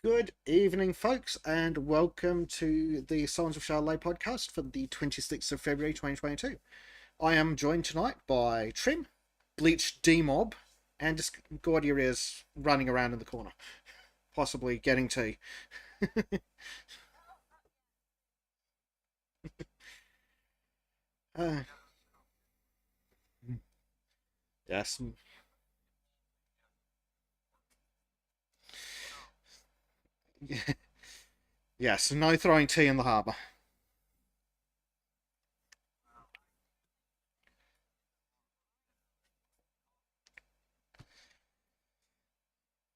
Good evening, folks, and welcome to the Sultans of Shadilay podcast for the 26th of February 2022. I am joined tonight by Trim, Bleach D-Mob, and just Gaudier is running around in the corner, possibly getting tea. uh, yes. Yes, no throwing tea in the harbour.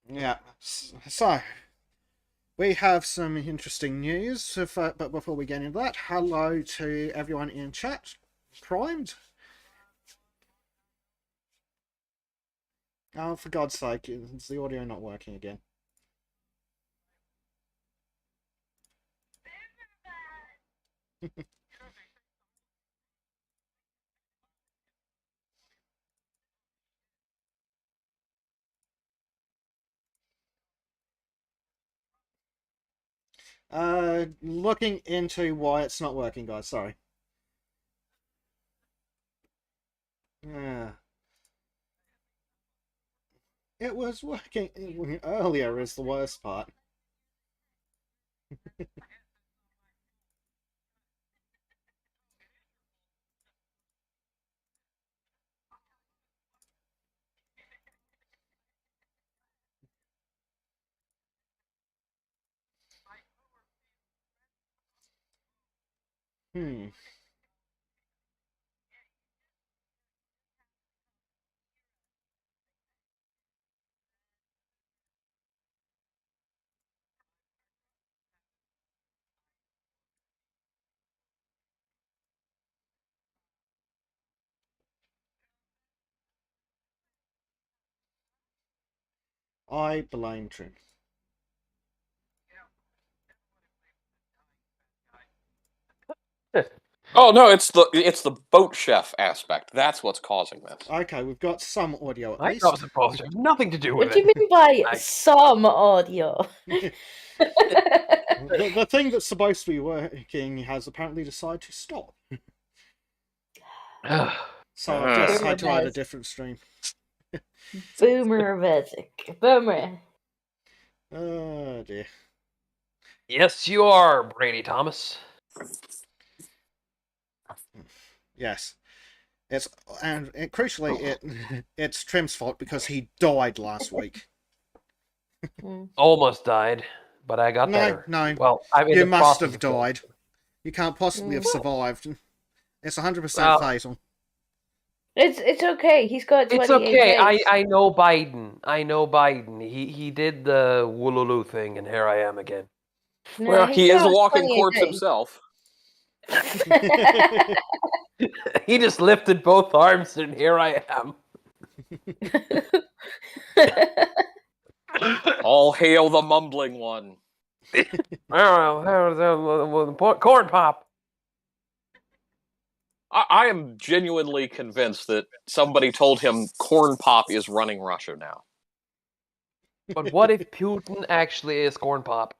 Yeah, so we have some interesting news, but before we get into that, hello to everyone in chat. Primed? Oh, for God's sake, is the audio not working again? Looking into why it's not working, guys. Sorry. Yeah. It was working earlier is the worst part. Hmm. I blame Trim. Oh no, it's the boat chef aspect. That's what's causing this. Okay, we've got some audio at I least. was supposed to have nothing to do with What do you mean by some audio? The thing that's supposed to be working has apparently decided to stop. So I've just had to add a different stream. Boomer Vesic. Boomer. Oh dear. Yes, you are, Brady Thomas. Yes. Crucially, it's Trim's fault because he died last week. Almost died, but I got better. No. Well, I'm in You the must process have of killing died. him. You can't possibly have survived. It's 100% Well, fatal. It's okay. He's got 28 It's okay. days. I know Biden. I know Biden. He did the Woolulu thing, and here I am again. No, Well, he's he is a got walking 28 corpse days. himself. He just lifted both arms, and here I am. All hail the mumbling one. Corn pop. I am genuinely convinced that somebody told him Corn Pop is running Russia now. But what if Putin actually is corn pop?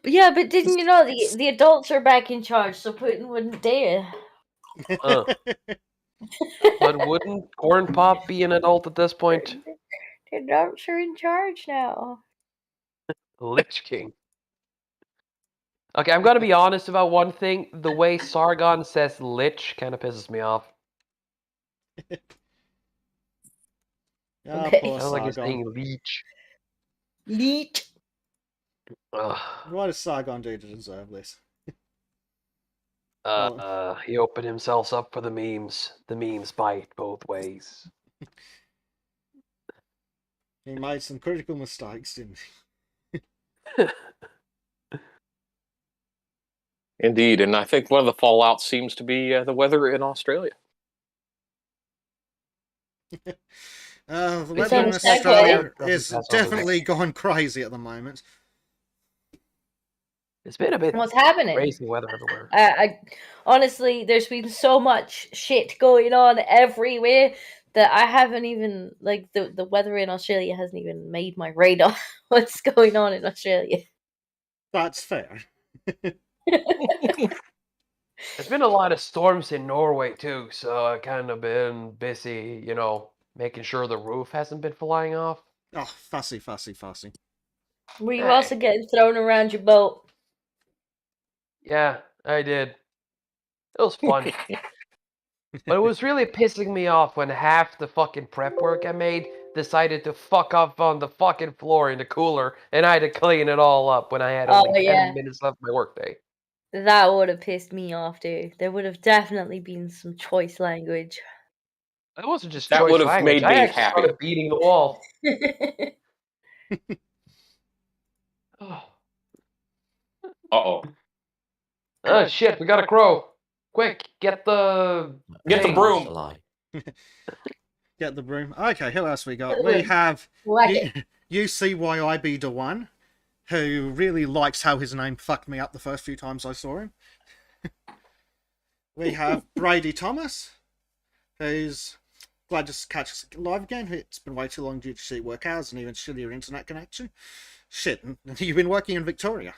Yeah, but didn't you know the adults are back in charge, so Putin wouldn't dare. But wouldn't corn pop be an adult at this point? The adults are in charge now. Lich King. Okay, I'm gonna be honest about one thing. The way Sargon says "lich" kind of pisses me off. Okay. Poor Sounds like he's Sargon. saying "leech." Leech. What does Sargon do to deserve this? He opened himself up for the memes. The memes bite both ways. He made some critical mistakes, didn't he? Indeed, and I think one of the fallouts seems to be the weather in Australia. The weather in Australia is definitely gone crazy at the moment. It's been a bit What's happening? crazy weather everywhere. Honestly, there's been so much shit going on everywhere that I haven't even like the weather in Australia hasn't even made my radar. What's going on in Australia? That's fair. There's been a lot of storms in Norway too, so I kind of been busy, making sure the roof hasn't been flying off. Oh, fussy, fussy, fussy. Were you Hey. also getting thrown around your boat? Yeah, I did. It was fun. But it was really pissing me off when half the fucking prep work I made decided to fuck up on the fucking floor in the cooler, and I had to clean it all up when I had Oh, only 10 yeah. minutes left of my workday. That would have pissed me off, dude. There would have definitely been some choice language. It wasn't just That choice would have language. made I me actually happy. started beating the wall. Uh-oh. Oh shit, we got a crow. Quick, get the Get the thing. broom. Get the broom. Okay, who else we got? Get the We broom. have Whack it. UCYIB the one, who really likes how his name fucked me up the first few times I saw him. We have Brady Thomas, who's glad to catch us live again. It's been way too long due to shitty work hours and even shittier internet connection. Shit, you've been working in Victoria.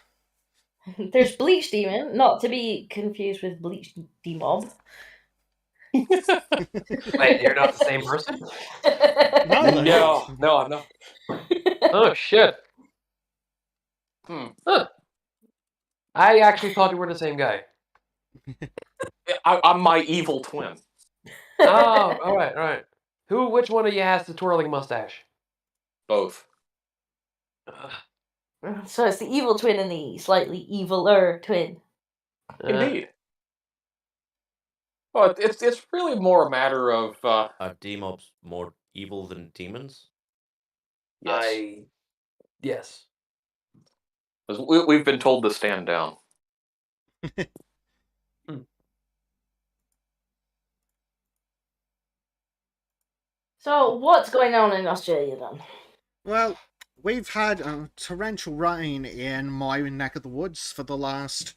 There's Bleach Demon, not to be confused with Bleach Demob. Wait, you're not the same person? No, No. Oh shit. Huh. I actually thought you were the same guy. I'm my evil twin. Oh, alright. Which one of you has the twirling mustache? Both. So it's the evil twin and the slightly eviler twin. Indeed. Well, it's really more a matter of Are D-mobs more evil than demons? yes. Yes. 'Cause we've been told to stand down. So what's going on in Australia then? Well, we've had torrential rain in my neck of the woods for the last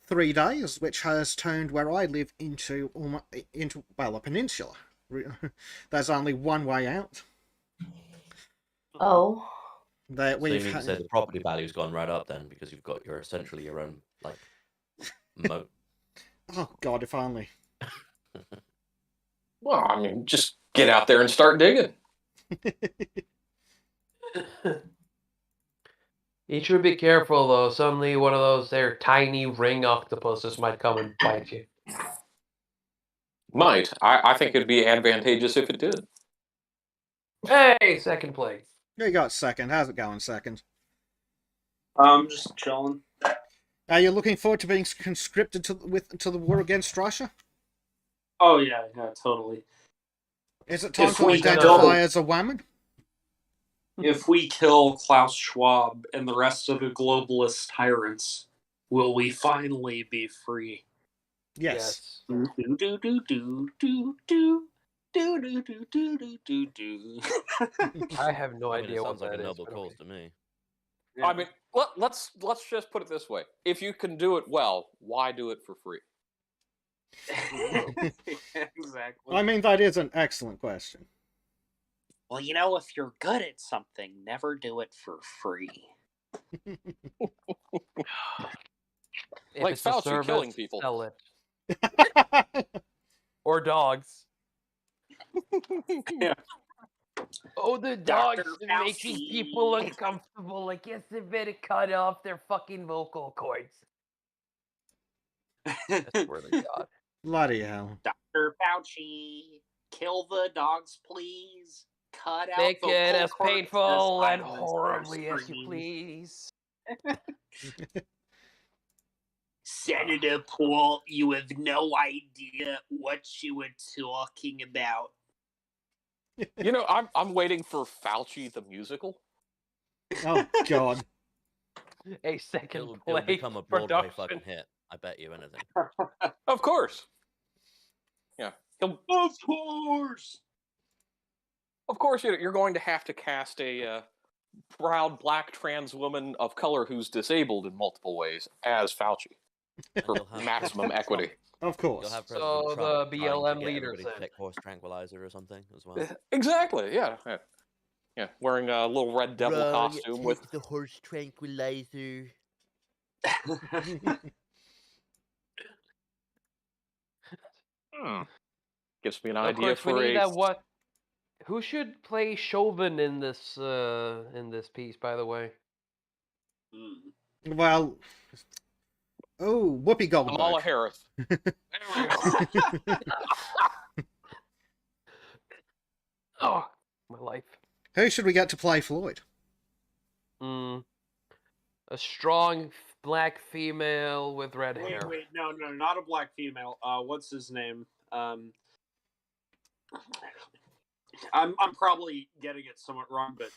3 days, which has turned where I live into a peninsula. There's only one way out. Oh. That So you we've mean to had. say the property value's gone right up then because you've got essentially your own moat. Oh God, if only. Well, I mean, just get out there and start digging. You should be careful though. Suddenly one of those there tiny ring octopuses might come and bite you. Might. I think it'd be advantageous if it did. Hey, second place. You got second. How's it going, second? I'm just chilling. Are you looking forward to being conscripted to the war against Russia? Oh yeah, totally. Is it time If to we identify don't- as a woman? If we kill Klaus Schwab and the rest of the globalist tyrants, will we finally be free? Yes. Do do do do do do do do do do do do do. I have no I mean, idea it what sounds like that a is. noble but cause okay. to me. I mean, let's just put it this way: if you can do it well, why do it for free? Exactly. I mean, that is an excellent question. Well, if you're good at something, never do it for free. If Like it's a Fauci service, killing people. sell it. Or dogs. Yeah. Oh, the Dr. dogs are making Fauci. people uncomfortable. I guess they better cut off their fucking vocal cords. I swear to God. Bloody hell. Dr. Fauci, kill the dogs, please. Cut out Make vocal it as cords painful and silence horribly our as you screams. please. Senator Paul, you have no idea what you were talking about. I'm waiting for Fauci the musical. Oh God. A second It'll place become a Broadway production. fucking hit. I bet you anything. Of course. Yeah. Of course. Of course, you're going to have to cast a proud black trans woman of color who's disabled in multiple ways as Fauci for He'll have maximum equity. Of course. You'll have President So Trump the trying to BLM get leaders everybody to then. take horse tranquilizer or something as well. Exactly. Yeah. Yeah. Wearing a little red devil costume with. the horse tranquilizer. Gives me an Of idea course, we for need a. what? Who should play Chauvin in this piece? By the way, Well, oh, Whoopi Kamala Goldberg. Harris. There we go. oh, my life. Who should we get to play Floyd? A strong black female with red hair. Wait, no, not a black female. What's his name? I'm probably getting it somewhat wrong, but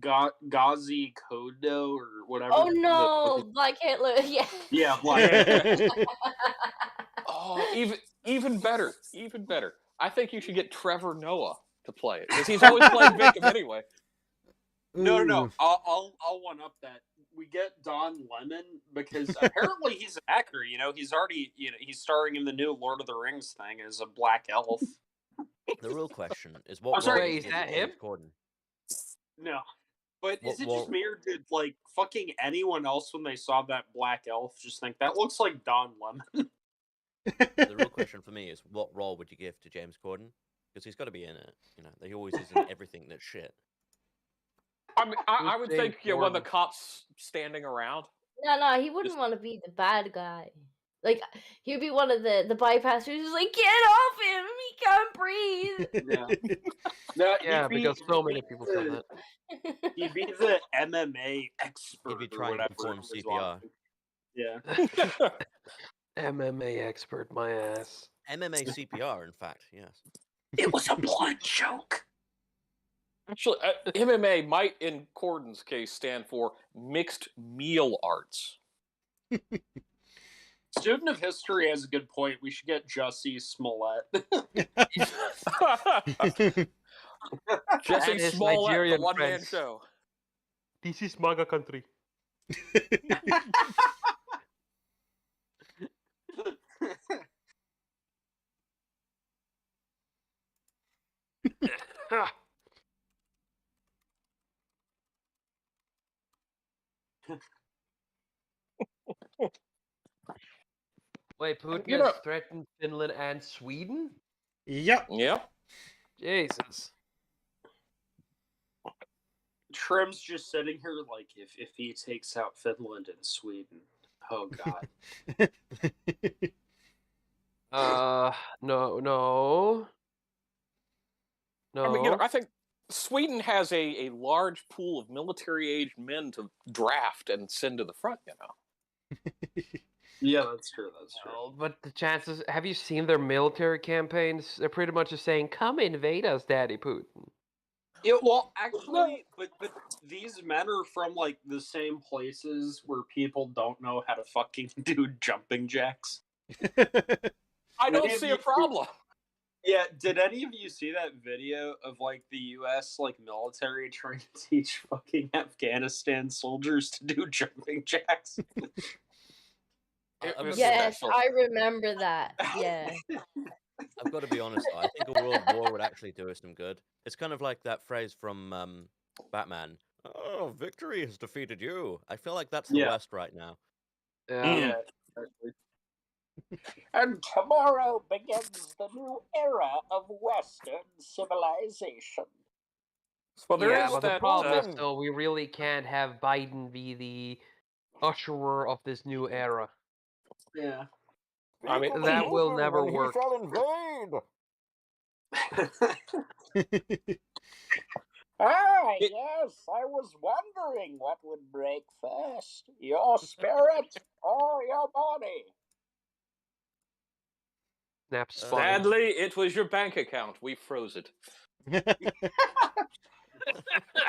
Ghazi Kodo or whatever. Oh no, Black Hitler. Yeah. Yeah, Black. Oh, even better. I think you should get Trevor Noah to play it because he's always playing victim anyway. No. Ooh. I'll one up that. We get Don Lemon because apparently he's an actor. He's already he's starring in the new Lord of the Rings thing as a black elf. The real question is what I'm sorry, role is would you that give him? James Corden? No, but is it Well- just me or did like fucking anyone else when they saw that black elf just think that looks like Don Lemon? The real question for me is what role would you give to James Corden? Because he's got to be in it. He always is in everything that's shit. I mean, I would James think one of the Corden? cops standing around. No, he wouldn't Just- want to be the bad guy. Like he'd be one of the bypassers who's like, get off him, he can't breathe. Yeah. No, Yeah, he'd be- because so many he'd be people said the- that. He'd be the MMA expert He'd be or trying to whatever. perform it was CPR. on. Yeah. MMA expert, my ass. MMA CPR, in fact, yes. It was a blunt joke. Actually, MMA might, in Corden's case, stand for Mixed Meal Arts. Student of history has a good point. We should get Jussie Smollett. Jesse And his Smollett, the Nigerian one-man friends. show. This is MAGA country. Wait, Putin You know- has threatened Finland and Sweden? Yep. Yep. Jesus. Trim's just sitting here like, if he takes out Finland and Sweden, oh god. No. I mean, I think Sweden has a large pool of military-aged men to draft and send to the front. Yeah, that's true. Well, but the chances... Have you seen their military campaigns? They're pretty much just saying, come invade us, Daddy Putin. Yeah, well, actually, but these men are from like the same places where people don't know how to fucking do jumping jacks. I don't Any of see you- a problem. Yeah, did any of you see that video of like the U.S. like military trying to teach fucking Afghanistan soldiers to do jumping jacks? It I'm was not- Yes, special. I remember that. Yeah. I've got to be honest, though. I think a world war would actually do us some good. It's kind of like that phrase from Batman. Oh, victory has defeated you. I feel like that's the Yeah. West right now. Yeah. And tomorrow begins the new era of Western civilization. Well, there is Yeah, but the that. problem is, though, we really can't have Biden be the usherer of this new era. Yeah. I mean, That will never work. Ah, It- yes, I was wondering what would break first, your spirit or your body. Snaps Uh, funny. Sadly, it was your bank account. We froze it.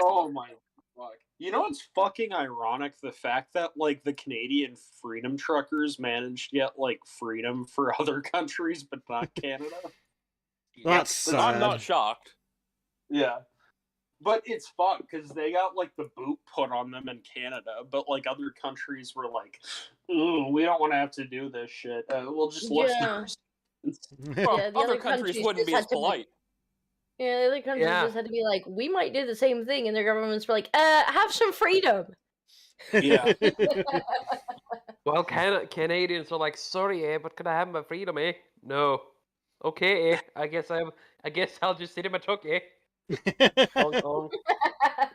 Oh my fuck. You know what's fucking ironic? The fact that like the Canadian freedom truckers managed to get like freedom for other countries but not Canada. That's I'm not sad. shocked. Yeah. But it's fucked because they got like the boot put on them in Canada, but like other countries were like, "Ooh, we don't want to have to do this shit. We'll just lift Yeah. our Well, Yeah, the other other countries countries wouldn't just be as had to be. polite. Yeah, the other countries Yeah. just had to be like, we might do the same thing, and their governments were like, have some freedom. Yeah. Well, Canadians are like, sorry, but can I have my freedom, No. Okay, I guess I'll just sit in my truck, Hong Kong.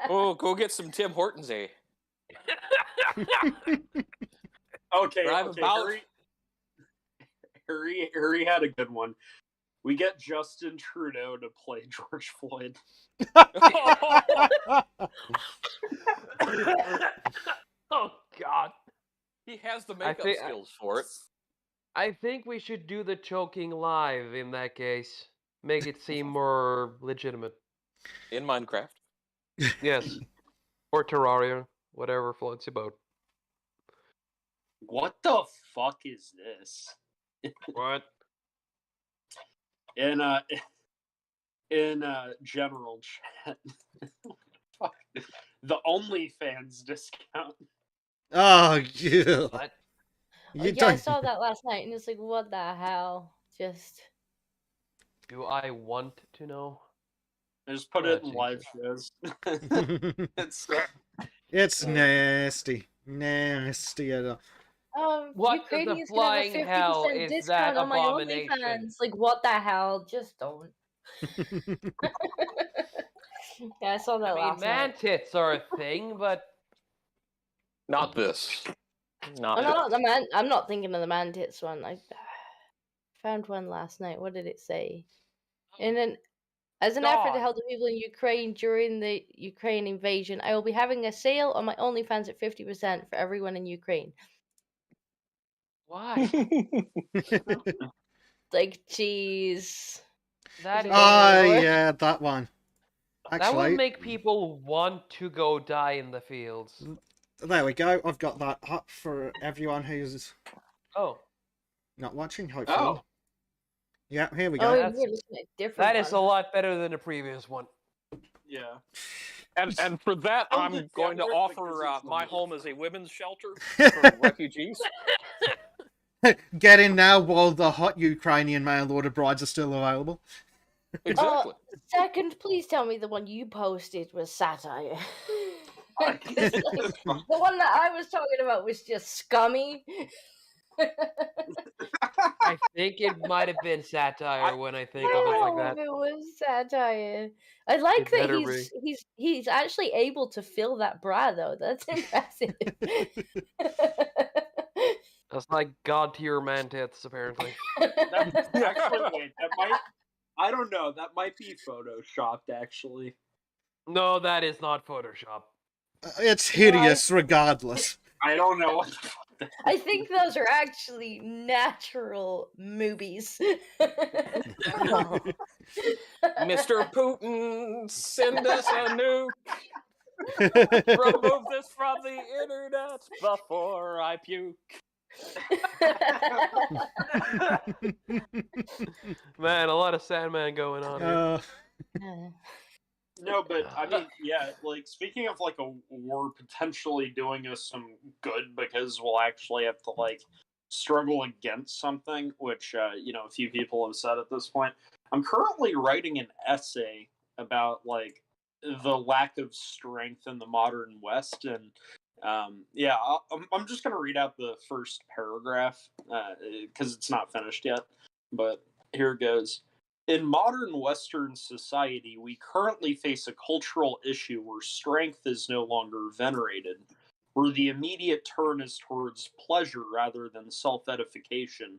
Oh, go get some Tim Hortons, Okay, Drive okay. about. Harry had a good one. We get Justin Trudeau to play George Floyd. Oh God. He has the makeup skills for it. I think we should do the choking live in that case. Make it seem more legitimate. In Minecraft. Yes. Or Terraria, whatever floats your boat. What the fuck is this? What? In general chat. Fuck. The OnlyFans discount. Oh, yeah. What? You Yeah, I don't. saw that last night, and it's like, what the hell? Just. Do I want to know? I just put Oh, it in live Jesus. shows. It's nasty. Nasty. What You the Canadians can have a flying 50% hell is that discount on my abomination? OnlyFans. Like, what the hell? Just don't. Yeah, I saw that I mean, last man night. tits are a thing, but Not this. Not Oh, no, this. not the man. I'm not thinking of the man tits one. I found one last night. What did it say? As an effort to God. help the people in Ukraine during the Ukraine invasion, I will be having a sale on my OnlyFans at 50% for everyone in Ukraine. Why? Like, jeez. That is Oh, Lord. yeah, that one. that Actually, will make people want to go die in the fields. there we go. I've got that up for everyone who's Oh, not watching, hopefully. Oh. Yeah, here we Oh, go. we're That's- looking at a different that is a one. lot better than the previous one. Yeah. And for that, Oh, I'm the going to network, offer because it's my the- home as a women's shelter for refugees. Get in now while the hot Ukrainian mail order brides are still available. Exactly. Second, please tell me the one you posted was satire. 'Cause, like, the one that I was talking about was just scummy. I think it might have been satire when I think of it like that. It was satire. I like It that better he's actually able to fill that bra though. That's impressive. That's like god tier man tits, apparently. Actually, wait, that might. I don't know. That might be photoshopped, actually. No, that is not Photoshop. It's hideous regardless. I don't know what the fuck that I think those are actually natural movies. Mr. Putin, send us a nuke. Remove this from the internet before I puke. Man, a lot of Sandman going on here. No, but I mean, yeah, like speaking of like a war potentially doing us some good because we'll actually have to like struggle against something, which a few people have said at this point. I'm currently writing an essay about like the lack of strength in the modern West, and I'm just gonna read out the first paragraph because it's not finished yet, but here it goes. In modern Western society, we currently face a cultural issue where strength is no longer venerated, where the immediate turn is towards pleasure rather than self edification,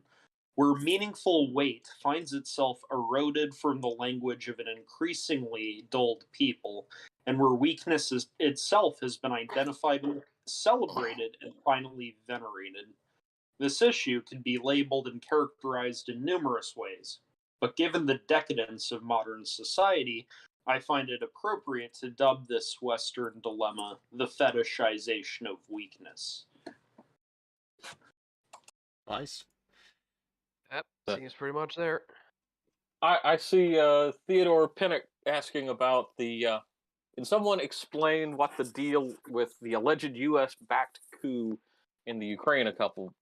where meaningful weight finds itself eroded from the language of an increasingly dulled people, and where weakness itself has been identified, celebrated, and finally venerated. This issue can be labeled and characterized in numerous ways. But given the decadence of modern society, I find it appropriate to dub this Western dilemma the fetishization of weakness. Nice. Yep, seems pretty much there. I see Theodore Pinnock asking about the Can someone explain what the deal with the alleged U.S.-backed coup in the Ukraine a couple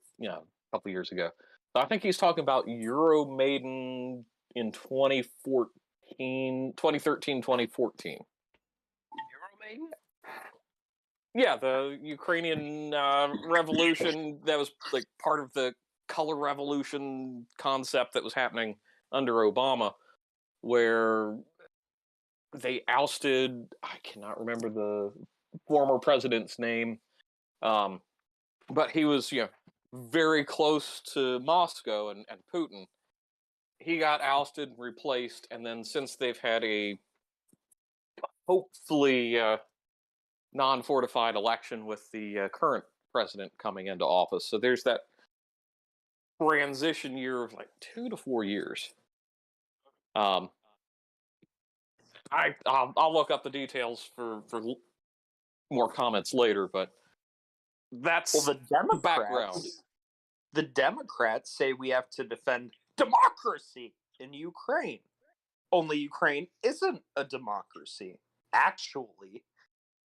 years ago? So I think he's talking about Euromaidan in 2013, 2014. Euromaidan? Yeah, the Ukrainian revolution that was like part of the color revolution concept that was happening under Obama, where they ousted, I cannot remember the former president's name, but he was very close to Moscow and Putin. He got ousted, replaced, and then since they've had a hopefully non-fortified election with the current president coming into office, so there's that transition year of like 2 to 4 years. I'll look up the details for more comments later, but that's the Democrats. background. The Democrats say we have to defend democracy in Ukraine. Only Ukraine isn't a democracy. Actually,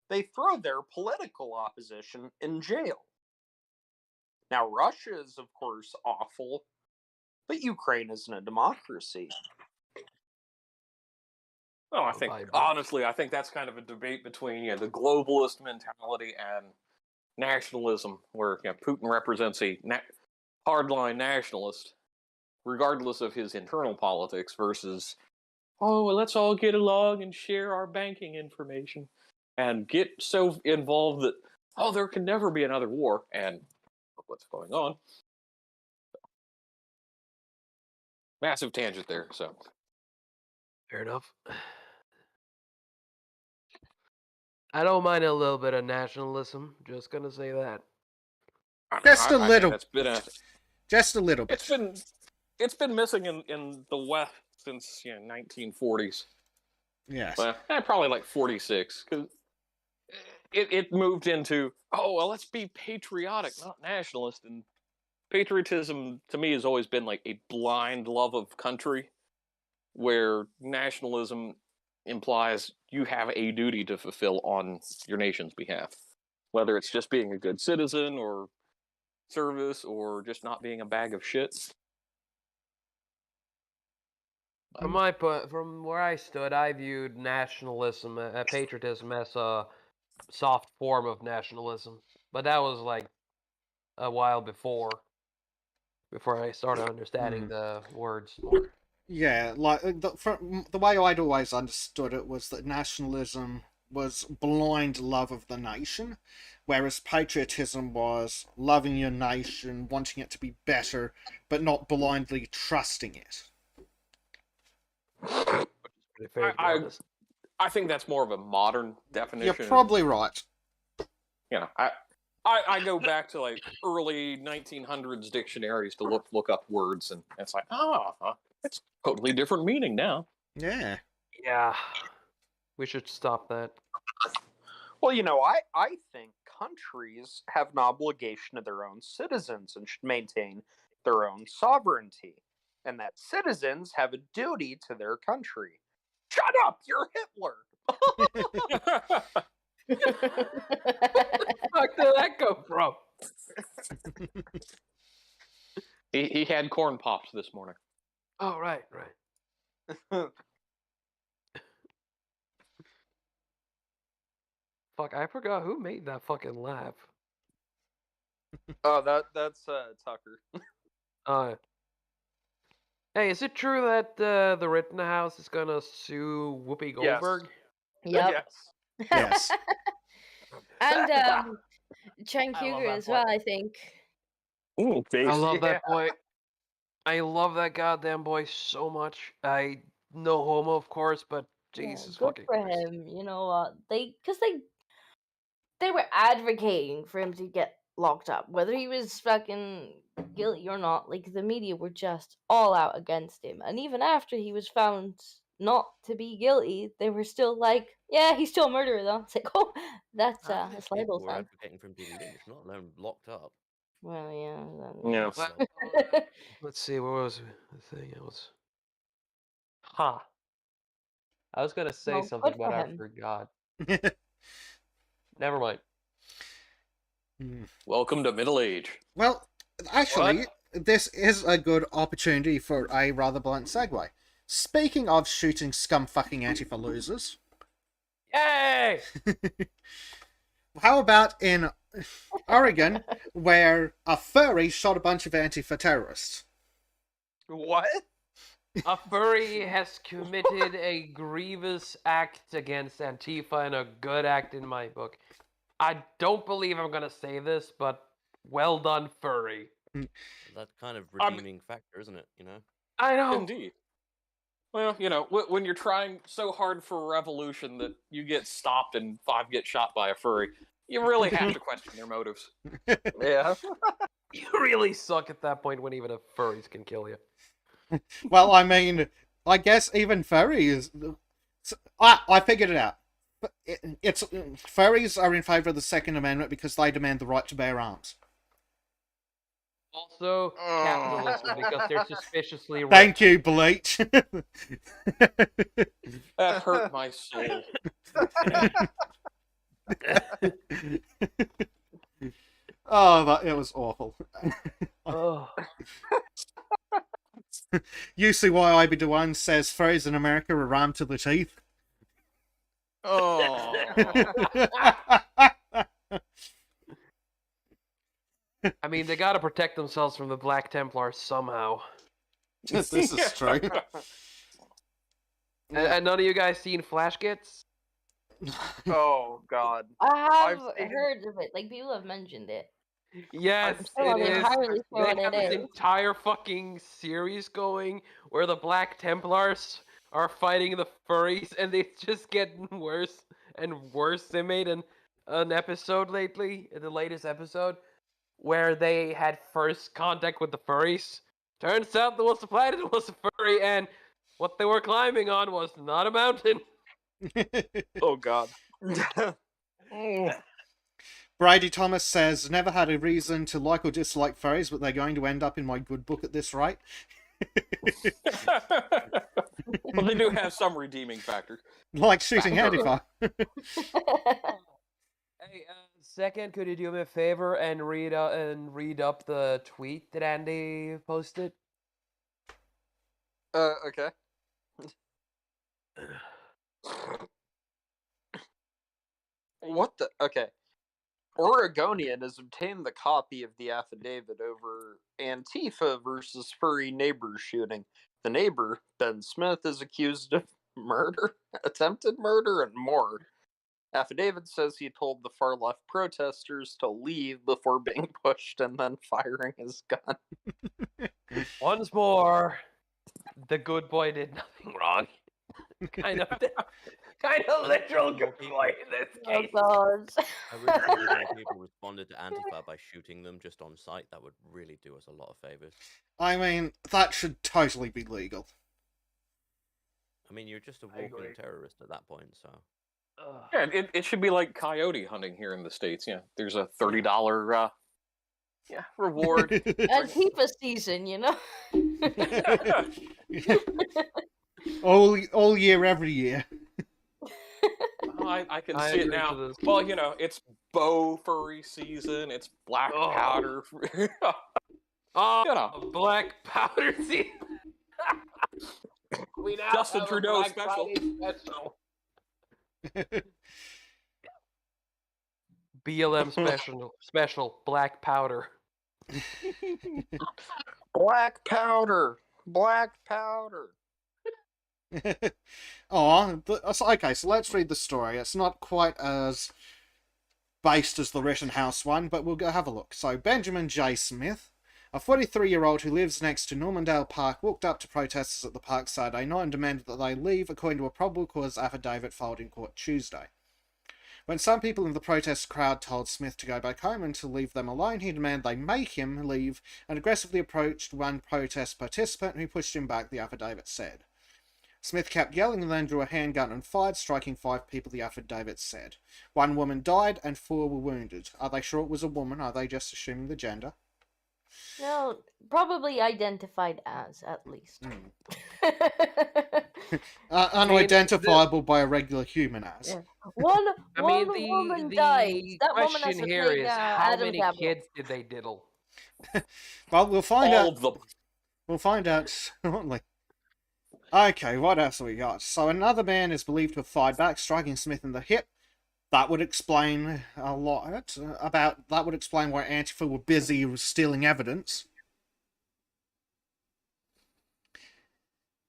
they throw their political opposition in jail. Now, Russia is, of course, awful, but Ukraine isn't a democracy. Well, I think that's kind of a debate between the globalist mentality and nationalism, where Putin represents a hardline nationalist, regardless of his internal politics, versus, oh, well, let's all get along and share our banking information and get so involved that, oh, there can never be another war, and what's going on. Massive tangent there, so. Fair enough. I don't mind a little bit of nationalism. Just gonna say that. Just a little. Just a little bit. It's been missing in the West since 1940s. Yes. Well, probably like 46, because it moved into, oh, well, let's be patriotic, not nationalist. And patriotism to me has always been like a blind love of country, where nationalism implies you have a duty to fulfill on your nation's behalf, whether it's just being a good citizen or service or just not being a bag of shit. From where I stood, I viewed nationalism, patriotism, as a soft form of nationalism. But that was like a while before I started understanding the words more. Yeah, like the way I'd always understood it was that nationalism was blind love of the nation, whereas patriotism was loving your nation, wanting it to be better, but not blindly trusting it. I think that's more of a modern definition. You're probably right. I go back to like early 1900s dictionaries to look up words, and it's like, it's totally different meaning now. Yeah. Yeah. We should stop that. Well, I think countries have an obligation to their own citizens and should maintain their own sovereignty, and that citizens have a duty to their country. Shut up! You're Hitler! Where the fuck did that go from? He had corn pops this morning. Oh, right. Fuck, I forgot who made that fucking laugh. Oh, that's Tucker. Hey, is it true that the Rittenhouse is gonna sue Whoopi Goldberg? Yep. Yes. And Chen Huger as well, I think. Ooh, I love that boy. I love that goddamn boy so much. No homo, of course, but Jesus good fucking for Christ. him. You know what? They were advocating for him to get locked up, whether he was fucking guilty or not. Like, the media were just all out against him, and even after he was found not to be guilty, they were still like, yeah, he's still a murderer though. It's like, oh, that's a libel We're sign. advocating for him to be lynched, not alone locked up. Well, Yeah. Let's see, what was the thing? It was... I was gonna say something, but I forgot. Never mind. Welcome to middle age. Well, actually, this is a good opportunity for a rather blunt segue. Speaking of shooting scum-fucking Antifa losers, Yay! how about in Oregon, where a furry shot a bunch of Antifa terrorists? What? A furry has committed a grievous act against Antifa and a good act in my book. I don't believe I'm gonna say this, but well done, furry. That kind of redeeming factor, isn't it? You know. I know. Indeed. Well, when you're trying so hard for a revolution that you get stopped and 5 get shot by a furry, you really have to question their motives. Yeah. You really suck at that point when even a furries can kill you. Well, I mean, I guess even furries... I figured it out. It's furries are in favor of the Second Amendment because they demand the right to bear arms. Also, capitalism, because they're suspiciously rich. Thank you, Bleach. That hurt my soul. Oh, it was awful. Oh. UCYIB1 says furries in America are armed to the teeth. Oh. I mean, they gotta protect themselves from the Black Templars somehow. This is true. And none of you guys seen Flash Gets? Oh God. I have I've seen- heard of it. Like people have mentioned it. Yes, I'm still not it is. entirely sure They what have it this is. entire fucking series going where the Black Templars are fighting the furries, and they just get worse and worse. They made an episode lately, the latest episode, where they had first contact with the furries. Turns out there was a planet, it was a furry, and what they were climbing on was not a mountain. Oh God. Brady Thomas says, never had a reason to like or dislike furries, but they're going to end up in my good book at this rate. Well, they do have some redeeming factors. Like shooting Antifa. Hey, second, could you do me a favor and read up the tweet that Andy posted? Okay. What the? Okay. Oregonian has obtained the copy of the affidavit over Antifa versus furry neighbor shooting. The neighbor, Ben Smith, is accused of murder, attempted murder, and more. Affidavit says he told the far left protesters to leave before being pushed and then firing his gun. Once more, the good boy did nothing wrong. kind of literal good boy in this Oh case. God. I really think if more people responded to Antifa by shooting them just on sight, that would really do us a lot of favors. I mean, that should totally be legal. I mean, you're just a walking terrorist at that point, so. Yeah, it should be like coyote hunting here in the States. Yeah, there's a $30 reward. Antifa season, you know. all year, every year. Oh, I can I see it agree now. to this. Well, it's bow furry season. It's black Oh. powder. Oh, You know. black powder season. We now Justin have a Trudeau Black special. Friday special. BLM special black powder. Black powder. Black powder. Okay, so let's read the story. It's not quite as based as the Rittenhouse one, but we'll go have a look. So, Benjamin J. Smith, a 43-year-old who lives next to Normandale Park, walked up to protesters at the park Saturday night and demanded that they leave, according to a probable cause affidavit filed in court Tuesday. When some people in the protest crowd told Smith to go back home and to leave them alone, he demanded they make him leave and aggressively approached one protest participant who pushed him back, the affidavit said. Smith kept yelling and then drew a handgun and fired, striking 5 people, the affidavit said. 1 woman died and 4 were wounded. Are they sure it was a woman? Are they just assuming the gender? No, probably identified as, at least. Unidentifiable by a regular human as. Yeah. One I mean, woman the died. That woman has question to here pay is how Adam many Capital. kids did they diddle? Well, we'll find All out. of them. We'll find out shortly. Okay, what else have we got? So another man is believed to have fired back, striking Smith in the hip. That would explain a lot about. That would explain why Antifa were busy stealing evidence.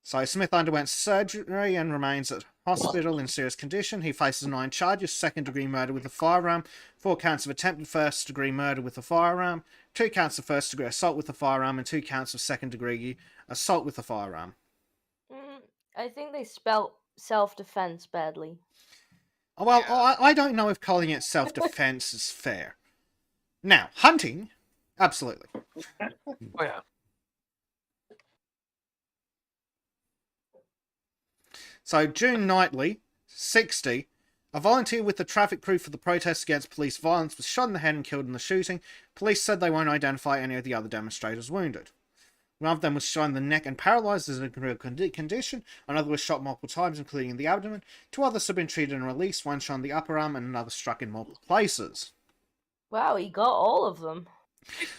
So Smith underwent surgery and remains at hospital in serious condition. He faces 9 charges: second-degree murder with a firearm, 4 counts of attempted first-degree murder with a firearm, 2 counts of first-degree assault with a firearm, and 2 counts of second-degree assault with a firearm. I think they spelt self-defense badly. Well, I don't know if calling it self-defense is fair. Now, hunting, absolutely. Oh yeah. So, June Knightley, 60, a volunteer with the traffic crew for the protests against police violence, was shot in the head and killed in the shooting. Police said they won't identify any of the other demonstrators wounded. One of them was shot in the neck and paralysed as in a critical condition. Another was shot multiple times, including in the abdomen. 2 others have been treated and released, one shot in the upper arm and another struck in multiple places. Wow, he got all of them.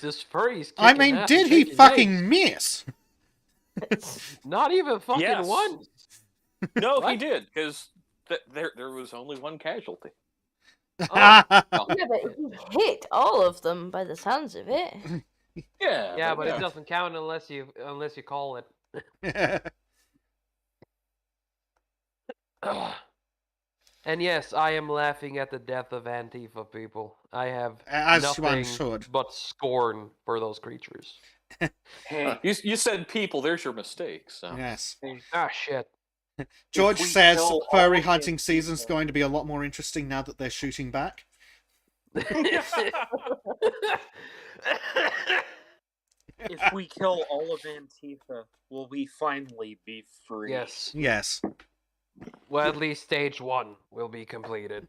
This furry's I kicking mean, ass did and he shaking fucking legs. miss? Not even fucking Yes. once. No, he What? did, because there was only one casualty. Oh, Yeah, but he hit all of them by the sounds of it. Yeah, but it doesn't count unless you call it. And yes, I am laughing at the death of Antifa people. I have As one nothing should. but scorn for those creatures. Hey, You said people. There's your mistake. So. Yes. Ah, shit. George we says kill all furry of hunting Antifa- season's going to be a lot more interesting now that they're shooting back. if we kill all of Antifa, will we finally be free? Yes. Yes. Well, at least stage 1 will be completed.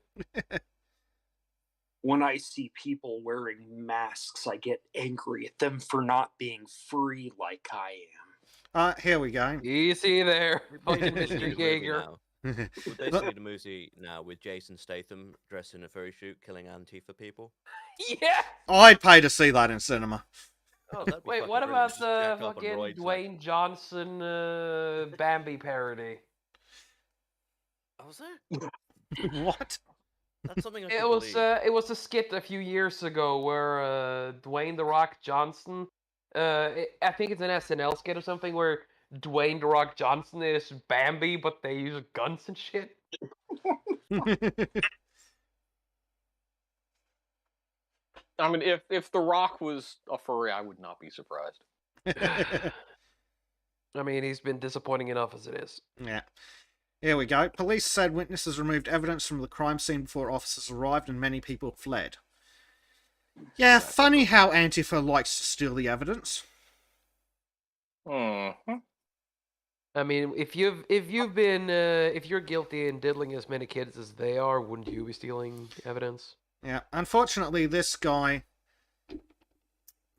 When I see people wearing masks, I get angry at them for not being free like I am. Here we go. Easy there, fucking Would they Mr. see the movie Jaeger. now? Would they see the movie now with Jason Statham dressed in a furry suit killing Antifa people? Yeah. I'd pay to see that in cinema. Oh, that'd be Wait, fucking what brilliant. about Just the jack up on fucking roids, like- Dwayne Johnson Bambi parody? Oh, was there? What? That's something I could It was believe. it was a skit a few years ago where Dwayne the Rock Johnson, I think it's an SNL skit or something where Dwayne the Rock Johnson is Bambi, but they use guns and shit. I mean, if The Rock was a furry, I would not be surprised. I mean, he's been disappointing enough as it is. Yeah. Here we go. Police said witnesses removed evidence from the crime scene before officers arrived and many people fled. Yeah, funny how Antifa likes to steal the evidence. Mm-hmm. I mean, if you're guilty in diddling as many kids as they are, wouldn't you be stealing evidence? Yeah, unfortunately, this guy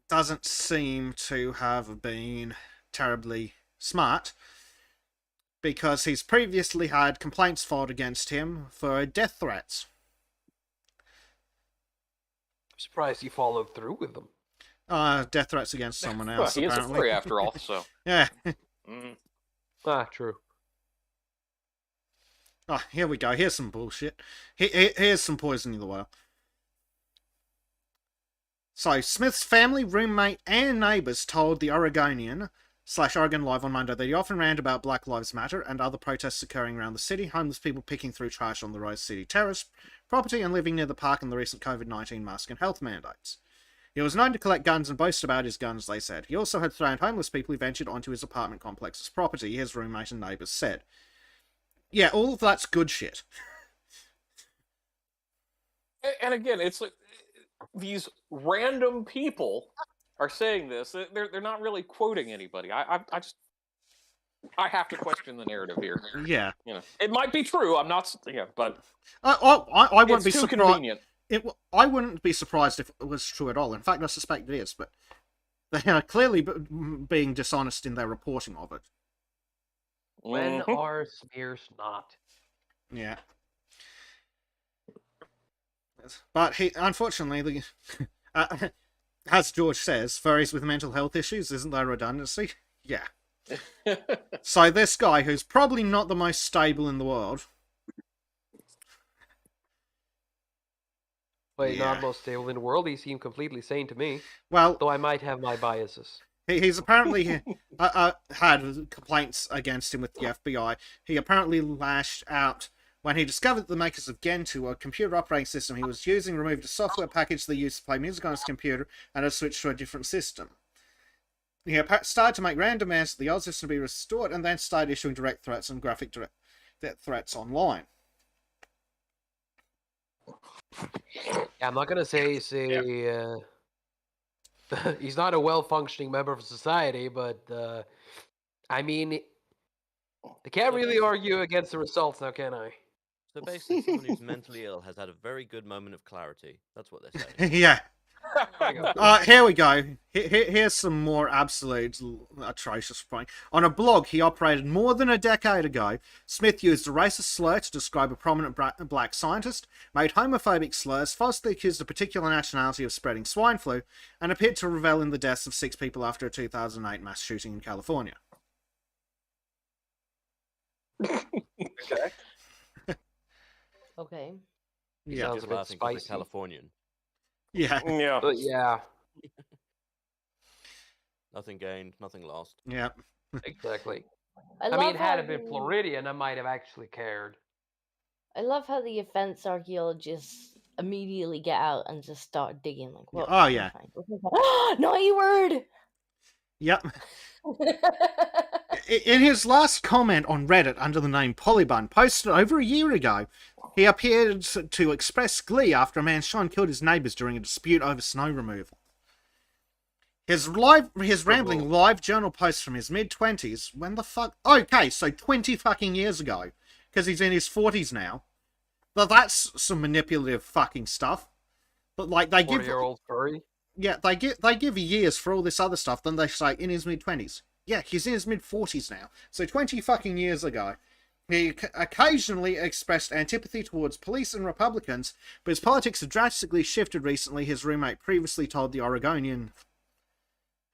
doesn't seem to have been terribly smart, because he's previously had complaints filed against him for death threats. I'm surprised you followed through with them. Death threats against someone Well, else, he is a apparently. furry after all, so. Yeah. Mm. Ah, true. Oh, here we go. Here's some bullshit. Here's some poisoning the well. So, Smith's family, roommate, and neighbours told the Oregonian/Oregon Live on Monday that he often ranted about Black Lives Matter and other protests occurring around the city, homeless people picking through trash on the Rose City Terrace property, and living near the park and the recent COVID-19 mask and health mandates. He was known to collect guns and boast about his guns, they said. He also had thrown homeless people who ventured onto his apartment complex's property, his roommate and neighbours said. Yeah, all of that's good shit. And again, it's like these random people are saying this. They're not really quoting anybody. I have to question the narrative here. Yeah. You know, it might be true. I'm not. Yeah, but I wouldn't it's be too surprised. convenient. I wouldn't be surprised if it was true at all. In fact, I suspect it is, but They are clearly being dishonest in their reporting of it. When Mhm. are smears not? Yeah. But he, unfortunately, as George says, furries with mental health issues, isn't there redundancy? Yeah. So this guy, who's probably not the most stable in the world. Wait, Yeah. not most stable in the world. He seemed completely sane to me, Well, though I might have my biases. he's apparently had complaints against him with the FBI. He apparently lashed out when he discovered that the makers of Gentoo, a computer operating system he was using, removed a software package they used to play music on his computer and had switched to a different system. He started to make random demands for the old system to be restored, and then started issuing direct threats and graphic threats online. Yeah, I'm not gonna say he's not a well-functioning member of society, but I mean, I can't really argue against the results now, can I? So basically, someone who's mentally ill has had a very good moment of clarity. That's what they're saying. Yeah. There you go. Here we go. Here's some more absolute atrocious point. On a blog he operated more than a decade ago, Smith used a racist slur to describe a prominent black scientist, made homophobic slurs, falsely accused a particular nationality of spreading swine flu, and appeared to revel in the deaths of 6 people after a 2008 mass shooting in California. Okay. Okay. He Yeah. sounds Just a bit laughing 'cause they're spicy. Californian. Yeah. Yeah. But yeah, Nothing gained, nothing lost. Yeah. exactly. I I mean, love had how it been the- Floridian, I might have actually cared. I love how the offense archaeologists immediately get out and just start digging. Like, what? Oh, yeah. Naughty word! Yep. In his last comment on Reddit under the name Polybun, posted over a year ago, he appeared to express glee after a man shot and killed his neighbours during a dispute over snow removal. His rambling live journal post from his mid-20s, when the fuck... Okay, so 20 fucking years ago, because he's in his 40s now. But that's some manipulative fucking stuff. But, like, they give... 40-year-old furry. Yeah, they give years for all this other stuff, then they say in his mid-20s. Yeah, he's in his mid-40s now. So 20 fucking years ago, he occasionally expressed antipathy towards police and Republicans, but his politics have drastically shifted recently, his roommate previously told the Oregonian.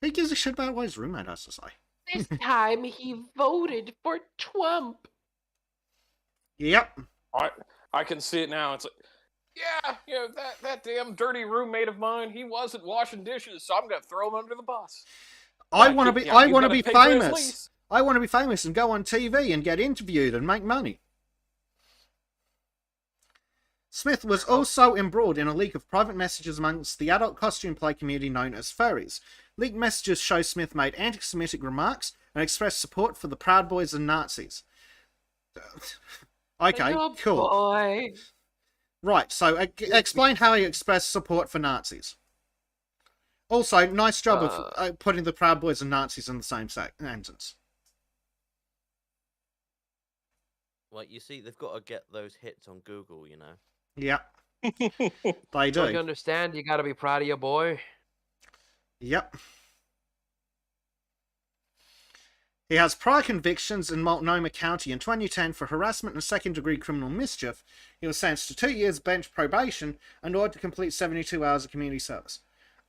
Who gives a shit about what his roommate has to say? This time he voted for Trump. Yep. I can see it now. It's like, yeah, you know, that damn dirty roommate of mine, he wasn't washing dishes, so I'm gonna throw him under the bus. I want to be he's gotta be pay for his famous. lease. I want to be famous and go on TV and get interviewed and make money. Smith was also embroiled in a leak of private messages amongst the adult costume play community known as furries. Leaked messages show Smith made anti-Semitic remarks and expressed support for the Proud Boys and Nazis. Okay, Oh, cool. boy. Right, so explain how he expressed support for Nazis. Also, nice job of putting the Proud Boys and Nazis in the same sentence. Well, you see, they've got to get those hits on Google, you know. Yep. They Don't you do. understand? You gotta be proud of your boy. Yep. He has prior convictions in Multnomah County in 2010 for harassment and second-degree criminal mischief. He was sentenced to 2 years bench probation and ordered to complete 72 hours of community service.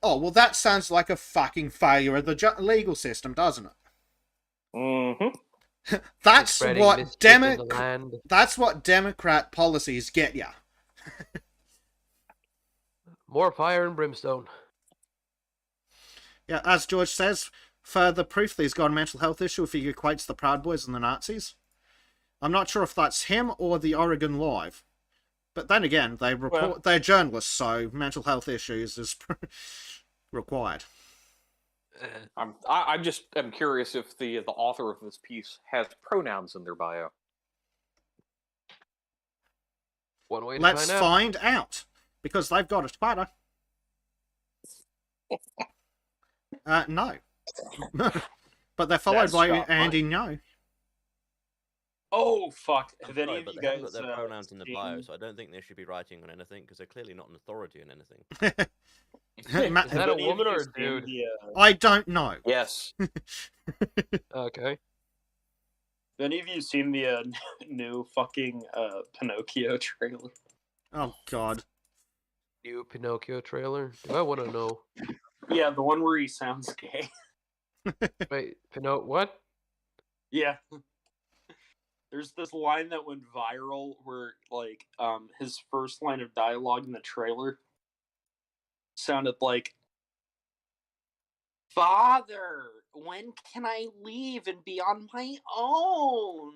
Oh, well, that sounds like a fucking failure of the legal system, doesn't it? Mm-hmm. That's Spreading what mischief in the land. That's what Democrat policies get ya. More fire and brimstone. Yeah, as George says, further proof that he's got a mental health issue if he equates the Proud Boys and the Nazis. I'm not sure if that's him or the Oregon Live. But then again, they're journalists, so mental health issues is required. I'm just curious if the author of this piece has pronouns in their bio. One way to Let's find out. find out. Because they've got a Twitter. No. But they're followed That's by not Andy No. Oh fuck! I'm Have any sorry, of but you they haven't guys got their pronouns in the bio, seen- so I don't think they should be writing on anything because they're clearly not an authority on anything. Ma- Is that a Have any of woman or you a seen dude? the, I don't know. Yes. Okay. have any of you seen the new fucking Pinocchio trailer? Oh God. New Pinocchio trailer. Do I want to know? Yeah, the one where he sounds gay. Wait, what? Yeah. There's this line that went viral where like his first line of dialogue in the trailer sounded like, "Father, when can I leave and be on my own?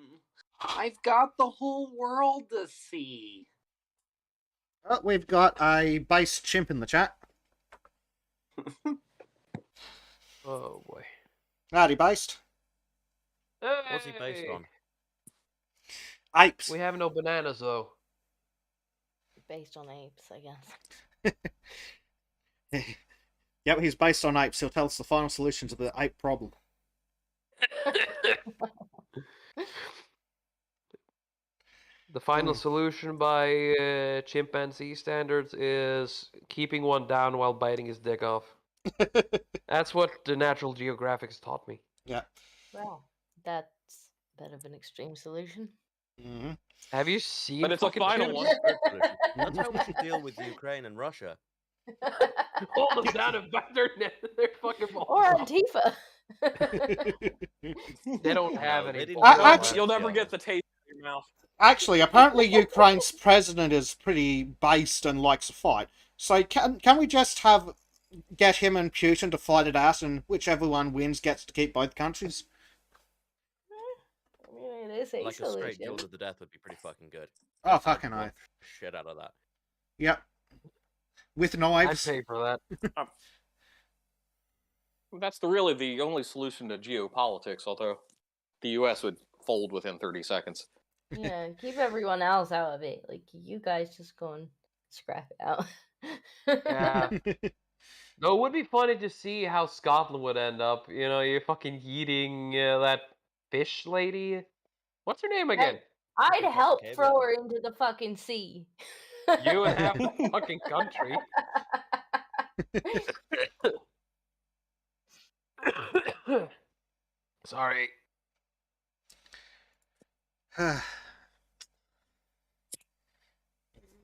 I've got the whole world to see." Oh, we've got a base chimp in the chat. Oh boy. Howdy, based. What's he based Hey! on? Apes. We have no bananas though. Based on apes, I guess. Yep, he's based on apes. He'll tell us the final solution to the ape problem. The final solution by chimpanzee standards is keeping one down while biting his dick off. That's what the Natural Geographic's taught me. Yeah. Well, that's a bit of an extreme solution. Mm-hmm. Have you seen But it's a fucking final chimps? one. Good solution. That's how we should deal with Ukraine and Russia. Hold them down and bite their fucking balls Or off. Antifa. They don't have No, any. they didn't balls do I- it left. You'll to be never get honest. the taste in your mouth. Actually, apparently Ukraine's president is pretty based and likes to fight. So can we just get him and Putin to fight it out, and whichever one wins gets to keep both countries? I mean, it is a Like a straight solution. duel to the death would be pretty fucking good. Oh, I'd fucking watch oath. shit out of that. Yep. With I'd knives. pay for that. That's really the only solution to geopolitics, although the U.S. would fold within 30 seconds. Yeah, keep everyone else out of it. Like, you guys just go and scrap it out. Yeah. No, it would be funny to see how Scotland would end up. You know, you're fucking eating that fish lady. What's her name again? I'd fucking help caveman. throw her into the fucking sea. You and half the fucking country. Sorry.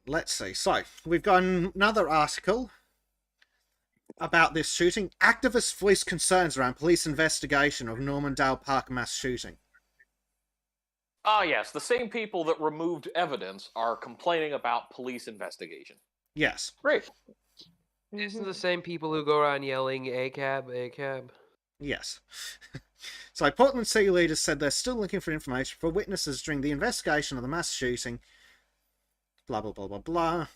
Let's see. So, we've got another article about this shooting. Activists voice concerns around police investigation of Normandale Park mass shooting. Ah, yes, the same people that removed evidence are complaining about police investigation. Yes. Great. Isn't the same people who go around yelling ACAB, ACAB? Yes. So, Portland city leaders said they're still looking for information for witnesses during the investigation of the mass shooting. Blah, blah, blah, blah, blah.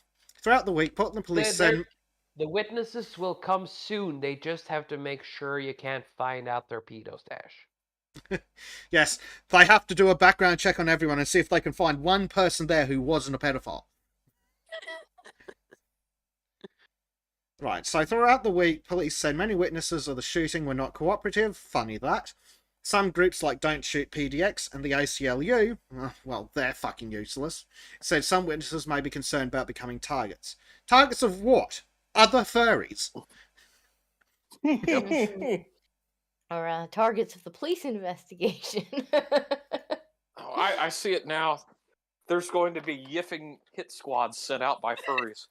Throughout the week, Portland police said... The witnesses will come soon. They just have to make sure you can't find out their pedo stash. Yes, they have to do a background check on everyone and see if they can find one person there who wasn't a pedophile. Right, so throughout the week, police said many witnesses of the shooting were not cooperative. Funny that. Some groups like Don't Shoot PDX and the ACLU, well, they're fucking useless, said some witnesses may be concerned about becoming targets. Targets of what? Other furries. Or targets of the police investigation. Oh, I see it now. There's going to be yiffing hit squads sent out by furries.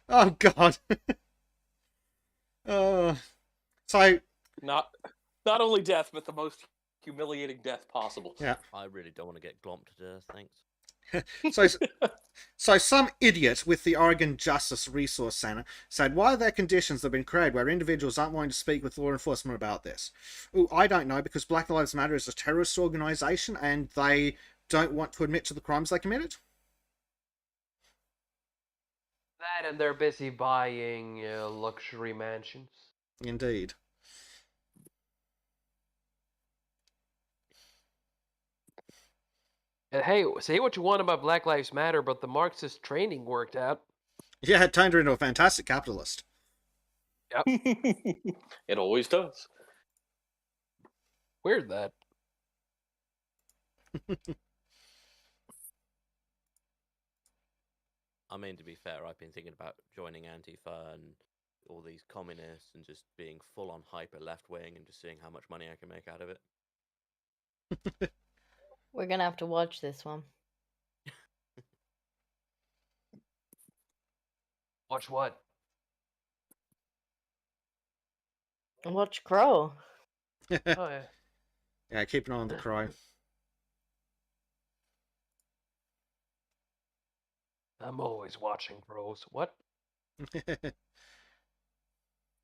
Oh, God. So... Not only death, but the most humiliating death possible. Yeah. I really don't want to get glomped to death, thanks. So some idiot with the Oregon Justice Resource Center said, why are there conditions that have been created where individuals aren't willing to speak with law enforcement about this? Ooh, I don't know, because Black Lives Matter is a terrorist organization and they don't want to admit to the crimes they committed? That and they're busy buying luxury mansions. Indeed. And hey, say what you want about Black Lives Matter, but the Marxist training worked out. Yeah, it turned her into a fantastic capitalist. Yep. It always does. Weird that. I mean, to be fair, I've been thinking about joining Antifa and all these communists and just being full on hyper left wing and just seeing how much money I can make out of it. We're gonna have to watch this one. Watch what? Watch Crow. Oh yeah. Yeah, keep an eye on the Crow. I'm always watching Crows. What?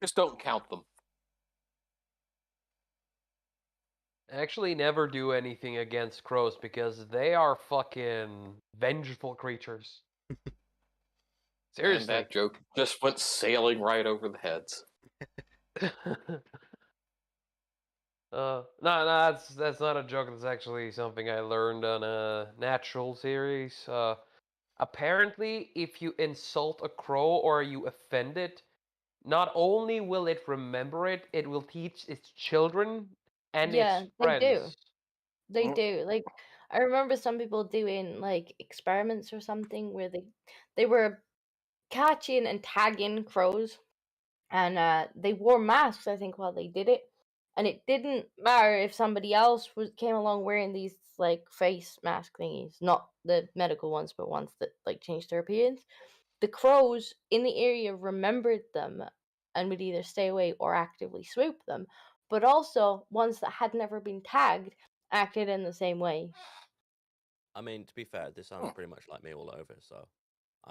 Just don't count them. Actually, never do anything against crows because they are fucking vengeful creatures. And Seriously. that joke just went sailing right over the heads. No, that's not a joke. That's actually something I learned on a natural series. Apparently, if you insult a crow or you offend it, not only will it remember it, it will teach its children and Yeah, its they do. friends. They Oh. do. Like, I remember some people doing like experiments or something where they were catching and tagging crows, and they wore masks, I think, while they did it. And it didn't matter if somebody else came along wearing these like face mask thingies, not the medical ones, but ones that like changed their appearance. The crows in the area remembered them and would either stay away or actively swoop them. But also, ones that had never been tagged acted in the same way, I mean, to be fair, this sounds pretty much like me all over. So,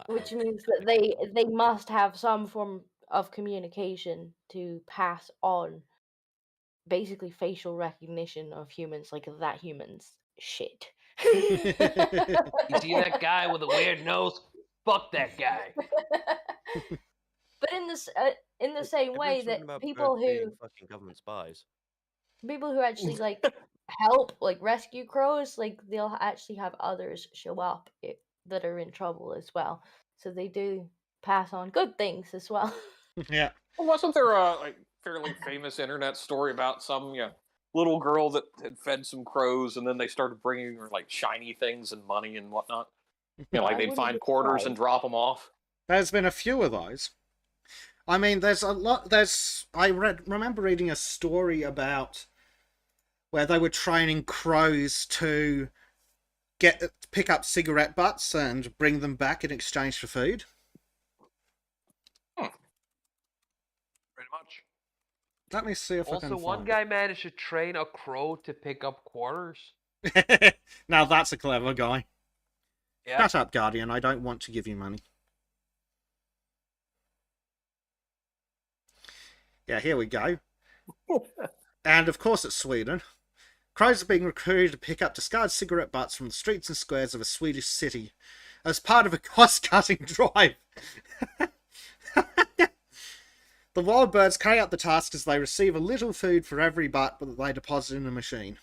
which I means that they must have some form of communication to pass on basically facial recognition of humans, like that humans shit. You see that guy with a weird nose? Fuck that guy. But in the same way everyone's that talking about people birds being who fucking government spies. actually like help like rescue crows, like they'll actually have others show up that are in trouble as well. So they do pass on good things as well. Yeah. Well, wasn't there a like fairly famous internet story about some little girl that had fed some crows, and then they started bringing her like shiny things and money and whatnot? Like I they'd wouldn't find be quarters and surprised. drop them off. There's been a few of those. I mean, there's a lot. Remember reading a story about where they were training crows to pick up cigarette butts and bring them back in exchange for food. Pretty much. Let me see if I Also, can one find guy managed to train a crow to pick up quarters. it. Now that's a clever guy. Yeah. Shut up, Guardian. I don't want to give you money. Yeah, here we go. And of course it's Sweden. Crows are being recruited to pick up discarded cigarette butts from the streets and squares of a Swedish city as part of a cost-cutting drive. The wild birds carry out the task as they receive a little food for every butt that they deposit in a machine.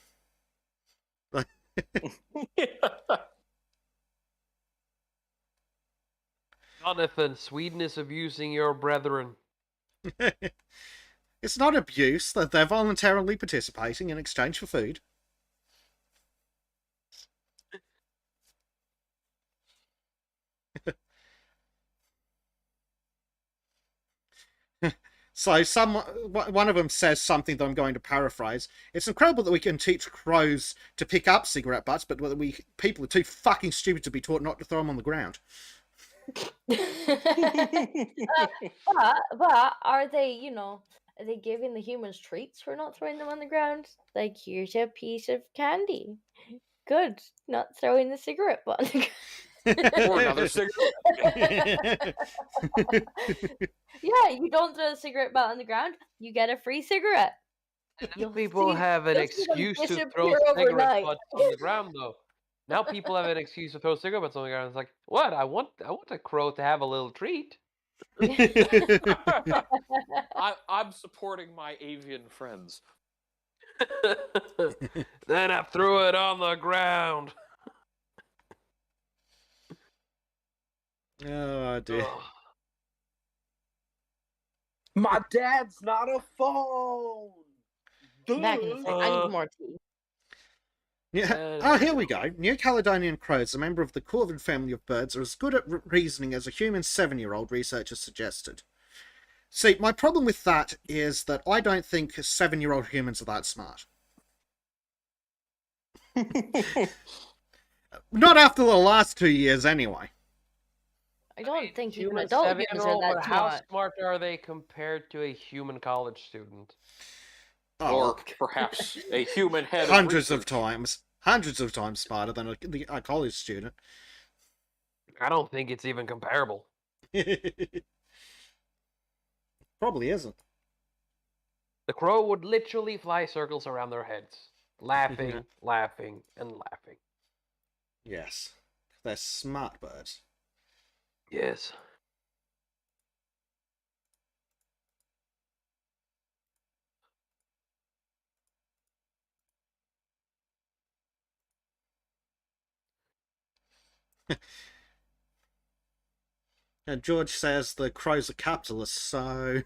Jonathan, Sweden is abusing your brethren. It's not abuse, that they're voluntarily participating in exchange for food. So one of them says something that I'm going to paraphrase. It's incredible that we can teach crows to pick up cigarette butts, but people are too fucking stupid to be taught not to throw them on the ground. But are they, are they giving the humans treats for not throwing them on the ground? Like, here's a piece of candy. Good, not throwing the cigarette butt on the ground. Or another cigarette. Yeah, you don't throw the cigarette butt on the ground, you get a free cigarette. Now people have an you'll see them excuse to throw disappear cigarette overnight. butts on the ground, though. Now people have an excuse to throw cigarette butts on the ground. It's like, what? I want a crow to have a little treat. I'm supporting my avian friends. Then I threw it on the ground. Oh dear. Ugh. My dad's not a phone. That can say, I need more tea. Yeah. Oh, here we go. New Caledonian crows, a member of the corvid family of birds, are as good at reasoning as a human 7-year-old, researchers suggested. See, my problem with that is that I don't think 7-year-old humans are that smart. Not after the last 2 years, anyway. I don't think even Human adult humans are 7-year-old, that but how smart. smart are they compared to a human college student? Or Oh, perhaps a human head hundreds of of times. Hundreds of times smarter than a college student. I don't think it's even comparable. Probably isn't. The crow would literally fly circles around their heads, laughing, Yeah. laughing, and laughing. Yes. They're smart birds. Yes. And George says the crows are capitalists, so...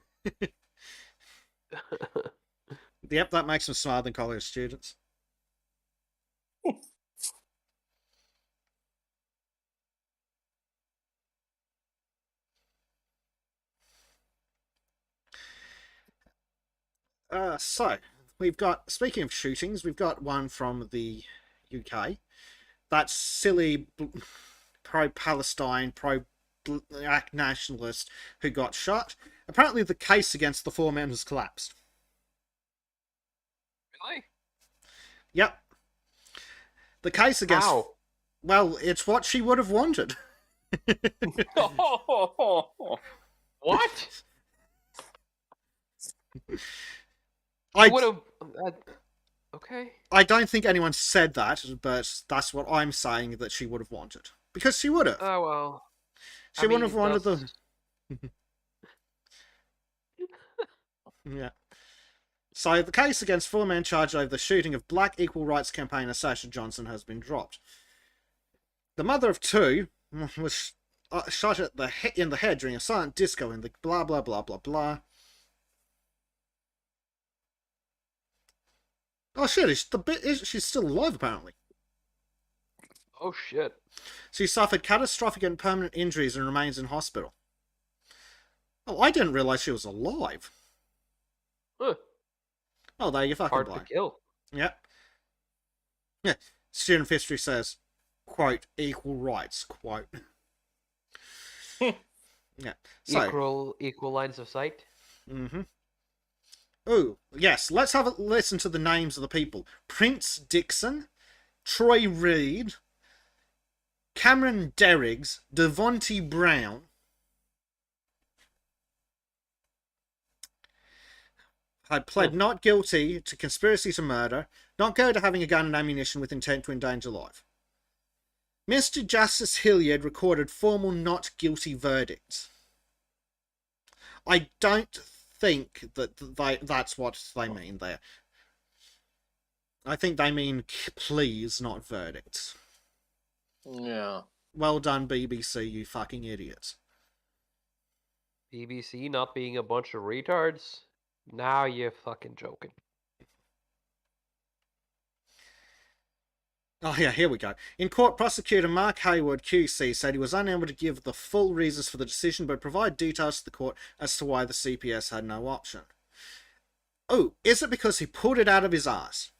Yep, that makes them smarter than college students. So, we've got, speaking of shootings, we've got one from the UK. That silly pro-Palestine, pro-black nationalist who got shot. Apparently the case against the four men has collapsed. Really? Yep. The case against... How? Well, it's what she would have wanted. What? I would have. Okay. I don't think anyone said that, but that's what I'm saying that she would have wanted. Because she would have. Oh well. She wouldn't have wanted the... Yeah. So the case against four men charged over the shooting of black equal rights campaigner Sasha Johnson has been dropped. The mother of two was shot in the head during a silent disco in the blah blah blah blah blah. Oh shit! She's still alive apparently. Oh shit. She suffered catastrophic and permanent injuries and remains in hospital. Oh, I didn't realize she was alive. Huh. Oh, there you fucking Hard go. to kill. Yep. Yeah. Student of history says, quote, equal rights, quote. Yeah. So, Equal lines of sight. mm-hmm. Oh, yes. Let's have a listen to the names of the people. Prince Dixon, Troy Reed, Cameron Derriggs, Devonte Brown, had pled not guilty to conspiracy to murder, not guilty to having a gun and ammunition with intent to endanger life. Mr. Justice Hilliard recorded formal not guilty verdicts. I don't think that that's what they mean there. I think they mean pleas, not verdicts. Yeah. Well done, BBC, you fucking idiots. BBC not being a bunch of retards? Now you're fucking joking. Oh yeah, here we go. In court, prosecutor Mark Hayward QC said he was unable to give the full reasons for the decision, but provide details to the court as to why the CPS had no option. Oh, is it because he pulled it out of his ass?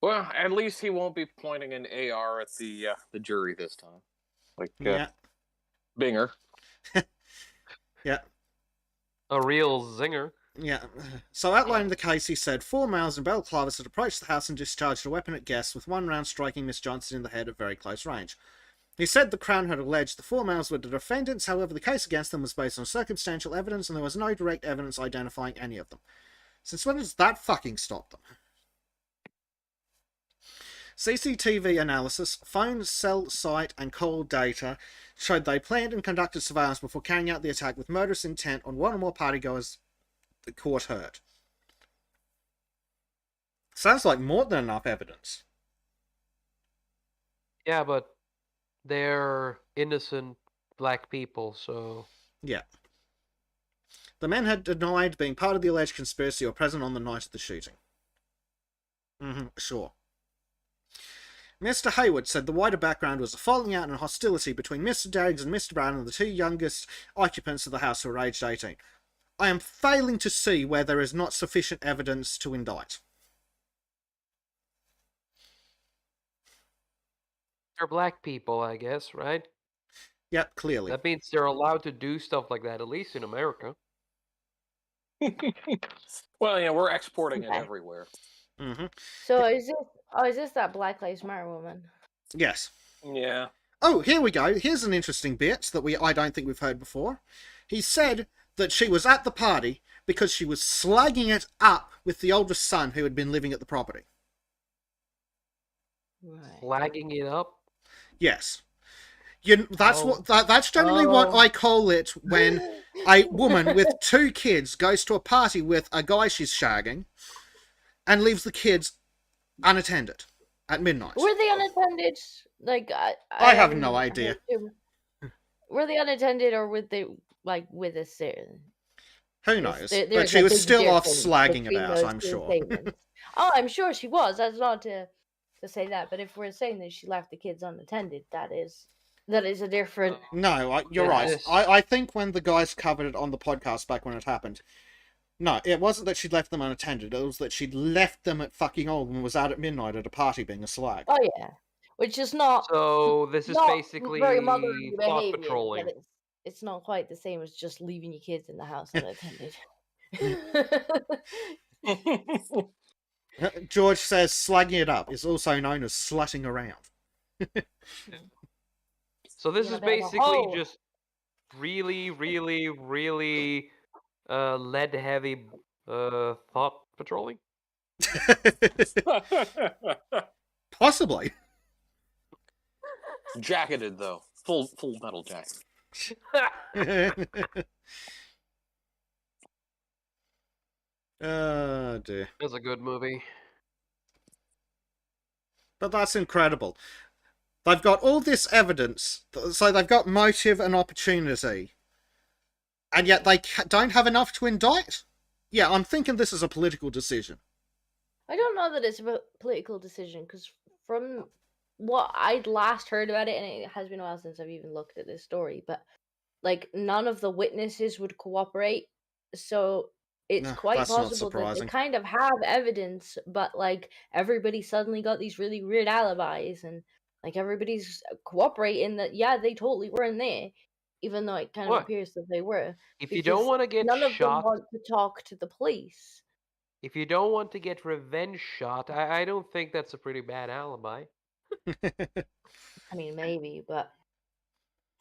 Well, at least he won't be pointing an AR at the jury this time, like Yeah. Binger. Yeah. A real zinger. Yeah. So outlining the case, he said 4 males in balaclavas had approached the house and discharged a weapon at guests, with one round striking Miss Johnson in the head at very close range. He said the Crown had alleged the 4 males were the defendants, however the case against them was based on circumstantial evidence and there was no direct evidence identifying any of them. Since when does that fucking stop them? CCTV analysis, phone, cell site, and call data showed they planned and conducted surveillance before carrying out the attack with murderous intent on one or more partygoers, the court heard. Sounds like more than enough evidence. Yeah, but they're innocent black people, so... Yeah. The men had denied being part of the alleged conspiracy or present on the night of the shooting. Sure. Mr. Hayward said the wider background was a falling out and hostility between Mr. Daggs and Mr. Brown and the two youngest occupants of the house who were aged 18. I am failing to see where there is not sufficient evidence to indict. They're black people, I guess, right? Yep, clearly. That means they're allowed to do stuff like that, at least in America. Well, we're exporting it Okay. everywhere. So is this that Black Lives Matter woman? Yes. Yeah. Oh, here we go. Here's an interesting bit that I don't think we've heard before. He said that she was at the party because she was slagging it up with the oldest son who had been living at the property. Right. Flagging it up. Yes. That's generally what Oh. I call it when a woman with 2 kids goes to a party with a guy she's shagging and leaves the kids unattended at midnight. Were they unattended? Like I have haven't no heard idea. too- Were they unattended or were they like with a certain? Who knows? There's But she a was big still off difference slagging between about, those I'm two sure. statements. Oh, I'm sure she was. That's not to say that, but if we're saying that she left the kids unattended, that is a different. No, you're right. Yes. I think when the guys covered it on the podcast back when it happened, no, it wasn't that she'd left them unattended. It was that she'd left them at fucking Oldham and was out at midnight at a party being a slag. Oh yeah, which is not. So this is not basically very motherly thought behavior, patrolling. but it's not quite the same as just leaving your kids in the house unattended. George says slagging it up is also known as slutting around. So this Yeah, is but in a basically hole. just really, really, really lead-heavy thought patrolling. Possibly. Jacketed though, full metal jacket. Oh dear. That's a good movie. But that's incredible. They've got all this evidence, so they've got motive and opportunity, and yet they don't have enough to indict? Yeah, I'm thinking this is a political decision. I don't know that it's a political decision because from what I'd last heard about it, and it has been a while since I've even looked at this story, but like none of the witnesses would cooperate, so it's No, quite that's not possible that they surprising. kind of have evidence, but like everybody suddenly got these really weird alibis, and like everybody's cooperating that yeah they totally weren't there, even though it kind of What? appears that they were. If you don't Because want to get none of them shot, want to talk to the police. if you don't want to get revenge shot, I don't think that's a pretty bad alibi. I mean, maybe, but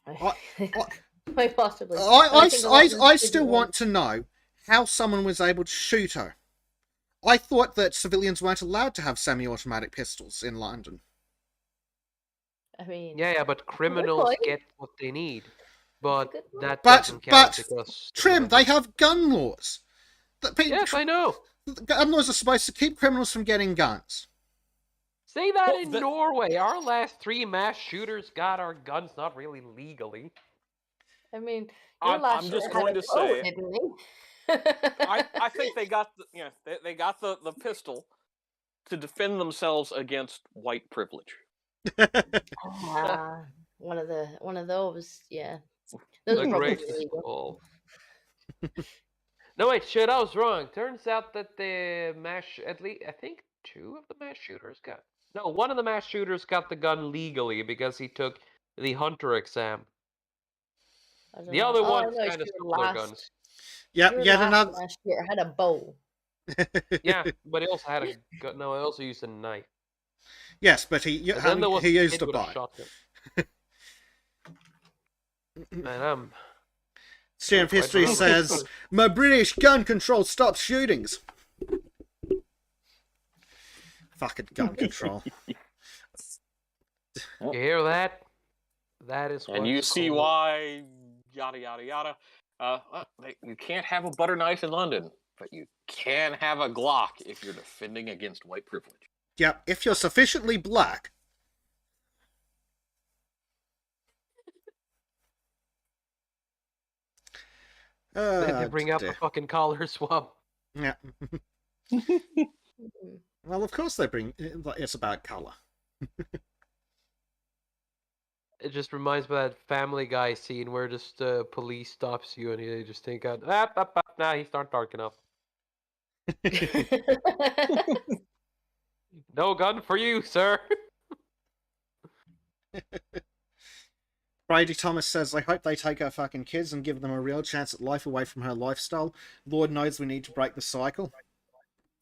I- quite possibly. I think a lot of them didn't still want to know how someone was able to shoot her. I thought that civilians weren't allowed to have semi-automatic pistols in London. I mean, Yeah, but criminals point. get what they need. But good point. that But- doesn't count but, because... Trim, they have gun laws. Yes, I know. Gun laws are supposed to keep criminals from getting guns. Say that Well, in the- Norway. Our last 3 mass shooters got our guns not really legally. I mean, your I'm last just shot going had to a bow, say- didn't he? I think they got they got the pistol to defend themselves against white privilege. Ah, one of those, yeah. Those The are probably greatest illegal. of all. No, wait, shit, I was wrong. Turns out that the at least, I think 2 of the mass shooters got... No, one of the mass shooters got the gun legally because he took the hunter exam. I don't The know. other All I one's know is kind of your similar last- guns. Yep, your yet last another. mass shooter had a bow. Yeah, but he also had a gun. No, he also used a knife. Yes, but he And then there was he a used kid a with bow. shotgun. Man, Student of quite History remember. says, "My British gun control stops shootings." Fucking gun control. you hear that? That is what And you it's see called. why, yada yada yada. You can't have a butter knife in London, but you can have a Glock if you're defending against white privilege. Yep, if you're sufficiently black. They bring up dear. a fucking collar swab. Yeah. Mhm. Well, of course they bring. It's about color. It just reminds me of that Family Guy scene where just police stops you and they just think out, nah, he's not dark enough. No gun for you, sir. Brady Thomas says, I hope they take our fucking kids and give them a real chance at life away from her lifestyle. Lord knows we need to break the cycle.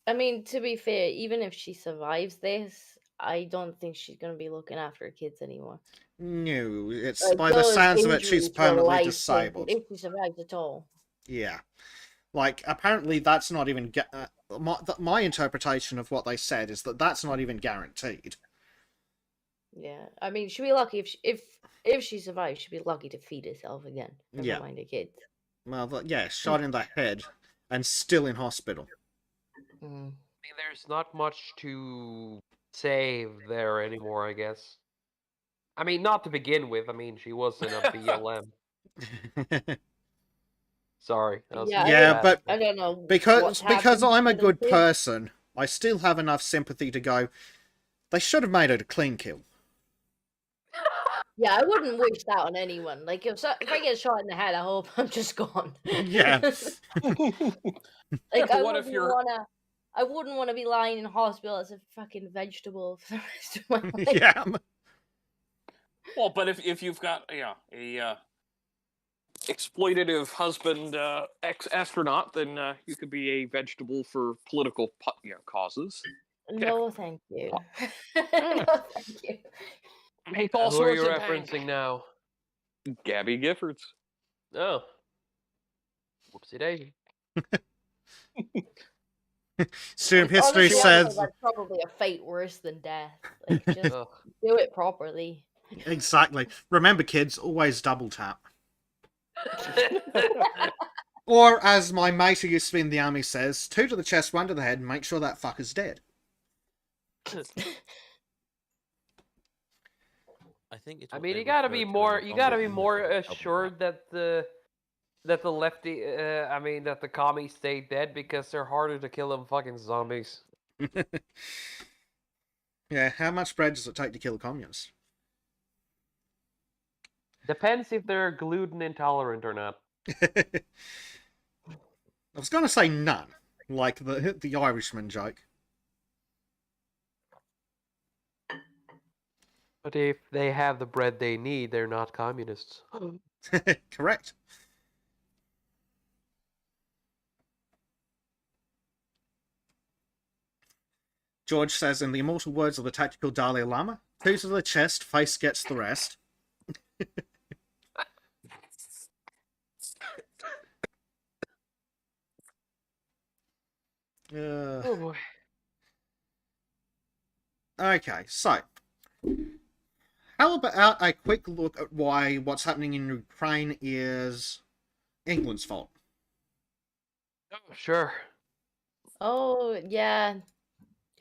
I mean, to be fair, even if she survives this, I don't think she's going to be looking after her kids anymore. No, it's Like, by the those sounds of it, she's injuries were permanently life-changing, disabled. if she survives at all. Yeah. Like, apparently that's not even... my interpretation of what they said is that that's not even guaranteed. Yeah, I mean, she'd be lucky if she survives. She'd be lucky to feed herself again. Never Yeah. mind her kids. Well, yeah, shot in the head and still in hospital. Mm. I mean, there's not much to save there anymore, I guess. I mean, not to begin with. I mean, she was in a BLM. Sorry. That was Yeah, Yeah, bad. but I don't know because happened I'm a to the good kids. person, I still have enough sympathy to go, they should have made it a clean kill. Yeah, I wouldn't wish that on anyone. Like if I get shot in the head, I hope I'm just gone. Yeah. Like I What if wouldn't you're- wanna. I wouldn't want to be lying in hospital as a fucking vegetable for the rest of my life. Yeah. Well, but if you've got a exploitative husband ex-astronaut, then you could be a vegetable for political causes. No, thank you. No, thank you. Make all Who are sorts you of bank. referencing now? Gabby Giffords. Oh. Whoopsie daisy. Student history Honestly, I think says that's probably a fate worse than death. Like, just Ugh. do it properly. exactly. Remember, kids, always double tap. Or as my mate who used to be in the army says, 2 to the chest, 1 to the head, and make sure that fucker's dead. I think it's. I what mean, they you gotta refer be to in more. the You gotta be communism more as a double assured tap. that the lefty. I mean, that the commies stay dead because they're harder to kill than fucking zombies. Yeah, how much bread does it take to kill a communist? Depends if they're gluten intolerant or not. I was going to say none, like the Irishman joke. But if they have the bread they need, they're not communists. Correct. George says, in the immortal words of the tactical Dalai Lama, 2 to the chest, face gets the rest. Oh boy. Okay, so how about a quick look at why what's happening in Ukraine is England's fault? Oh, sure. Oh yeah.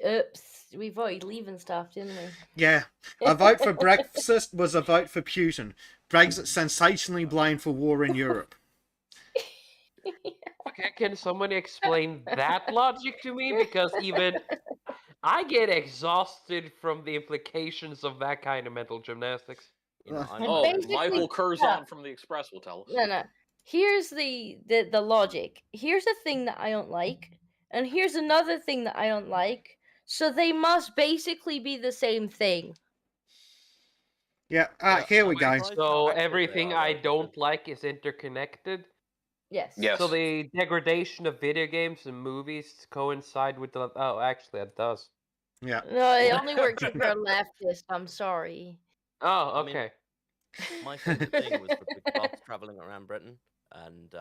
Oops, we voted leaving stuff, didn't we? Yeah, a vote for Brexit was a vote for Putin. Brexit sensationally blamed for war in Europe. Okay, can somebody explain that logic to me? Because even I get exhausted from the implications of that kind of mental gymnastics. You know, I'm And Oh, basically, Michael Curzon from the Express will tell us. No. Here's the logic. Here's a thing that I don't like, and here's another thing that I don't like. So they must basically be the same thing. Yeah, Yeah, here we I'm go. surprised how So accurate they everything are, I though, don't because- like is interconnected. Yes. Yes. So the degradation of video games and movies coincide with the. Oh, actually, it does. Yeah. No, it only works if you're a leftist. I'm sorry. Oh, I mean, okay. My favorite thing was the big bus traveling around Britain, and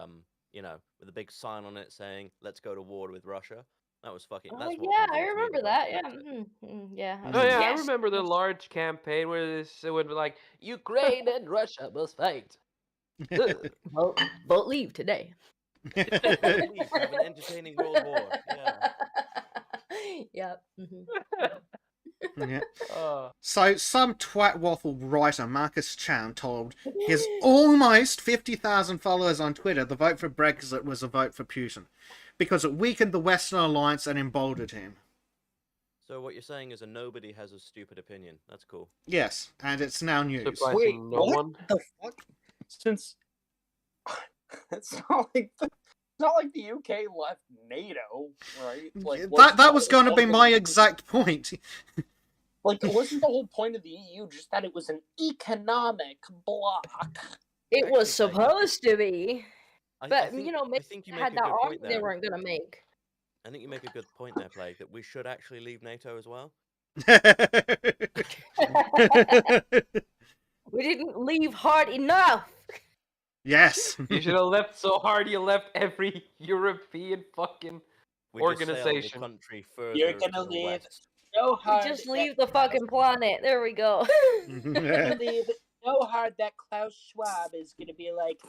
you know, with a big sign on it saying "Let's go to war with Russia." That was fucking. Oh That's what yeah, I convinced me remember to vote that. for Yeah. Brexit. Yeah. Oh yeah, I Yes. remember the large campaign where it would be like Ukraine and Russia must fight. Ugh. Vote leave today. Vote leave to have an entertaining world war. Yeah. Yep. Yeah. Uh, So, some twat waffle writer, Marcus Chown, told his almost 50,000 followers on Twitter the vote for Brexit was a vote for Putin because it weakened the Western alliance and emboldened him. So what you're saying is a nobody has a stupid opinion. That's cool. Yes, and it's now news. surprising Wait, no what one. the fuck? Since it's not like the UK left NATO, right? That was going to be my exact point. Like, wasn't the whole point of the EU just that it was an economic bloc? It was Actually, Blake, supposed to be, I but think, you know, I maybe think you they make had a that good point argument they there. weren't gonna make. I think you make a good point there, Plague, that we should actually leave NATO as well. We didn't leave hard enough. Yes. You should have left so hard you left every European fucking We just sailed the organization. country further You're to gonna the leave west. so We hard. just that leave the Klaus- fucking planet. There we go. You're gonna leave so hard that Klaus Schwab is gonna be like,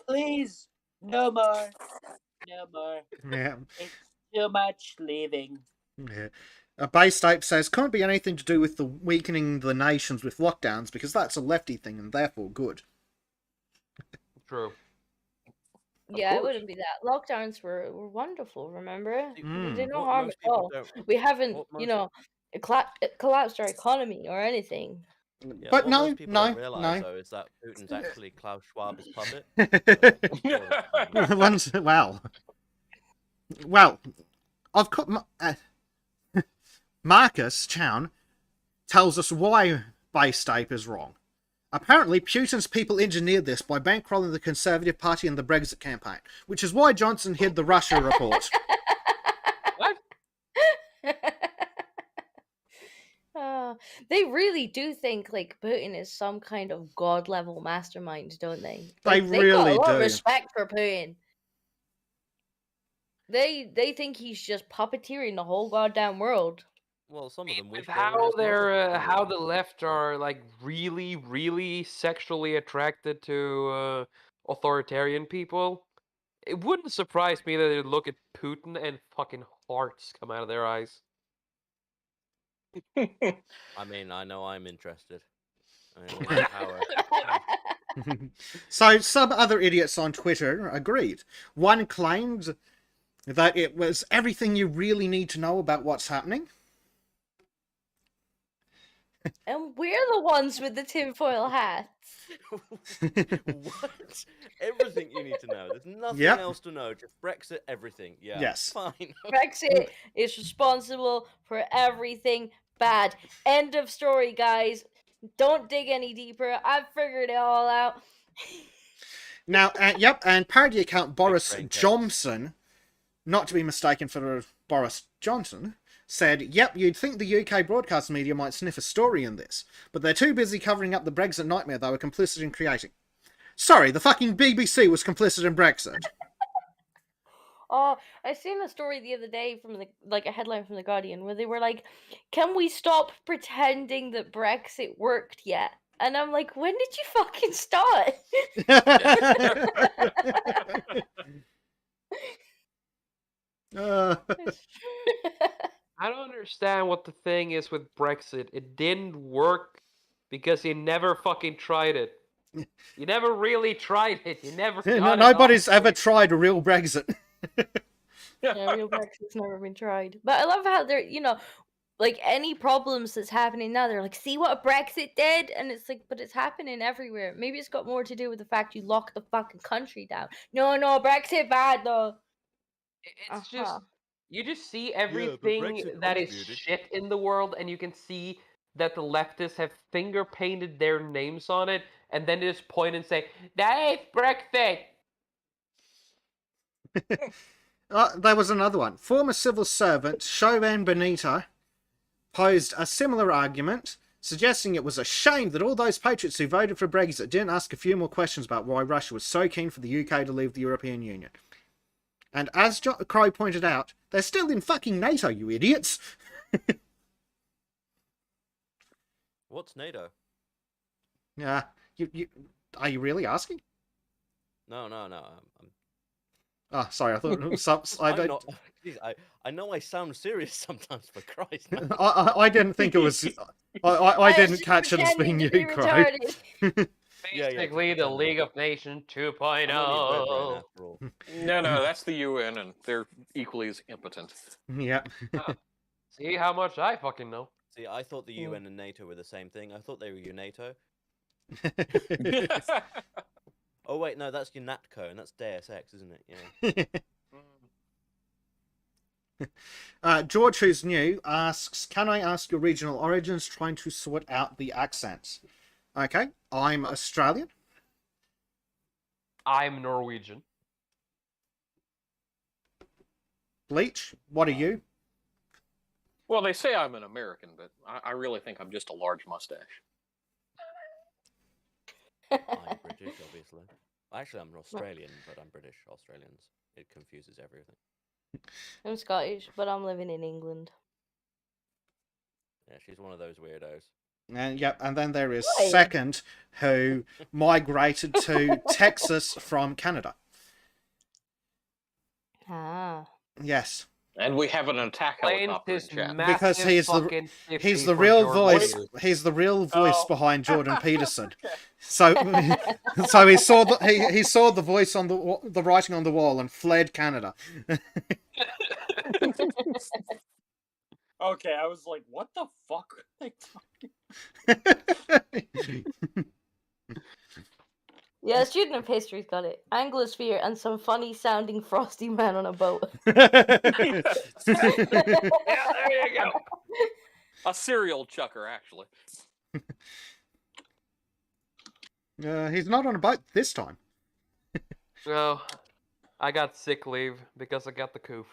please, no more, no more. Yeah. It's too much leaving. Yeah. A base tape says can't be anything to do with the weakening the nations with lockdowns because that's a lefty thing and therefore good. True. Yeah, it course. wouldn't be that. Lockdowns were wonderful, remember? They did no What harm most at people all. don't- We haven't, what you most- know, collapsed our economy or anything. Yeah, But what no, most people no, don't realize no. though is that Putin's actually Klaus Schwab's puppet. Once, well, I've got Marcus Chown tells us why base tape is wrong. Apparently, Putin's people engineered this by bankrolling the Conservative Party in the Brexit campaign, which is why Johnson hid the Russia report. What? They really do think like Putin is some kind of god level mastermind, don't they? They Like, got really a lot of do. respect for Putin. They think he's just puppeteering the whole goddamn world. Well, some of them wish With they were how his they're puppet. how the left are like really, really sexually attracted to authoritarian people, it wouldn't surprise me that they'd look at Putin and fucking hearts come out of their eyes. I mean, I know I'm interested. I mean, look at power. So some other idiots on Twitter agreed. One claimed that it was everything you really need to know about what's happening. And we're the ones with the tinfoil hats. What? Everything you need to know. There's nothing Yep. else to know. Just Brexit, everything. Yeah. Yes. Fine. Brexit is responsible for everything bad. End of story, guys. Don't dig any deeper. I've figured it all out. Now, yep, and parody account Boris brain case. Johnson, not to be mistaken for Boris Johnson, said, yep, you'd think the UK broadcast media might sniff a story in this, but they're too busy covering up the Brexit nightmare they were complicit in creating. Sorry, the fucking BBC was complicit in Brexit. Oh, I seen a story the other day from a headline from the Guardian where they were like, "Can we stop pretending that Brexit worked yet?" And I'm like, when did you fucking start? I don't understand what the thing is with Brexit. It didn't work because you never fucking tried it. You never really tried it. You never got Nobody's it ever off. tried a real Brexit. Yeah, real Brexit's never been tried. But I love how they're, like any problems that's happening now, they're like, see what Brexit did? And it's like, but it's happening everywhere. Maybe it's got more to do with the fact you locked the fucking country down. No, Brexit bad though. It's just Uh-huh. you just see but everything Brexit that is contributed. shit in the world, and you can see that the leftists have finger painted their names on it, and then they just point and say, "That is Brexit." There was another one. Former civil servant Chauvin Benita posed a similar argument, suggesting it was a shame that all those patriots who voted for Brexit didn't ask a few more questions about why Russia was so keen for the UK to leave the European Union. And as Crow pointed out, they're still in fucking NATO, you idiots! What's NATO? Yeah, you are you really asking? No. Oh, sorry. I thought it was some, I I'm don't. not. Jeez, I know I sound serious sometimes, for Christ. man. I didn't think it was. I didn't assume catch it as being pretending to you, be Crow. retarded. Yeah, Basically, just the pretend. League of Nations 2.0. I'm only a brethren after all. No, that's the UN, and they're equally as impotent. Yeah. See how much I fucking know. See, I thought the UN and NATO were the same thing. I thought they were UNATO. Oh wait, no, that's UNATCO, and that's Deus Ex, isn't it? Yeah. George, who's new, asks, "Can I ask your regional origins? Trying to sort out the accents." Okay, I'm Australian. I'm Norwegian. Bleach, what are you? Well, they say I'm an American, but I really think I'm just a large mustache. I'm British, obviously. Actually, I'm Australian, but I'm British. Australians. It confuses everything. I'm Scottish, but I'm living in England. Yeah, she's one of those weirdos. And yep, and then there is Why? Second, who migrated to Texas from Canada. Ah. Yes, And we have an attack Planes helicopter in is chat. massive Because he's the- fucking he's 50 the for real Jordan voice. Peterson. He's the real voice Oh. behind Jordan Peterson. Okay. So, so he saw he saw the voice on the writing on the wall and fled Canada. Okay, I was like, what the fuck are they talking? Yeah, a student of history's got it. Anglosphere and some funny sounding frosty man on a boat. Yeah, there you go. A serial chucker, actually. He's not on a boat this time. No, I got sick leave because I got the coof.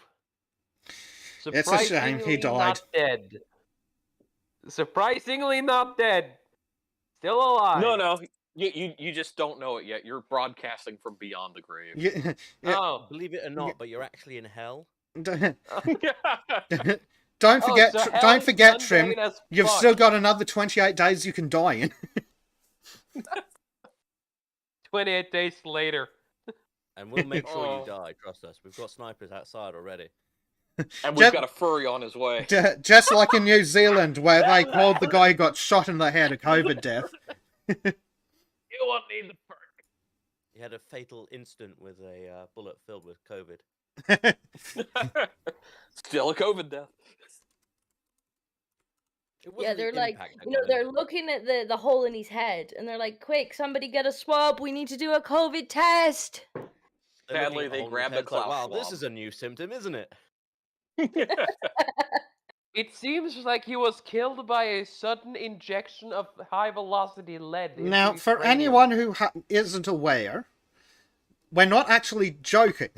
It's a shame he Surprisingly died. Not dead. Surprisingly not dead. Still alive. No, you just don't know it yet. You're broadcasting from beyond the grave. Yeah, Oh. Believe it or not, but you're actually in hell. don't Oh, forget, so hell don't is forget, Trim. mundane as You've fuck. still got another 28 days you can die in. 28 days later. And we'll make sure Oh. you die, trust us. We've got snipers outside already. And we've Jet- got a furry on his way. Just like in New Zealand, where they called the guy who got shot in the head a COVID death. You won't need the perk. He had a fatal instant with a bullet filled with COVID. Still a COVID death. It Yeah, wasn't the they're like, impact that you know, got him. they're looking at the hole in his head, and they're like, "Quick, somebody get a swab. We need to do a COVID test." They're looking Sadly, at the they hole in grabbed his the head, it's like, clout wow, this swab. is a new symptom, isn't it? It seems like he was killed by a sudden injection of high velocity lead. into Now, his for cranium. anyone who isn't aware, we're not actually joking.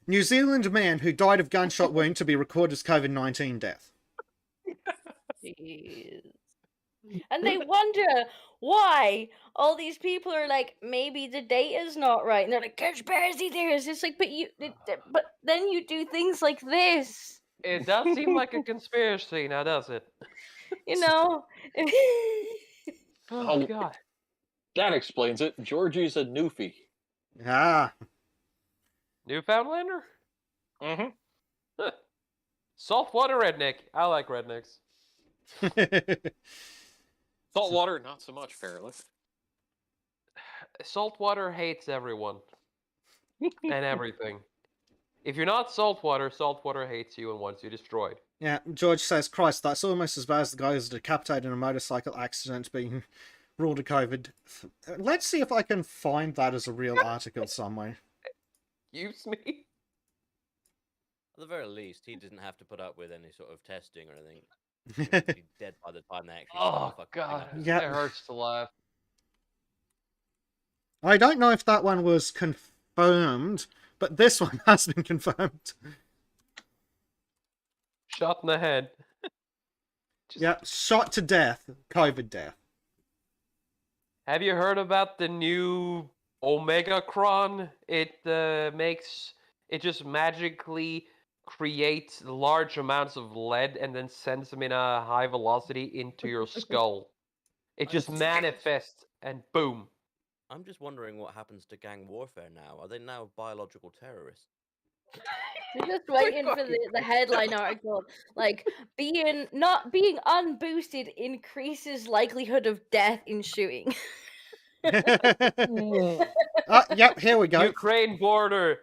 New Zealand man who died of gunshot wound to be recorded as COVID-19 death. Jeez. And they wonder why all these people are like, maybe the data's not right, and they're like, conspiracy theorists. It's like, but then you do things like this, It does seem like a conspiracy now, does it? you know. Oh, Oh. God. That explains it. Georgie's a newfie. Ah. Newfoundlander? Mm-hmm. Saltwater redneck. I like rednecks. Saltwater, not so much, apparently. Saltwater hates everyone. And everything. If you're not saltwater, saltwater hates you and wants you destroyed. Yeah, George says, Christ, that's almost as bad as the guy who's decapitated in a motorcycle accident being ruled a COVID. Let's see if I can find that as a real article somewhere. Use me? At the very least, he didn't have to put up with any sort of testing or anything. He'd be dead by the time they actually Oh, start fucking God. up his- Yeah. It hurts to laugh. I don't know if that one was confirmed, but this one has been confirmed. Shot in the head. Yeah, shot to death, COVID death. Have you heard about the new Omegacron? It just magically creates large amounts of lead and then sends them in a high velocity into your skull. It just manifests and boom. I'm just wondering what happens to gang warfare now. Are they now biological terrorists? We're just waiting for the headline article. Like, not being unboosted increases likelihood of death in shooting. Yep, here we go. Ukraine border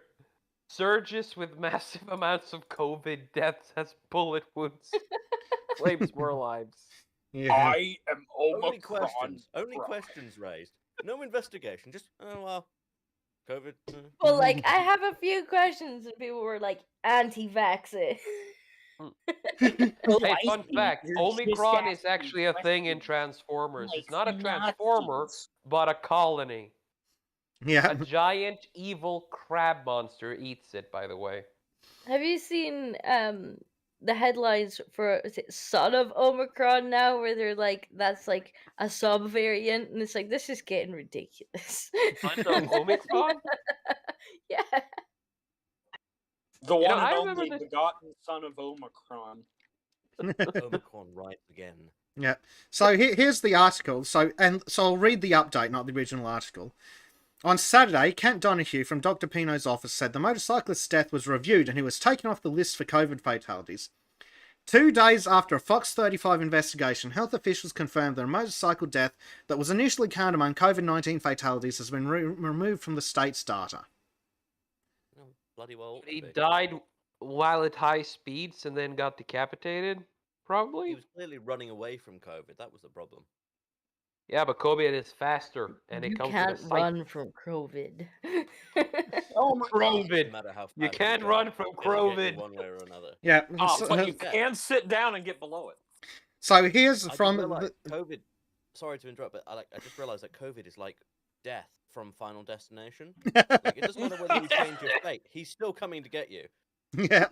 surges with massive amounts of COVID deaths as bullet wounds claims more lives. Yeah. I am Only Omicron. questions. Only bro. questions raised. No investigation. Just well, COVID. Well, like, I have a few questions, and people were like, anti-vaxxer. Hey, fun fact, Omicron is actually a thing in Transformers. It's not a Transformer, but a colony. Yeah. A giant evil crab monster eats it, by the way. Have you seen the headlines for, is it Son of Omicron now, where they're like, that's like a sub variant, and it's like, this is getting ridiculous. Son of Omicron? Yeah. The You one know, and I remember only this- begotten son of Omicron. Omicron rides again. Yeah. So here's the article. So I'll read the update, not the original article. On Saturday, Kent Donahue from Dr. Pino's office said the motorcyclist's death was reviewed and he was taken off the list for COVID fatalities. 2 days after a Fox 35 investigation, health officials confirmed that a motorcycle death that was initially counted among COVID-19 fatalities has been removed from the state's data. Oh, bloody well. He died while at high speeds and then got decapitated, probably? He was clearly running away from COVID. That was the problem. Yeah, but COVID is faster, and it You comes can't with a cycle. run from COVID. Oh my Doesn't COVID! matter how You fast can't go, run from it'll get you COVID. one way or another. Yeah. Oh, but you Yeah. can sit down and get below it. So here's I just from realised COVID. Sorry to interrupt, but I just realised that COVID is like death from Final Destination. Like, it doesn't matter whether you change your fate; he's still coming to get you. Yeah.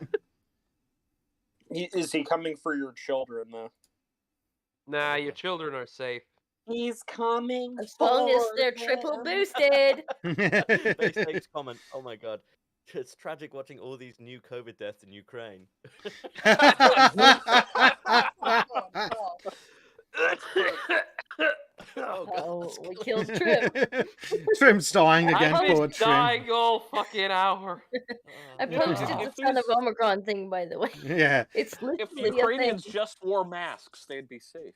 Is he coming for your children, though? Nah, your children are safe. He's coming. As long as they're triple boosted. Base takes comment. Oh my god. It's tragic watching all these new COVID deaths in Ukraine. Oh, God, Oh, that's we cool. killed Trim. Trim's dying again, I've poor been Trim. dying all fucking hour. I Yeah. posted Yeah. the If Son of these- Omicron thing, by the way. Yeah. It's If literally Ukrainians a thing. just wore masks, they'd be safe.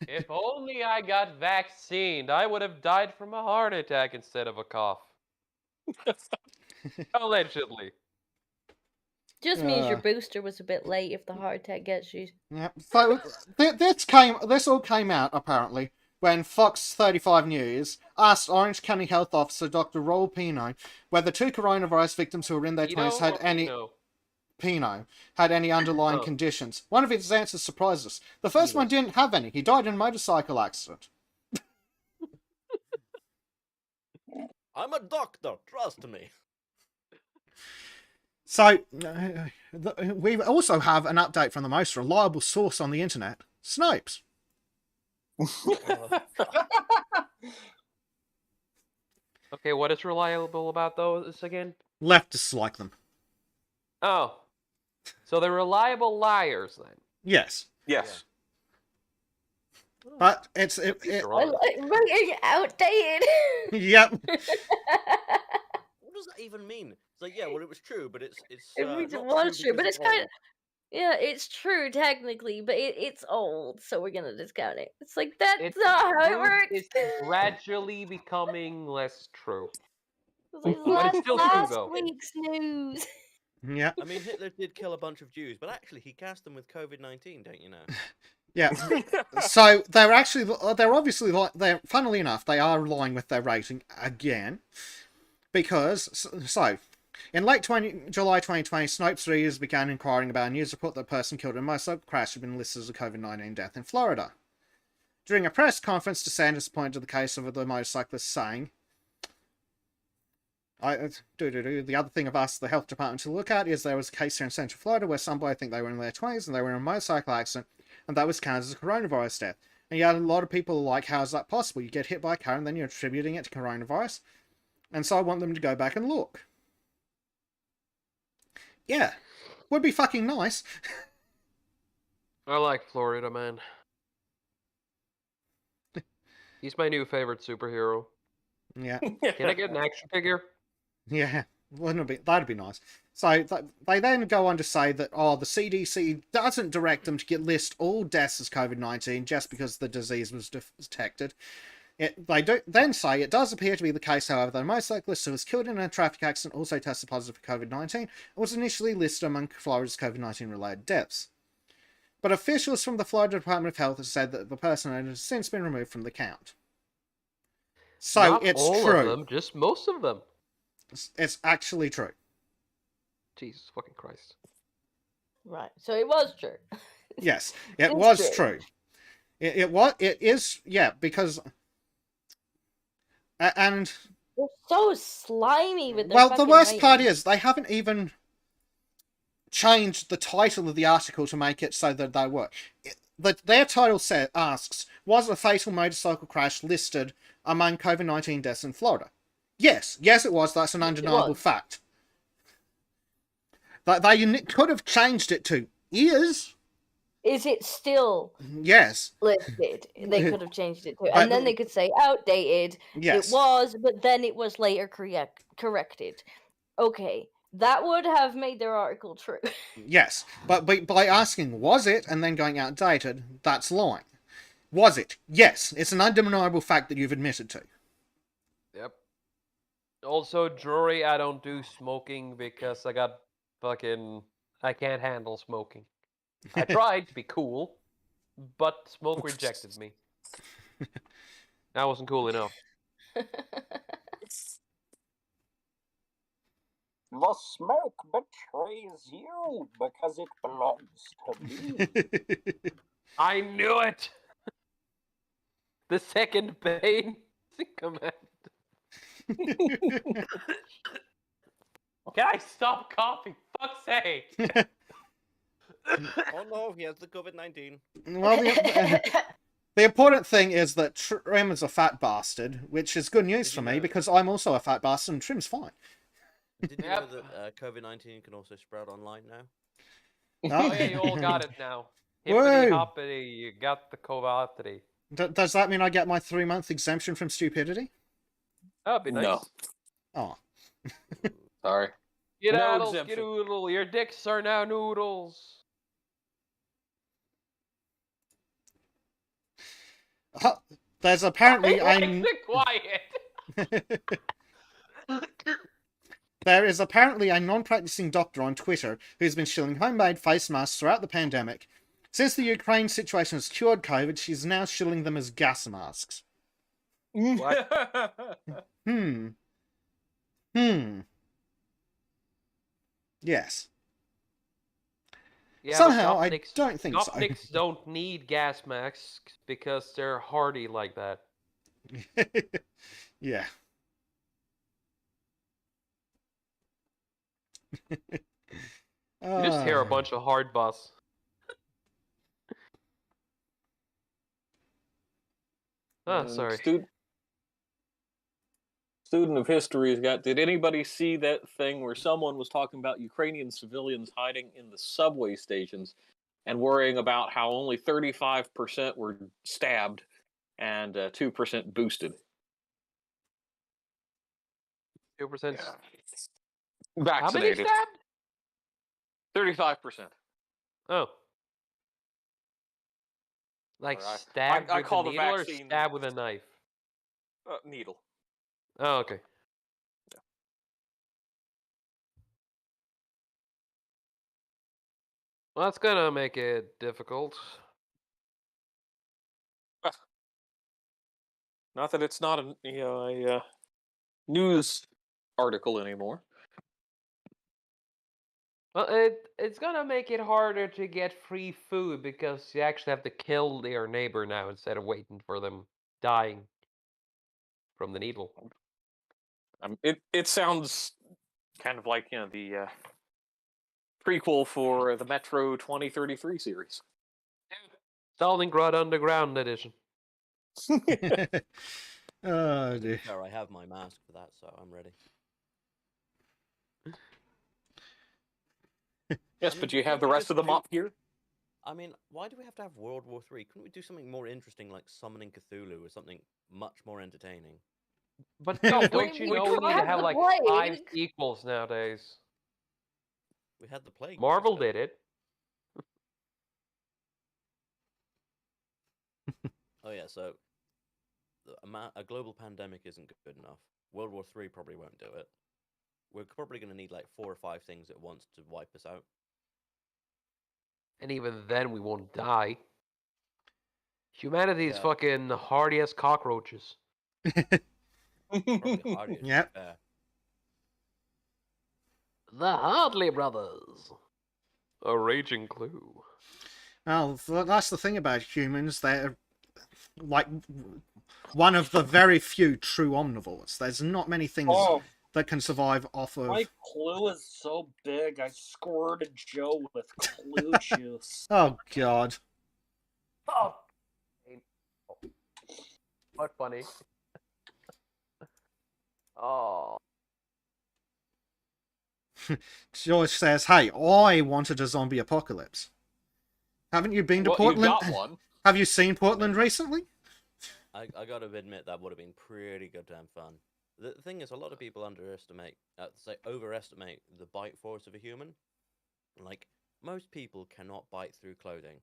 If only I got vaccinated, I would have died from a heart attack instead of a cough. Allegedly. Just means your booster was a bit late if the heart attack gets you. Yeah. So this all came out apparently when Fox 35 News asked Orange County Health Officer Dr. Raul Pino whether 2 coronavirus victims who were in their 20s had any underlying Oh. conditions. One of his answers surprised us. The first one didn't have any. He died in a motorcycle accident. I'm a doctor, trust me. So, we also have an update from the most reliable source on the internet, Snopes. Okay, what is reliable about those again? Leftists like them. Oh. So they're reliable liars then. Yes. Yes. But it's... They're I honest. like being outdated. Yep. What does that even mean? It's like, yeah, well, it was true, but it's It means it not was true, but because it's kind of old. yeah, it's true technically, but it's old, so we're gonna discount it. It's like that's It's not how it true, works. It's gradually becoming less true. It's like But it's still true, last though. week's news. Yep. I mean, Hitler did kill a bunch of Jews, but actually he gassed them with COVID-19, don't you know? Yeah. So they're obviously funnily enough, they are lying with their rating again. Because, in late July 2020, Snopes readers began inquiring about a news report that a person killed in a motorcycle crash had been listed as a COVID-19 death in Florida. During a press conference, DeSantis pointed to the case of the motorcyclist saying, the other thing I've asked the health department to look at is there was a case here in Central Florida where somebody, I think they were in their 20s, and they were in a motorcycle accident, and that was counted as a coronavirus death. And yet a lot of people are like, how is that possible? You get hit by a car and then you're attributing it to coronavirus? And so I want them to go back and look. Yeah. Would be fucking nice. I like Florida Man. He's my new favorite superhero. Yeah. Can I get an action figure? Yeah, wouldn't it be, that'd be nice. So they then go on to say that the CDC doesn't direct them to list all deaths as COVID-19 just because the disease was detected. They do then say it does appear to be the case, however, that a motorcyclist who was killed in a traffic accident also tested positive for COVID-19 and was initially listed among Florida's COVID-19 related deaths. But officials from the Florida Department of Health have said that the person has since been removed from the count. So Not it's all true. of them, just most of them. It's actually true. Jesus fucking Christ. Right. So it was true. Yes, it It's was true. true. It is, yeah, because and They're so slimy with their well, the fucking worst part ratings. is they haven't even changed the title of the article to make it so that they work. Their title asks, was a fatal motorcycle crash listed among COVID-19 deaths in Florida? Yes, it was. That's an undeniable fact. They could have changed it to is. Is it still Yes. listed? They could have changed it to, But- and then they could say outdated. Yes. It was, but then it was later corrected. Okay, that would have made their article true. Yes, but by asking was it and then going outdated, that's lying. Was it? Yes, it's an undeniable fact that you've admitted to. Yep. Also, jury, I don't do smoking because I can't handle smoking. I tried to be cool, but smoke rejected me. That wasn't cool enough. The smoke betrays you because it belongs to me. I knew it! The second Bane is in command. Can I stop coughing? Fuck's sake! Oh no, he has the COVID-19. Well, the important thing is that Trim is a fat bastard, which is good news Did for you me know because I'm also a fat bastard and Trim's fine. Did you Yep. know that COVID-19 can also spread online now? Oh yeah, you all got it now. Woo! Hippity hoppity, you got the COVID. Does that mean I get my 3-month exemption from stupidity? That'd be nice. No. Oh. Sorry. Skedaddle, exemption. skedoodle, your dicks are now noodles. There's apparently Quiet. There is apparently a non-practicing doctor on Twitter who's been shilling homemade face masks throughout the pandemic. Since the Ukraine situation has cured COVID, she's now shilling them as gas masks. Hmm. Yes. Yeah, Somehow, but I don't think so. Gopniks don't need gas masks because they're hardy like that. Yeah. You just hear a bunch of hard bus. Sorry. Student of history's got. Did anybody see that thing where someone was talking about Ukrainian civilians hiding in the subway stations and worrying about how only 35% were stabbed and 2% boosted? 2% Yeah. How many Vaccinated. stabbed? 35%. Oh. Like Alright. stabbed I with call a the needle or vaccine- stabbed with a knife? Needle. Oh, okay. Yeah. Well, that's gonna make it difficult. Not that it's not a news article anymore. Well, it's gonna make it harder to get free food because you actually have to kill their neighbor now instead of waiting for them dying from the needle. It sounds kind of like the prequel for the Metro 2033 series. Stalingrad Underground edition. Oh dear. Fair, I have my mask for that, so I'm ready. Yes, but you have the rest of them up here. I mean, why do we have to have World War III? Couldn't we do something more interesting like summoning Cthulhu or something much more entertaining? But No, dude, we- don't you we know we need to tried have the like 5 plague. sequels nowadays? We had the plague. Marvel Krista. did it. Oh yeah, so a global pandemic isn't good enough. World War III probably won't do it. We're probably going to need like 4 or 5 things at once to wipe us out. And even then, we won't die. Humanity is Yeah. fucking hardy as cockroaches. Probably harder. to be Yep. fair. The Hartley brothers. A raging clue. Well, that's the thing about humans. They're like one of the very few true omnivores. There's not many things Oh, that can survive off of. my clue is so big, I squirted Joe with clue juice. Oh God. Oh. What funny. Oh. George says, "Hey, I wanted a zombie apocalypse. Haven't you been to Well, you Portland? got one. Have you seen Portland recently?" I got to admit that would have been pretty goddamn fun. The thing is, a lot of people overestimate the bite force of a human. Like, most people cannot bite through clothing.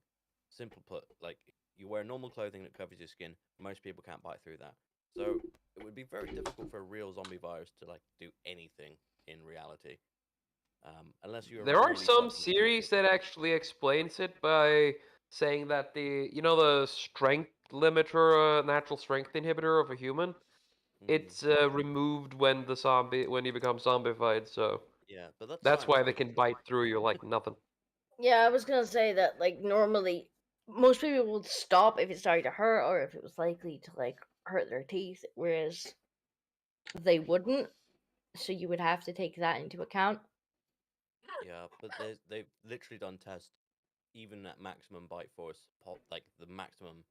Simple put, like, you wear normal clothing that covers your skin, most people can't bite through that. So, it would be very difficult for a real zombie virus to, like, do anything in reality. Unless you're There are really some fucking series stupid. that actually explains it by saying that the strength limiter, natural strength inhibitor of a human, it's removed when you become zombified. So Yeah, but that's that's why they science can bite through you like nothing. Yeah, I was gonna say that like normally most people would stop if it started to hurt or if it was likely to like hurt their teeth, whereas they wouldn't. So you would have to take that into account. Yeah, but they've literally done tests, even at maximum bite force, like the maximum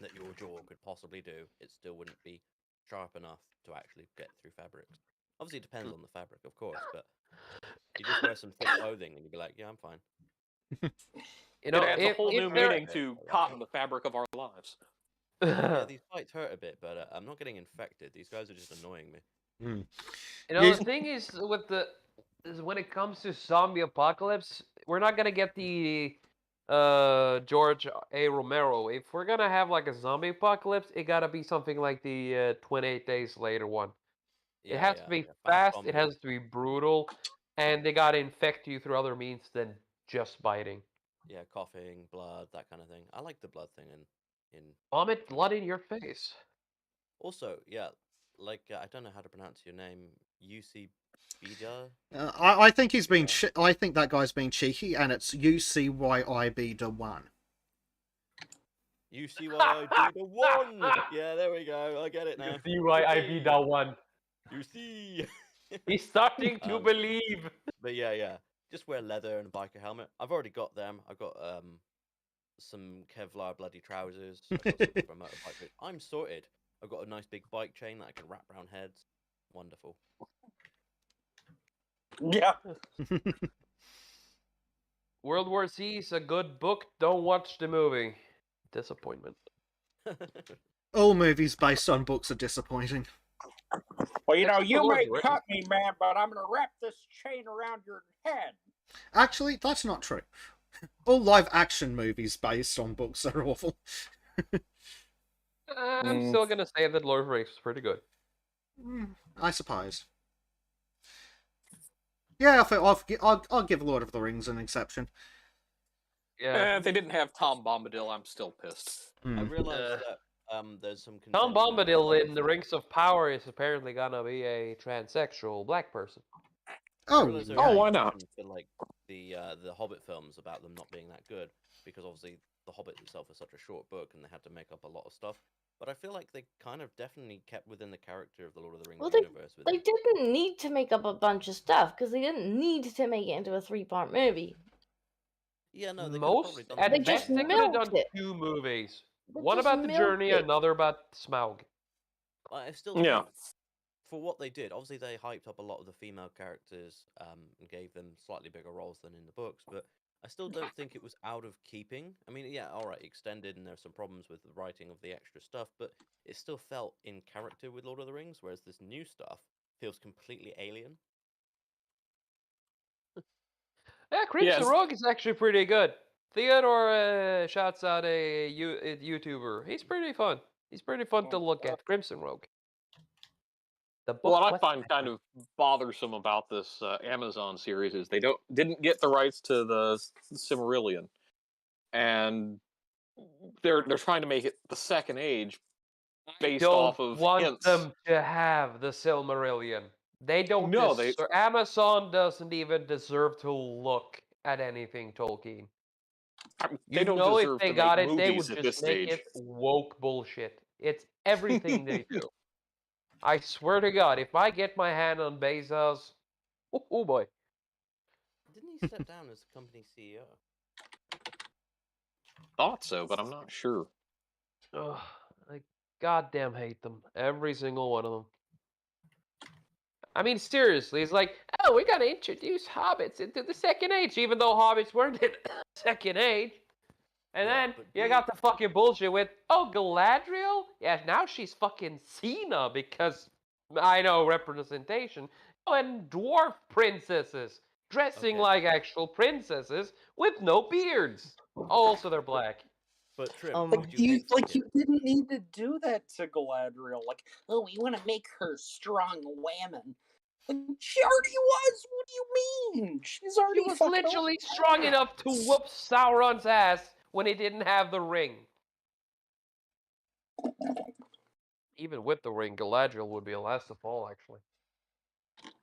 that your jaw could possibly do, it still wouldn't be sharp enough to actually get through fabrics. Obviously, it depends on the fabric, of course, but you just wear some thick clothing and you'd be like, yeah, I'm fine. You It know, adds a whole new if there, meaning to cotton, the fabric of our lives. Yeah, these bites hurt a bit, but I'm not getting infected. These guys are just annoying me. Mm. You know, the thing is when it comes to zombie apocalypse, we're not gonna get the George A. Romero. If we're gonna have like a zombie apocalypse, it gotta be something like the 28 Days Later one. It has to be fast, it has to be brutal, and they gotta infect you through other means than just biting. Yeah, coughing, blood, that kind of thing. I like the blood thing in Vomit blood in your face. Also, yeah, like I don't know how to pronounce your name, UC Bida. I think he's been. I think that guy's been cheeky, and it's UCYIB1. UCYIB1. Yeah, there we go. I get it now. CYIB1. You see. He's starting to believe. But yeah. Just wear leather and a biker helmet. I've already got them. I've got some Kevlar bloody trousers. I've got some for motorbike boots. I'm sorted. I've got a nice big bike chain that I can wrap around heads. Wonderful. Yeah. World War Z is a good book. Don't watch the movie. Disappointment. All movies based on books are disappointing. Well, you know, Except for you Lord may of the Rings. cut me, man, but I'm gonna wrap this chain around your head. Actually, that's not true. All live action movies based on books are awful. I'm still gonna say that Lord of the Rings is pretty good. I suppose. Yeah, I'll give Lord of the Rings an exception. Yeah. If they didn't have Tom Bombadil, I'm still pissed. I realized that there's some Tom contention about Bombadil in The Hobbit Rings of Power is apparently gonna be a transsexual black person. Oh, realize there's yeah. Oh, why not? contention for like the Hobbit films about them not being that good because obviously the Hobbit itself is such a short book and they had to make up a lot of stuff. But I feel like they kind of definitely kept within the character of the Lord of the Rings Well, universe. they didn't need to make up a bunch of stuff because they didn't need to make it into a 3-part movie. Yeah, no, they could have probably Most done at They that. just best they could have done milked it. 2 movies. They One just about the milked journey, it. another about Smaug. I still Yeah. think for what they did, obviously they hyped up a lot of the female characters and gave them slightly bigger roles than in the books. But I still don't think it was out of keeping. I mean, yeah, all right, extended, and there's some problems with the writing of the extra stuff, but it still felt in character with Lord of the Rings, whereas this new stuff feels completely alien. Yeah, Crimson Yes. Rogue is actually pretty good. Theodore shouts out a YouTuber. He's pretty fun. He's pretty fun to look at. Crimson Rogue. The book. What I What's find that kind one? of bothersome about this Amazon series is they didn't get the rights to the Silmarillion, and they're trying to make it the Second Age based Don't off of want hints. them to have the Silmarillion. They don't. No, they Amazon doesn't even deserve to look at anything Tolkien. they You don't know, if deserve they to got make it, they movies would at just this make stage. it woke bullshit. It's everything they do. I swear to God, if I get my hand on Bezos, oh boy. Didn't he step down as the company CEO? Thought so, but I'm not sure. Ugh, I goddamn hate them. Every single one of them. I mean, seriously, it's like, oh, we're gonna introduce hobbits into the Second Age, even though hobbits weren't in the Second Age. And Yeah, then but you got the fucking bullshit with, oh, Galadriel? Yeah, now she's fucking Cena because, I know, representation. Oh, and dwarf princesses dressing Okay. like actual princesses with no beards. Also, they're black. But Trim, Like, did you hate some of you it? didn't need to do that to Galadriel. Like, oh, we want to make her strong woman. Like, she already was. What do you mean? She's She already was fucking literally strong enough to whoop Sauron's ass when he didn't have the ring. Even with the ring, Galadriel would be last of all, actually.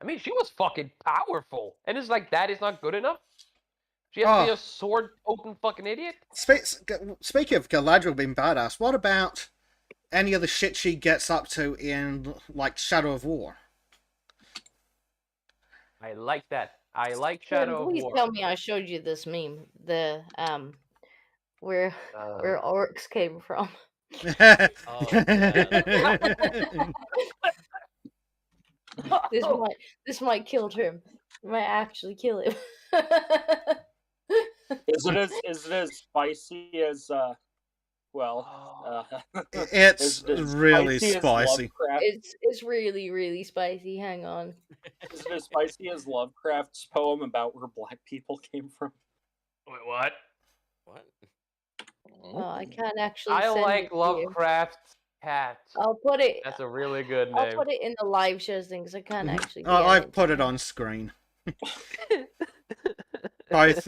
I mean, she was fucking powerful. And it's like, that is not good enough? She has to be Oh. a sword-toting fucking idiot? Speaking of Galadriel being badass, what about any of the shit she gets up to in, like, Shadow of War? I like that. I like Tim, Shadow of please War. tell me I showed you this meme. The where orcs came from. Oh, yeah. This might kill Trim. It might actually kill him. Is it as spicy as It's is it as really spicy as spicy. Lovecraft? It's really, really spicy. Hang on. Is it as spicy as Lovecraft's poem about where black people came from? Wait, what? What? Oh, I can't actually. I send like it to you. Lovecraft's cat. I'll put it. That's a really good I'll name. put it in the live shows thing because I can't actually. I've put it on screen. Both.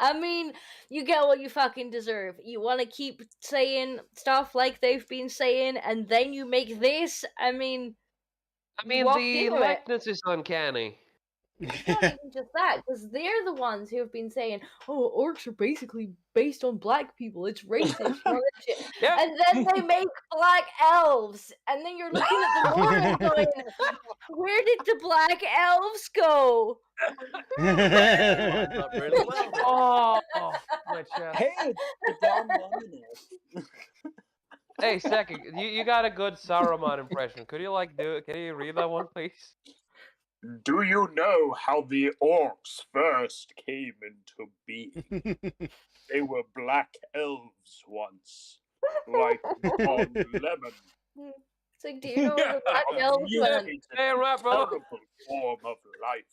I mean, you get what you fucking deserve. You want to keep saying stuff like they've been saying, and then you make this. I mean, you walked the into it. likeness is uncanny. It's not even just that, because they're the ones who have been saying, "Oh, orcs are basically based on black people. It's racist." and all that shit. Yeah. And then they make black elves, and then you're looking at the lore and going, "Where did the black elves go?" Lines up really well. Oh, my chest. Hey, it's down loneliness. Hey, second, you got a good Saruman impression. Could you do it? Can you read that one, please? Do you know how the orcs first came into being? They were black elves once, like on Lemon. It's like, do you know where the black elves went? Hey, right, bro. Terrible form of life.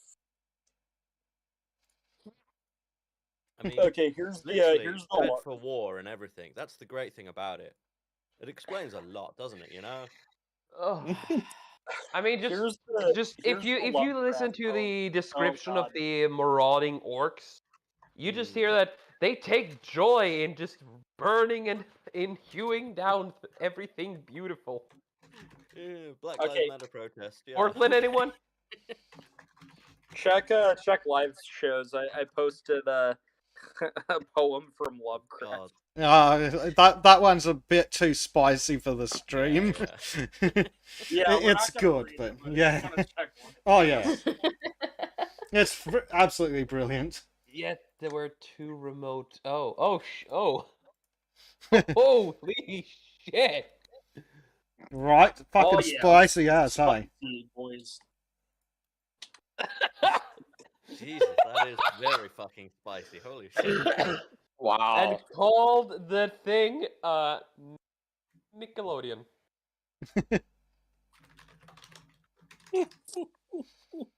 I mean, Okay, here's the good lore. for war and everything. That's the great thing about it. It explains a lot, doesn't it? You know. Oh. I mean, if here's you the listen to Lovecraft the poem. description of God. the marauding orcs, you just hear that they take joy in just burning and in hewing down everything beautiful. Yeah, Black Lives Matter protest. Yeah. Portland, anyone? Check live shows. I posted a poem from Lovecraft. That one's a bit too spicy for the stream. Yeah, it's good, but yeah. Oh yeah, it's absolutely brilliant. Yet there were two remote. Oh. Holy shit! Right, fucking spicy as, hey. Boys. Jesus, That is very fucking spicy. Holy shit. Wow. And called the thing Nickelodeon.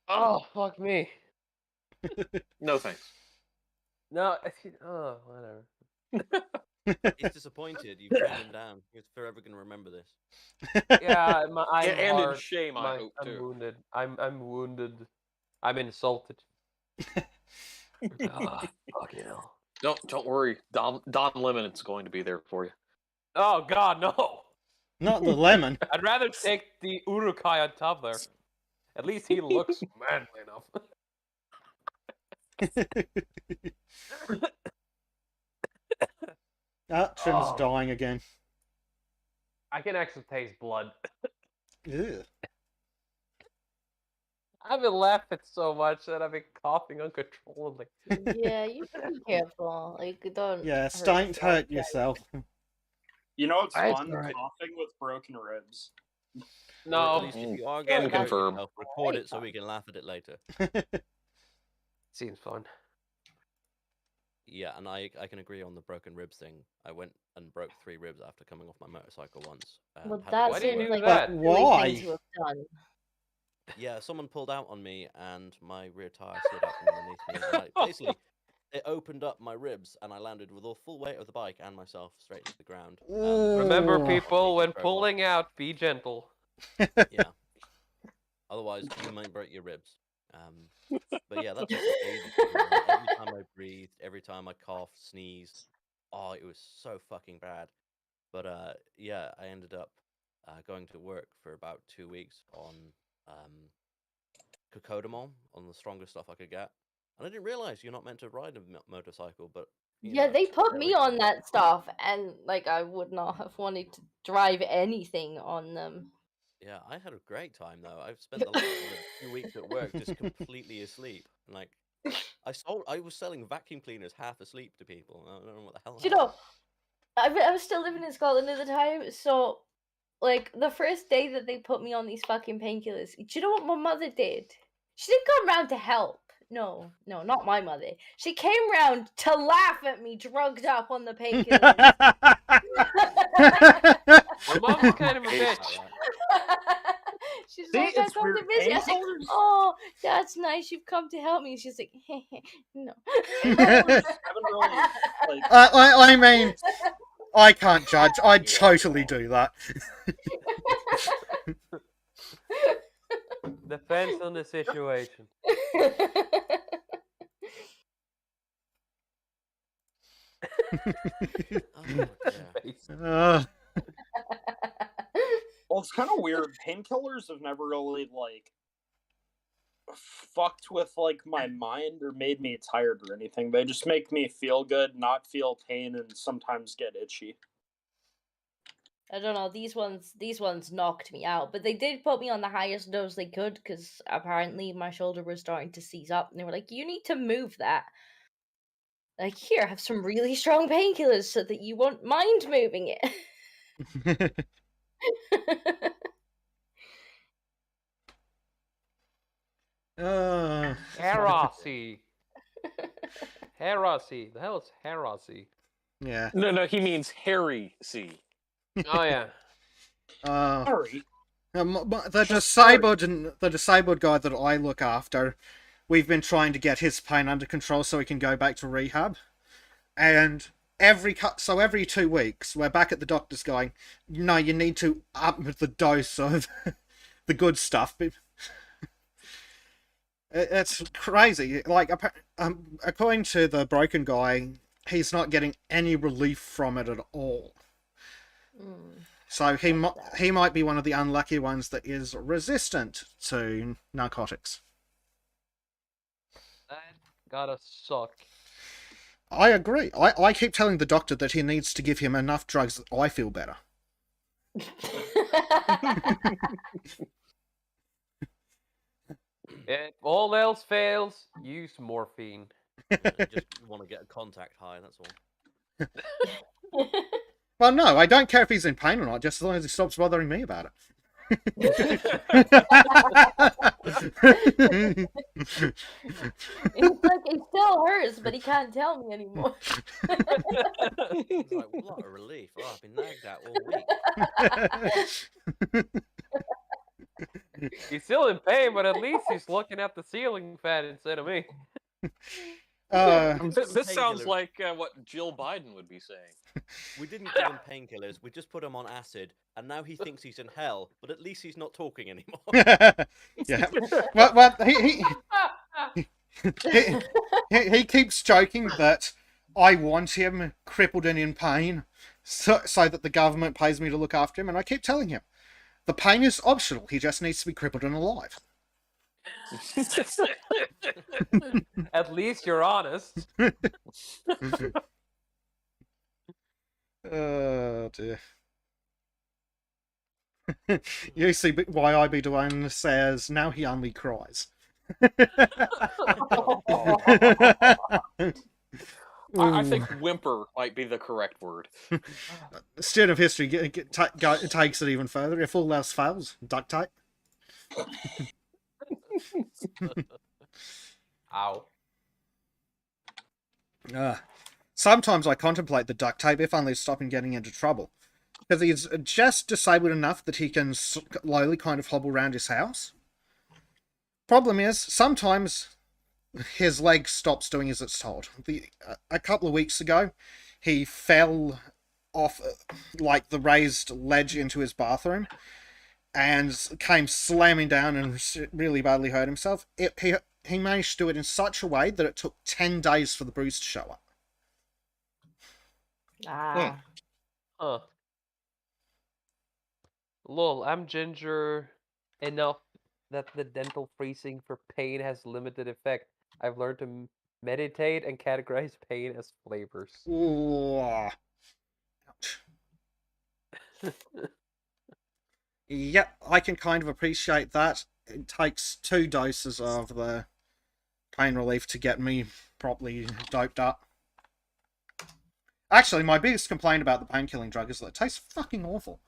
Oh, fuck me. No thanks. No, oh, whatever. He's disappointed. You've turned him down. He's forever going to remember this. Yeah, I'm And in hard. shame, I hope, I'm too. wounded. I'm wounded. I'm insulted. Fuck hell. Don't worry. Don Lemon's going to be there for you. Oh God, no! Not the lemon. I'd rather take the Urukai on top there. At least he looks manly enough. Trim's Oh. dying again. I can actually taste blood. Ew. I've been laughing so much that I've been coughing uncontrollably. Yeah, you should be careful. Like, don't. Yeah, hurt don't yourself. hurt yourself. You know it's It's fun? alright. Coughing with broken ribs. Or No, at least if you are Yeah, going to that's hurt confirmed. yourself, record it so we can laugh at it later. seems fun. Yeah, and I can agree on the broken ribs thing. I went and broke 3 ribs after coming off my motorcycle once. Well, had to that go Why to do you seems do work. like that? a But silly why? thing to have done. Yeah, someone pulled out on me and my rear tire slid out from underneath me. And basically, it opened up my ribs and I landed with the full weight of the bike and myself straight into the ground. Remember, Ooh. people, when Very well. pulling out, be gentle. Yeah. Otherwise, you might break your ribs. But yeah, that took ages to heal. Every time I breathed, every time I coughed, sneezed, oh, it was so fucking bad. But yeah, I ended up going to work for about 2 weeks on cocodamol, on the strongest stuff I could get. And I didn't realize you're not meant to ride a motorcycle, but you Yeah, know, they put there me we on go. that stuff, and like I would not have wanted to drive anything on them. Yeah, I had a great time though. I've spent the 2 weeks at work just completely asleep. Like, I was selling vacuum cleaners half asleep to people. I don't know what the hell. You know, I was still living in Scotland at the time, so like the first day that they put me on these fucking painkillers, do you know what my mother did? She didn't come round to help. No, not my mother. She came round to laugh at me, drugged up on the painkillers. Your mom's kind of a Hey, bitch. She's See, like, I it's come to weird. visit. I was like, Painkillers? oh, that's nice. You've come to help me. She's like, no. Painkillers haven't really, like, I mean, I can't judge. I'd totally do that. Depends on the situation. Oh, dear. Uh, well, it's kind of weird. Painkillers have never really, like, fucked with, like, my mind or made me tired or anything. They just make me feel good, not feel pain, and sometimes get itchy. I don't know. These ones knocked me out, but they did put me on the highest dose they could because apparently my shoulder was starting to seize up, and they were like, "You need to move that." Like, here, have some really strong painkillers so that you won't mind moving it. Heresy. Heresy. The hell is heresy? yeah. No, he means Harry C. Oh yeah. Sorry. The disabled guy that I look after, we've been trying to get his pain under control so he can go back to rehab, and every 2 weeks we're back at the doctor's going, no, you need to up the dose of the good stuff. It's crazy. Like, according to the broken guy, he's not getting any relief from it at all. So he might be one of the unlucky ones that is resistant to narcotics. That gotta suck. I agree. I keep telling the doctor that he needs to give him enough drugs that I feel better. If all else fails, use morphine. You just want to get a contact high, that's all. Well, no, I don't care if he's in pain or not, just as long as he stops bothering me about it. It's like it still hurts, but he can't tell me anymore. It's like, what a relief. Oh, I've been nagged at all week. He's still in pain, but at least he's looking at the ceiling fan instead of me. This sounds like what Jill Biden would be saying. We didn't give him painkillers. We just put him on acid, and now he thinks he's in hell. But at least he's not talking anymore. Yeah. Well, he keeps joking that I want him crippled and in pain, so that the government pays me to look after him. And I keep telling him, the pain is optional. He just needs to be crippled and alive. At least you're honest. Oh dear. You see why I be doing says now he only cries. I think whimper might be the correct word. Student of history takes it even further. If all else fails, duct tape. Ow. Sometimes I contemplate the duct tape, if only to stop him getting into trouble. Because he's just disabled enough that he can slowly kind of hobble around his house. Problem is, sometimes his leg stops doing as it's told. A couple of weeks ago, he fell off like the raised ledge into his bathroom and came slamming down and really badly hurt himself. He managed to do it in such a way that it took 10 days for the bruise to show up. Ah. Huh. Lol, I'm ginger enough that the dental freezing for pain has limited effect. I've learned to meditate and categorize pain as flavors. Ooh. Ouch. Yep, I can kind of appreciate that. It takes 2 doses of the pain relief to get me properly doped up. Actually, my biggest complaint about the pain-killing drug is that it tastes fucking awful.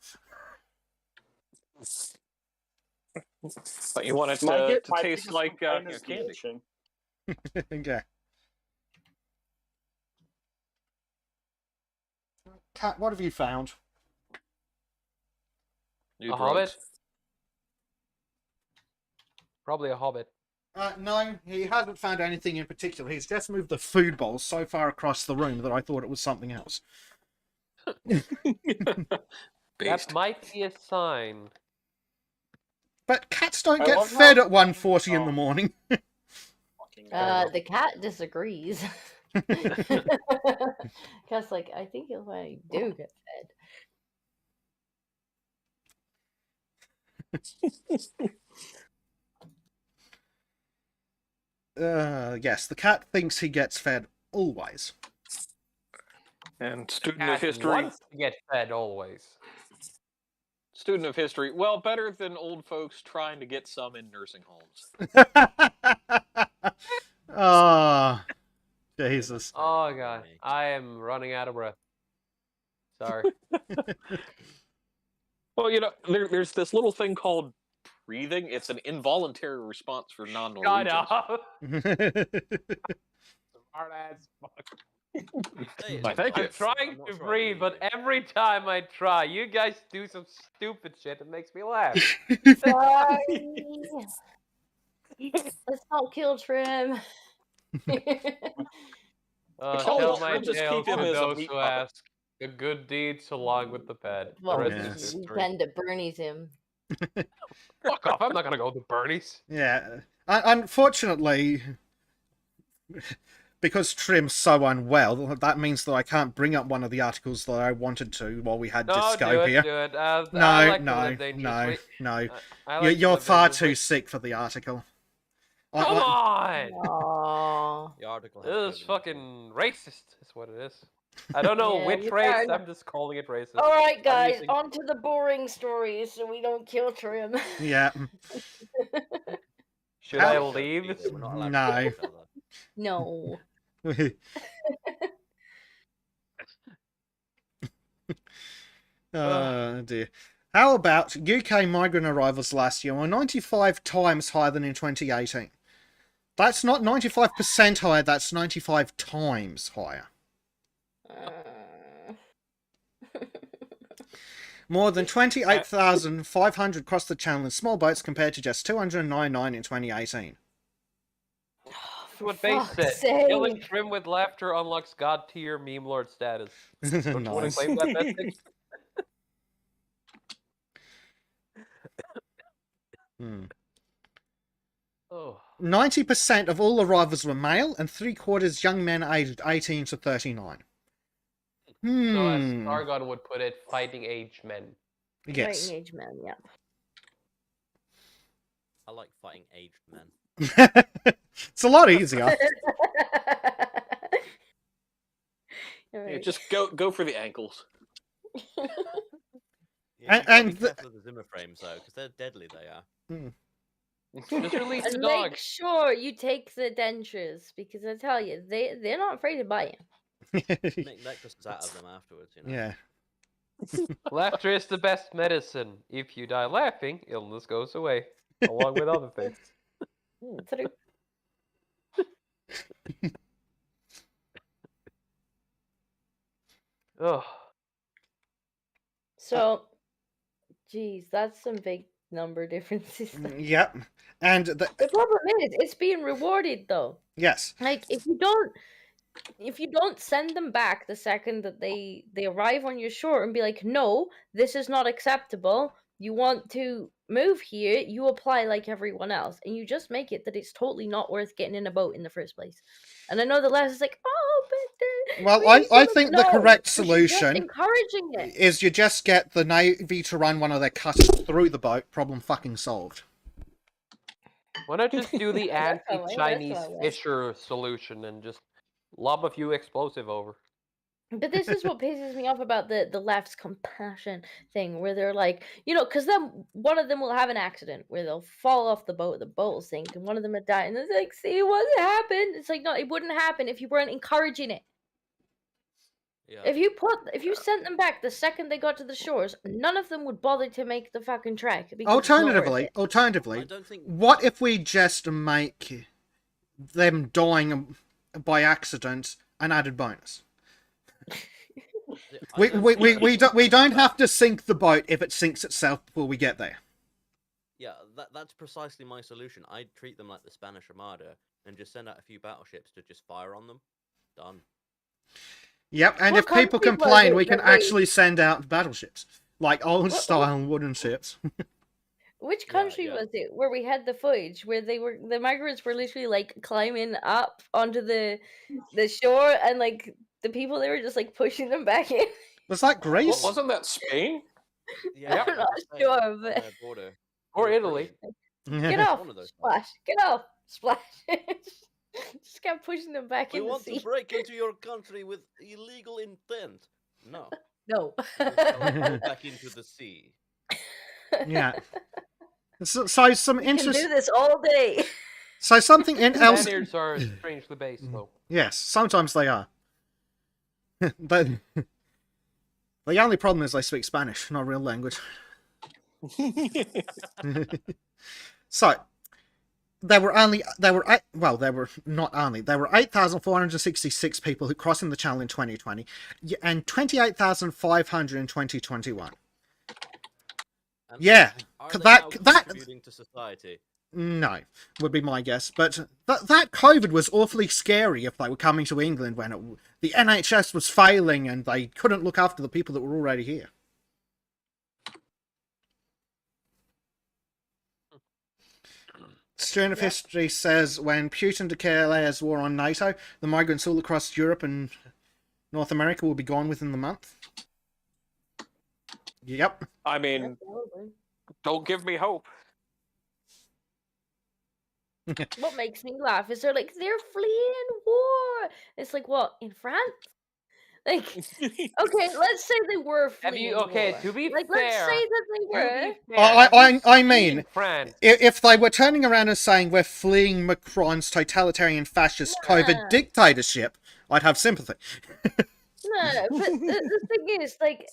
But you want it My to my taste biggest like complaint is the candy. itching. Yeah. Kat, what have you found? New A drugs. hobbit? Probably a hobbit. No, he hasn't found anything in particular. He's just moved the food bowl so far across the room that I thought it was something else. That Based. might be a sign. But cats don't I get love fed how- at 1:40 in the morning. Fucking hell. The cat disagrees. Cat's like, I think if I do get fed. Yes, the cat thinks he gets fed always. And student Cat of history. wants to get fed always. Student of history. Well, better than old folks trying to get some in nursing homes. Oh, Jesus. Oh god, I am running out of breath. Sorry. Well, you know, there's this little thing called breathing. It's an involuntary response for God, non-Norwegians. Smart ass fuck. Hey, Why, thank you. I'm trying I'm not to sure I breathe, believe but you. every time I try, you guys do some stupid shit that makes me laugh. Sorry. Let's not kill Trim. Tell my we'll just tale keep him to as a those meat who puppet. ask. The good deeds along with the pet. The Well, rest Yes. is we history. tend to Bernie's him. Fuck off! I'm not gonna go to Bernie's. Yeah. Unfortunately, because Trim's so unwell, that means that I can't bring up one of the articles that I wanted to while we had No, Disco do it, here. do it. No, I like to no, live no, dangerously. no. I like to You're live far dangerously. too sick for the article. Come on! Aww. The article has This is COVID-19. fucking racist. Is what it is. I don't know Yeah, which you race. gotta- I'm just calling it racist. All right, I'm guys, using- on to the boring stories so we don't kill Trim. Yeah. Should I How- leave? We're not allowed No. to kill each other. No. Oh dear. How about UK migrant arrivals last year were 95 times higher than in 2018? That's not 95% higher, that's 95 times higher. More than 28,500 crossed the channel in small boats compared to just 299 in 2018. What Base said. Killing Trim with laughter unlocks God tier meme lord status. Don't you want to Nice. claim that message? Oh. 90% of all arrivals were male, and 3/4 young men aged 18 to 39. So as Stargon would put it, fighting age men. Yes. Fighting age men, yeah. I like fighting aged men. It's a lot easier. Yeah, just go for the ankles. Yeah, And be careful of the Zimmer frames though, because they're deadly. They are. Just release the And dog. make sure you take the dentures, because I tell you, they're not afraid to bite you. Make necklaces out of them afterwards. You know. Yeah. Laughter is the best medicine. If you die laughing, illness goes away, along with other things. True. Oh. So, geez, that's some big number differences. Yep. And The problem is, it's being rewarded though. yes. Like if you don't send them back the second that they arrive on your shore and be like, no, this is not acceptable. You want to move here, you apply like everyone else, and you just make it that it's totally not worth getting in a boat in the first place. And I know the less is like, oh, but Well, we I still-" think the No, correct 'cause you're just solution encouraging it. is you just get the Navy to run one of their cutters through the boat. Problem fucking solved. Why not just do the Definitely, anti-Chinese definitely. Fisher solution and just lob a few explosive over? But this is what pisses me off about the left's compassion thing, where they're like, because then one of them will have an accident where they'll fall off the boat will sink, and one of them will die, and it's like, see what happened? It's like, no, it wouldn't happen if you weren't encouraging it. Yeah. If you sent them back the second they got to the shores, none of them would bother to make the fucking trek. Because it's not worth it. Alternatively, I don't think. what if we just make them dying by accident an added bonus? We don't have to sink the boat if it sinks itself before we get there. Yeah, that's precisely my solution. I'd treat them like the Spanish Armada and just send out a few battleships to just fire on them. Done. Yep, and What if people country was complain, it we can that they- actually send out battleships. Like old-style wooden ships. Which country yeah. was it where we had the footage where the migrants were literally like climbing up onto the shore, and like the people they were just like pushing them back in? Was that Greece? Wasn't that Spain? Yeah, I'm not sure, but border. Or It was Italy. brilliant. get off, One of those splash, get off, splash. Just kept pushing them back We in the want sea. to break into your country with illegal intent. No. No. Go back into the sea. Yeah. So some We can interest. do this all day. So something else. Spaniards are strangely based, though. Yes, sometimes they are. The only problem is they speak Spanish, not a real language. So there were 8,466 people who crossing the channel in 2020, and 28,500 in 2021. And Yeah, are they that- now that- contributing to society? No, would be my guess. But that COVID was awfully scary if they were coming to England when the NHS was failing and they couldn't look after the people that were already here. Student of History says when Putin declares war on NATO, the migrants all across Europe and North America will be gone within the month. Yep. I mean, don't give me hope. What makes me laugh is they're fleeing war. It's like, what, in France? Like, okay, let's say they were fleeing war. To be Let's fair, say that they were. I mean, France. if they were turning around and saying we're fleeing Macron's totalitarian fascist COVID dictatorship, I'd have sympathy. No, but the thing is, like,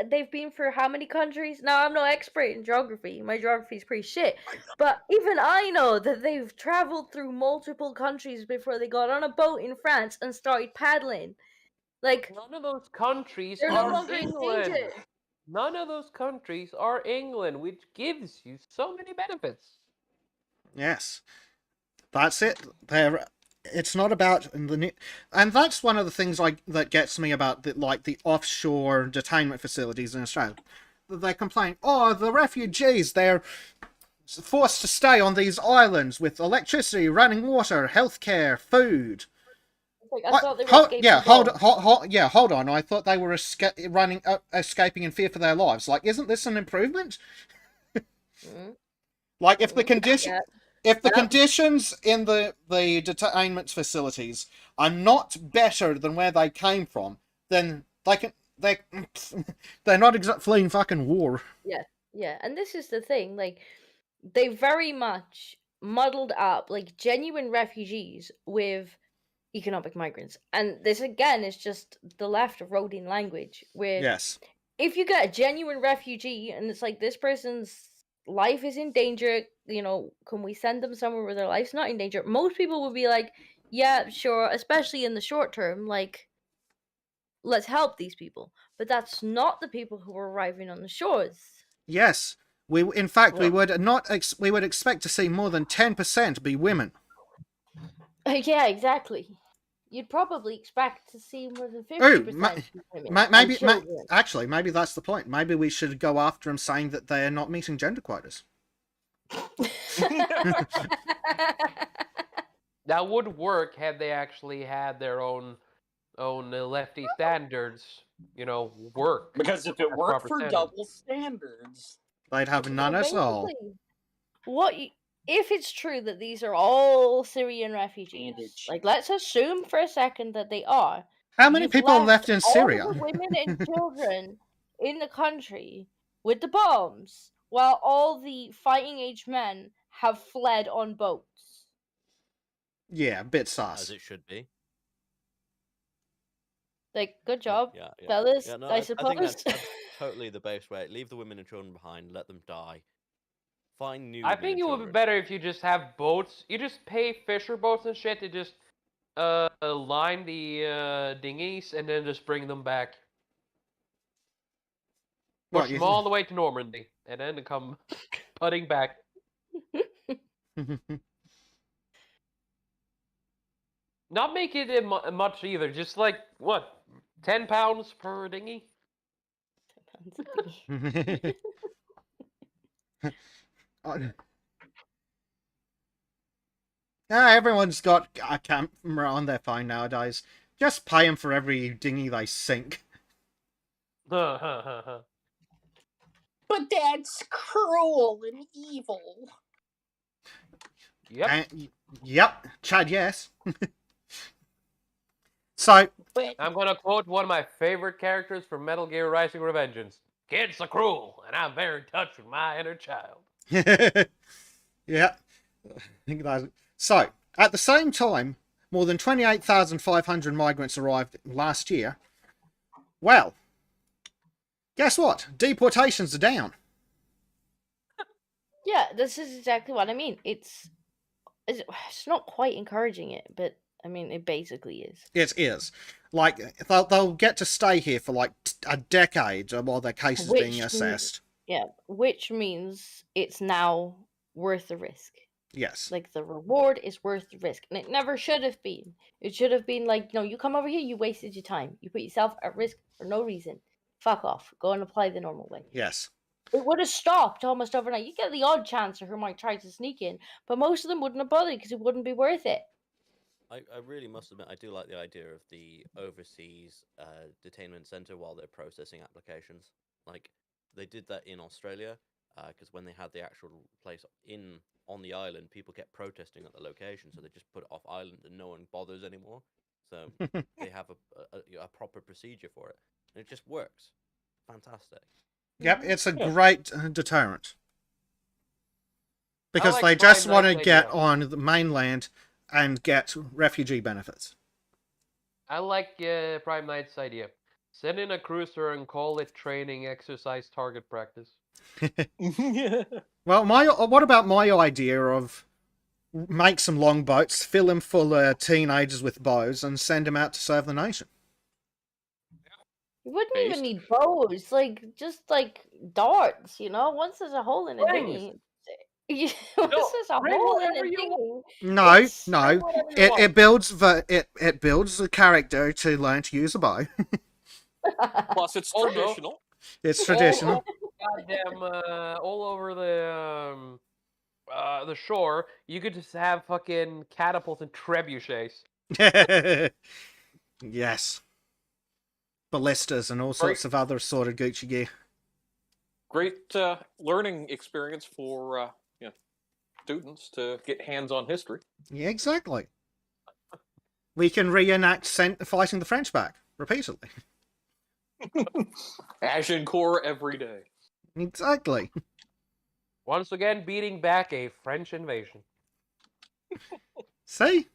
they've been for how many countries? Now, I'm no expert in geography. My geography is pretty shit. But even I know that they've traveled through multiple countries before they got on a boat in France and started paddling. Like, None of those countries they're no are longer in danger. England. None of those countries are England, which gives you so many benefits. Yes, that's it. It's not about and that's one of the things that gets me about the offshore detainment facilities in Australia. They complain, oh, the refugees, they're forced to stay on these islands with electricity, running water, healthcare, food. Like, I thought they were escaping. Yeah, hold on. I thought they were escaping in fear for their lives. Like, isn't this an improvement? Like, if the conditions in the detainment facilities are not better than where they came from, then they're not fleeing fucking war. Yeah, and this is the thing. Like, they very much muddled up like genuine refugees with economic migrants, and this again is just the left eroding language. Where Yes. if you get a genuine refugee and it's like this person's life is in danger, can we send them somewhere where their life's not in danger? Most people would be like, yeah, sure, especially in the short term, like, let's help these people. But that's not the people who are arriving on the shores. Yes. We would expect to see more than 10% be women. Yeah, exactly. You'd probably expect to see more than 50% women. Maybe that's the point. Maybe we should go after them saying that they're not meeting gender quotas. That would work had they actually had their own lefty standards, work. Because if it as worked proper for standards. double standards, they'd have none at all. If it's true that these are all Syrian refugees, like, let's assume for a second that they are. How many people are left in Syria? All the women and children in the country with the bombs, while all the fighting age men have fled on boats. Yeah, a bit sus. As it should be. Like, good job, yeah. fellas. Yeah, no, I suppose. I think that's totally the best way. Leave the women and children behind. Let them die. Find new. I think it would be better if you just have boats. You just pay fisher boats and shit to just line the dinghies and then just bring them back. Push them all the way to Normandy and then come putting back. Not make it much either. Just like, what, 10 pounds per dinghy? 10 pounds a dinghy. Everyone's got a camera on their phone nowadays. Just pay them for every dinghy they sink. But that's cruel and evil. Yep. Yep, Chad, yes. So, I'm gonna quote one of my favorite characters from Metal Gear Rising: Revengeance. Kids are cruel, and I'm very in touch with my inner child. Yeah. So, at the same time, more than 28,500 migrants arrived last year. Well, guess what? Deportations are down. Yeah, this is exactly what I mean. It's not quite encouraging it, but I mean, it basically is. It is. Like, they'll get to stay here for like a decade while their case is being assessed. Which means it's now worth the risk. Yes. Like, the reward is worth the risk. And it never should have been. It should have been like, no, you come over here, you wasted your time. You put yourself at risk for no reason. Fuck off. Go and apply the normal way. Yes. It would have stopped almost overnight. You get the odd chancer who might try to sneak in, but most of them wouldn't have bothered because it wouldn't be worth it. I really must admit, I do like the idea of the overseas detainment center while they're processing applications. Like, they did that in Australia, because when they had the actual place on the island, people kept protesting at the location, so they just put it off island and no one bothers anymore. So they have a proper procedure for it, and it just works. Fantastic. Yep, it's a great deterrent. Because they just want to get on the mainland and get refugee benefits. I like Prime Knight's idea. Send in a cruiser and call it training, exercise, target practice. Well, what about my idea of make some longboats, fill them full of teenagers with bows, and send them out to serve the nation? You wouldn't Based. even need bows, just darts, Once there's a hole in a Rings. dinghy, once there's a bring hole in whatever a you dinghy, No, it's no. whatever you want. It builds the character to learn to use a bow. Plus, it's Also- traditional. It's traditional. Goddamn, all over the shore, you could just have fucking catapults and trebuchets. Yes. Ballistas and all sorts of other sort of Gucci gear. Great learning experience for students to get hands-on history. Yeah, exactly. We can reenact fighting the French back repeatedly. Agincourt every day. Exactly. Once again, beating back a French invasion. See?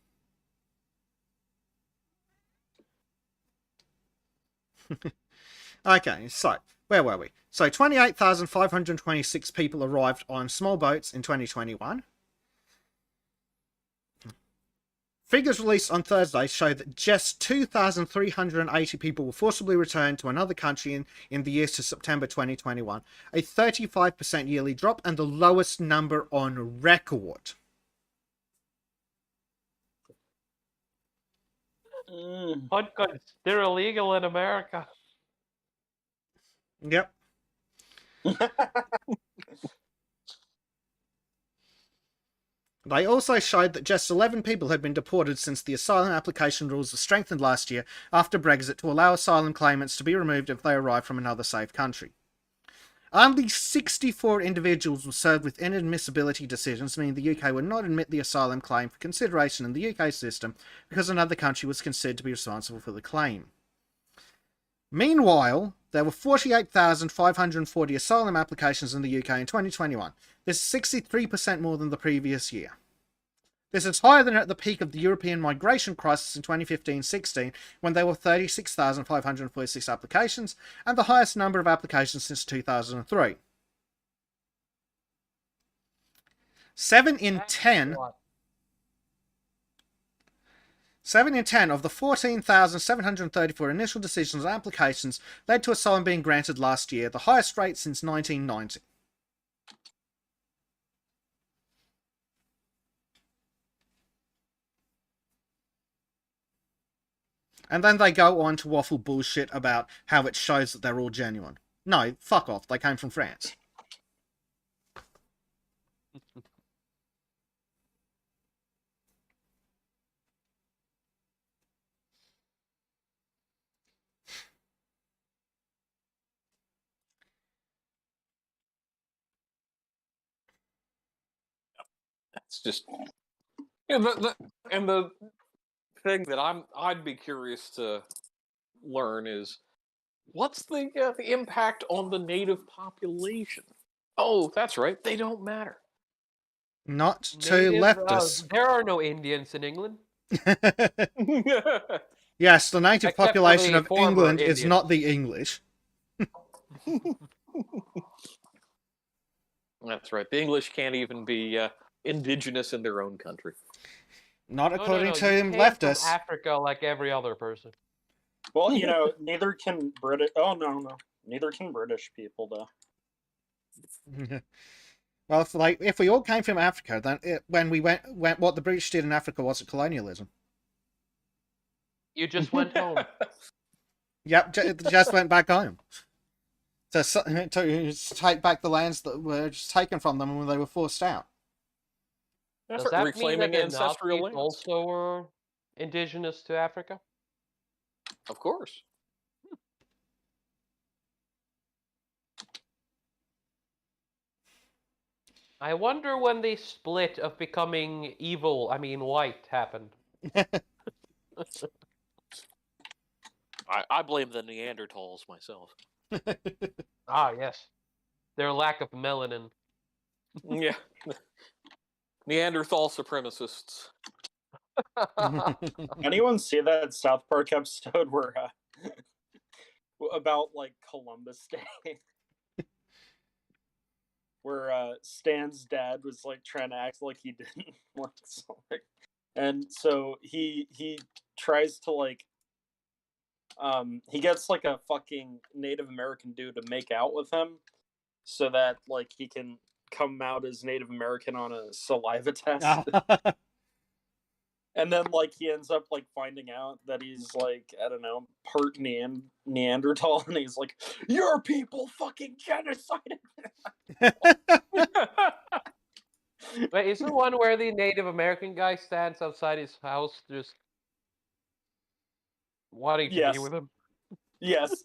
Okay, so where were we? So 28,526 people arrived on small boats in 2021. Figures released on Thursday show that just 2,380 people were forcibly returned to another country in the years to September 2021, a 35% yearly drop and the lowest number on record. Podguns, they're illegal in America. Yep. They also showed that just 11 people had been deported since the asylum application rules were strengthened last year after Brexit to allow asylum claimants to be removed if they arrive from another safe country. Only 64 individuals were served with inadmissibility decisions, meaning the UK would not admit the asylum claim for consideration in the UK system because another country was considered to be responsible for the claim. Meanwhile, there were 48,540 asylum applications in the UK in 2021. This is 63% more than the previous year. This is higher than at the peak of the European migration crisis in 2015-16, when there were 36,546 applications, and the highest number of applications since 2003. 7 in 10 of the 14,734 initial decisions and applications led to asylum being granted last year, the highest rate since 1990. And then they go on to waffle bullshit about how it shows that they're all genuine. No, fuck off. They came from France. It's just the thing that I'd be curious to learn is what's the impact on the native population? Oh, that's right, they don't matter. Not to leftists. There are no Indians in England. Yes, the native Except for population the of former England is Indians. not the English. That's right. The English can't even be indigenous in their own country. Not according to you came from leftists. Africa like every other person. Well, neither can British. Oh no, neither can British people though. Well, if we all came from Africa, then when we went, what the British did in Africa wasn't colonialism. You just went home. Yep, just went back home to take back the lands that were just taken from them when they were forced out. That's Does right, that mean that reclaiming the ancestral Nazis lands. also were indigenous to Africa? Of course. I wonder when the split of becoming white happened. I blame the Neanderthals myself. Ah, yes. Their lack of melanin. Yeah. Neanderthal supremacists. Anyone see that South Park episode where about like Columbus Day, where Stan's dad was like trying to act like he didn't like something, and so he tries to like he gets like a fucking Native American dude to make out with him, so that like he can come out as Native American on a saliva test. And then, like, he ends up, like, finding out that he's, like, I don't know, part Neanderthal, and he's like, your people fucking genocided! Wait, is the one where the Native American guy stands outside his house just wanting to be Yes. with him? Yes.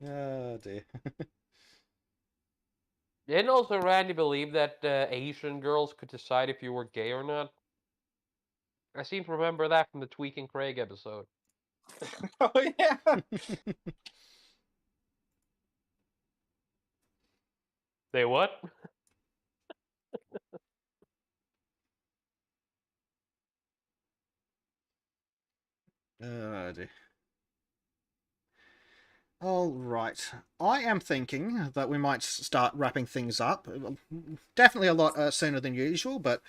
Oh, dear. Didn't also Randy believe that Asian girls could decide if you were gay or not? I seem to remember that from the Tweaking Craig episode. Oh, yeah. They what? Oh, dear. All right. I am thinking that we might start wrapping things up. Definitely a lot sooner than usual, but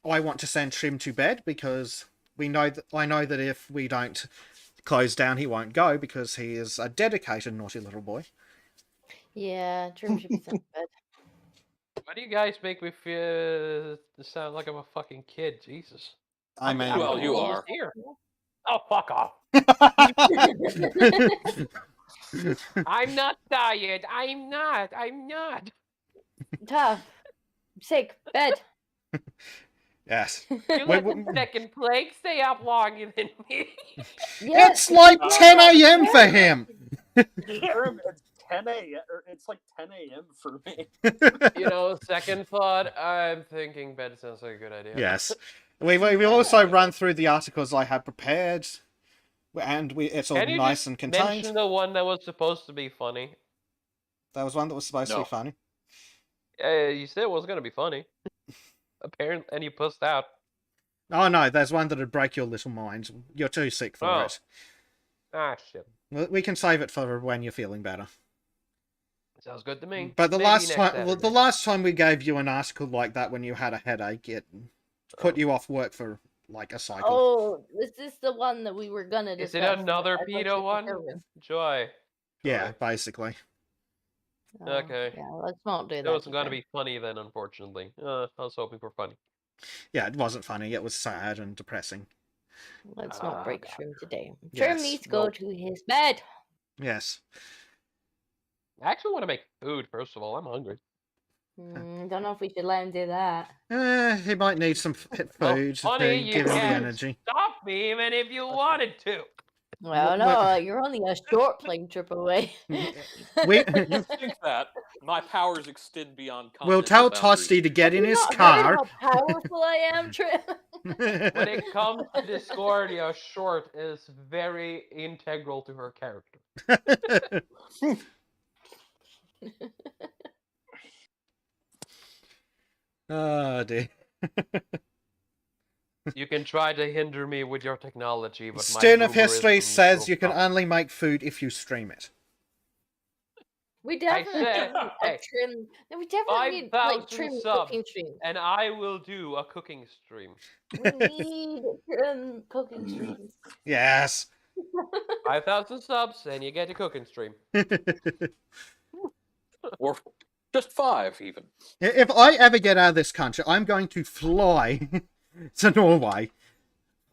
I want to send Trim to bed because I know that if we don't close down, he won't go because he is a dedicated naughty little boy. Yeah, Trim should be sent to bed. Why do you guys make me feel sound like I'm a fucking kid? Jesus. I mean, Well, you almost are. here. Oh, fuck off. I'm not tired. I'm not. Tough. I'm sick. Bed. Yes. You let the second plague stay up longer than me. Yes. It's like 10 a.m. for him. Trim, it's 10 a.m. It's like 10 a.m. for me. You know, second thought, I'm thinking bed sounds like a good idea. Yes. We also run through the articles I had prepared, and it's all Can you nice just and contained. mention the one that was supposed to be funny? There was one that was supposed to No. be funny. You said it was going to be funny. Apparently, and you pussed out. Oh no, there's one that'd break your little mind. You're too sick for Oh. it. Ah, shit. We can save it for when you're feeling better. Sounds good to me. But the Maybe last next time, well, Saturday. the last time we gave you an article like that when you had a headache, it put you off work for like a cycle. Oh, is this the one that we were gonna Is discuss? it another I'd like pedo to one? concur with. Joy. Yeah, basically. Oh, Okay. Yeah, let's not do that. That wasn't going to today. be funny then, unfortunately. I was hoping for funny. Yeah, it wasn't funny. It was sad and depressing. Let's not break God. Trim today. Yes. Trim needs to go to his bed. Yes. I actually want to make food, first of all. I'm hungry. Don't know if we should let him do that. He might need some food Well, to funny, you give him the can't energy. stop me even if you wanted to. Well, no, you're only a short plane trip away. We You think that my powers extend beyond we'll tell continental boundaries. Toasty to get in Have you his not heard car. how powerful I am, Trim. When it comes to Discordia, short is very integral to her character. Oh dear. You can try to hinder me with your technology, but my Student of History boomerism says will you can stop. only make food if you stream it. We definitely said, need hey, a Trim. No, we definitely need like 5,000 Trim subs. cooking stream. And I will do a cooking stream. We need Trim cooking streams. Yes. 5,000 subs, and you get a cooking stream. Or just 5, even. If I ever get out of this country, I'm going to fly to Norway,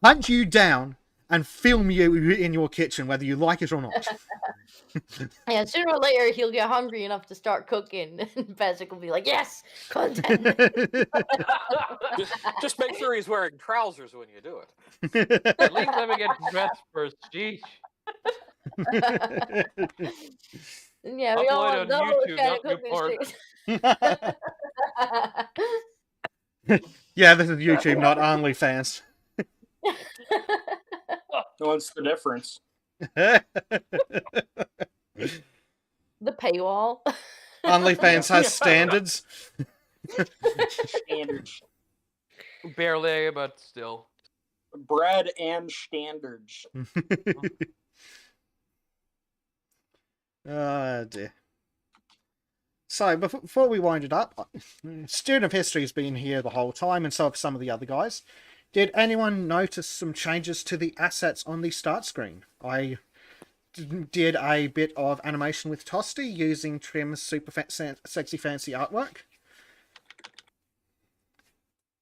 hunt you down, and film you in your kitchen, whether you like it or not. Yeah, sooner or later he'll get hungry enough to start cooking, and Bezic will be like, "Yes, content." Just make sure he's wearing trousers when you do it. At least let me get dressed first. Jeez. Yeah, we all Upload want on those YouTube, kind of not cooking streams. Yeah, this is YouTube, not OnlyFans. What's the difference? The paywall. OnlyFans has standards. Standards. Barely, but still. Bread and standards. Dear. So, before we wind it up, Student of History has been here the whole time, and so have some of the other guys. Did anyone notice some changes to the assets on the start screen? I did a bit of animation with Tosti using Trim's super sexy fancy artwork.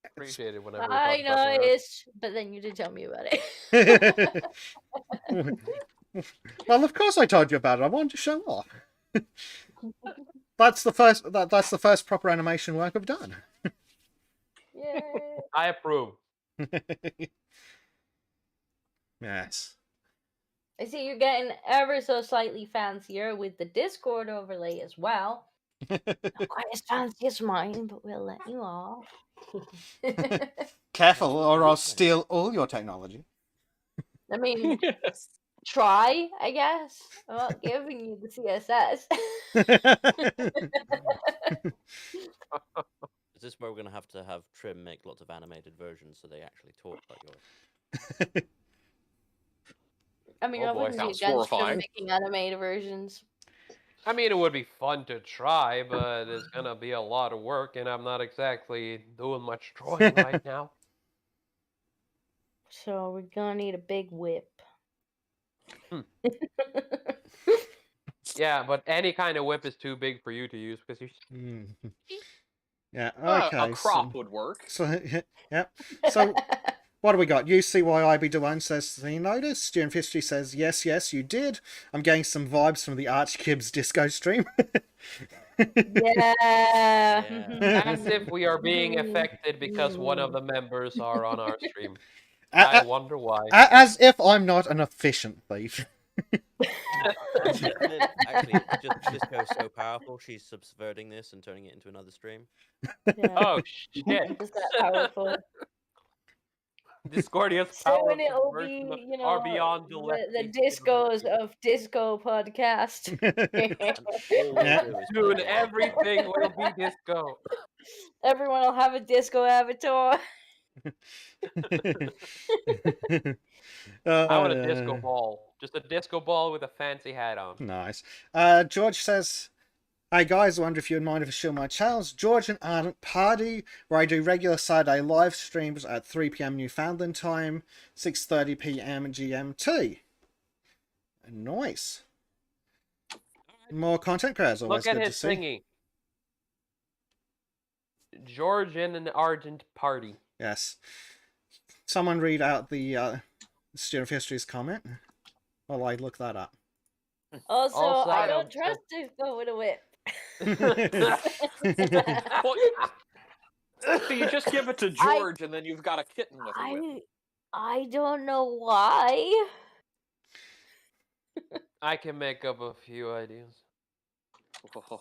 Appreciate it whenever we I talk about the noticed, but then you did tell me about it. Well, of course I told you about it. I wanted to show off. That's the first. That's the first proper animation work I've done. Yay. I approve. Yes. I see you're getting ever so slightly fancier with the Discord overlay as well. Not quite as fancy as mine, but we'll let you off. Careful, or I'll steal all your technology. I mean, try, I guess. I'm not giving you the CSS. Is this where we're going to have Trim make lots of animated versions so they actually talk like yours? I mean, Oh I boy, wouldn't be sounds against them horrifying. making animated versions. I mean, it would be fun to try, but it's gonna be a lot of work, and I'm not exactly doing much drawing right now. So we're gonna need a big whip. Yeah, but any kind of whip is too big for you to use because you. Yeah. Okay. A crop would work. So, yep. So, what do we got? UCYIB Dewan says he noticed. Student History says yes, you did. I'm getting some vibes from the Archkibs disco stream. Yeah. As if we are being affected because one of the members are on our stream. A- I wonder why. As if I'm not an efficient thief. Actually, just Disco's so powerful, she's subverting this and turning it into another stream. Yeah. Oh shit! Just that powerful. Discordia's power Soon of it'll subversion be, you are know, beyond the discos of Disco podcast. And all we'll Yeah. do is Soon play everything will be disco. Everyone will have a disco avatar. I want a disco ball. Just a disco ball with a fancy hat on. Nice. George says, "Hey guys, I wonder if you'd mind if I show my channels. George and Ardent Party, where I do regular Saturday live streams at 3 p.m. Newfoundland time, 6:30 p.m. GMT. Nice. More content creators, always Look at good to his see. thingy. George and an Ardent Party. Yes. Someone read out the Student of History's comment while I look that up." Also, Also, I I don't don't trust Disco with a whip. Well, so you just give it to George, and then you've got a kitten with a whip. I don't know why. I can make up a few ideas.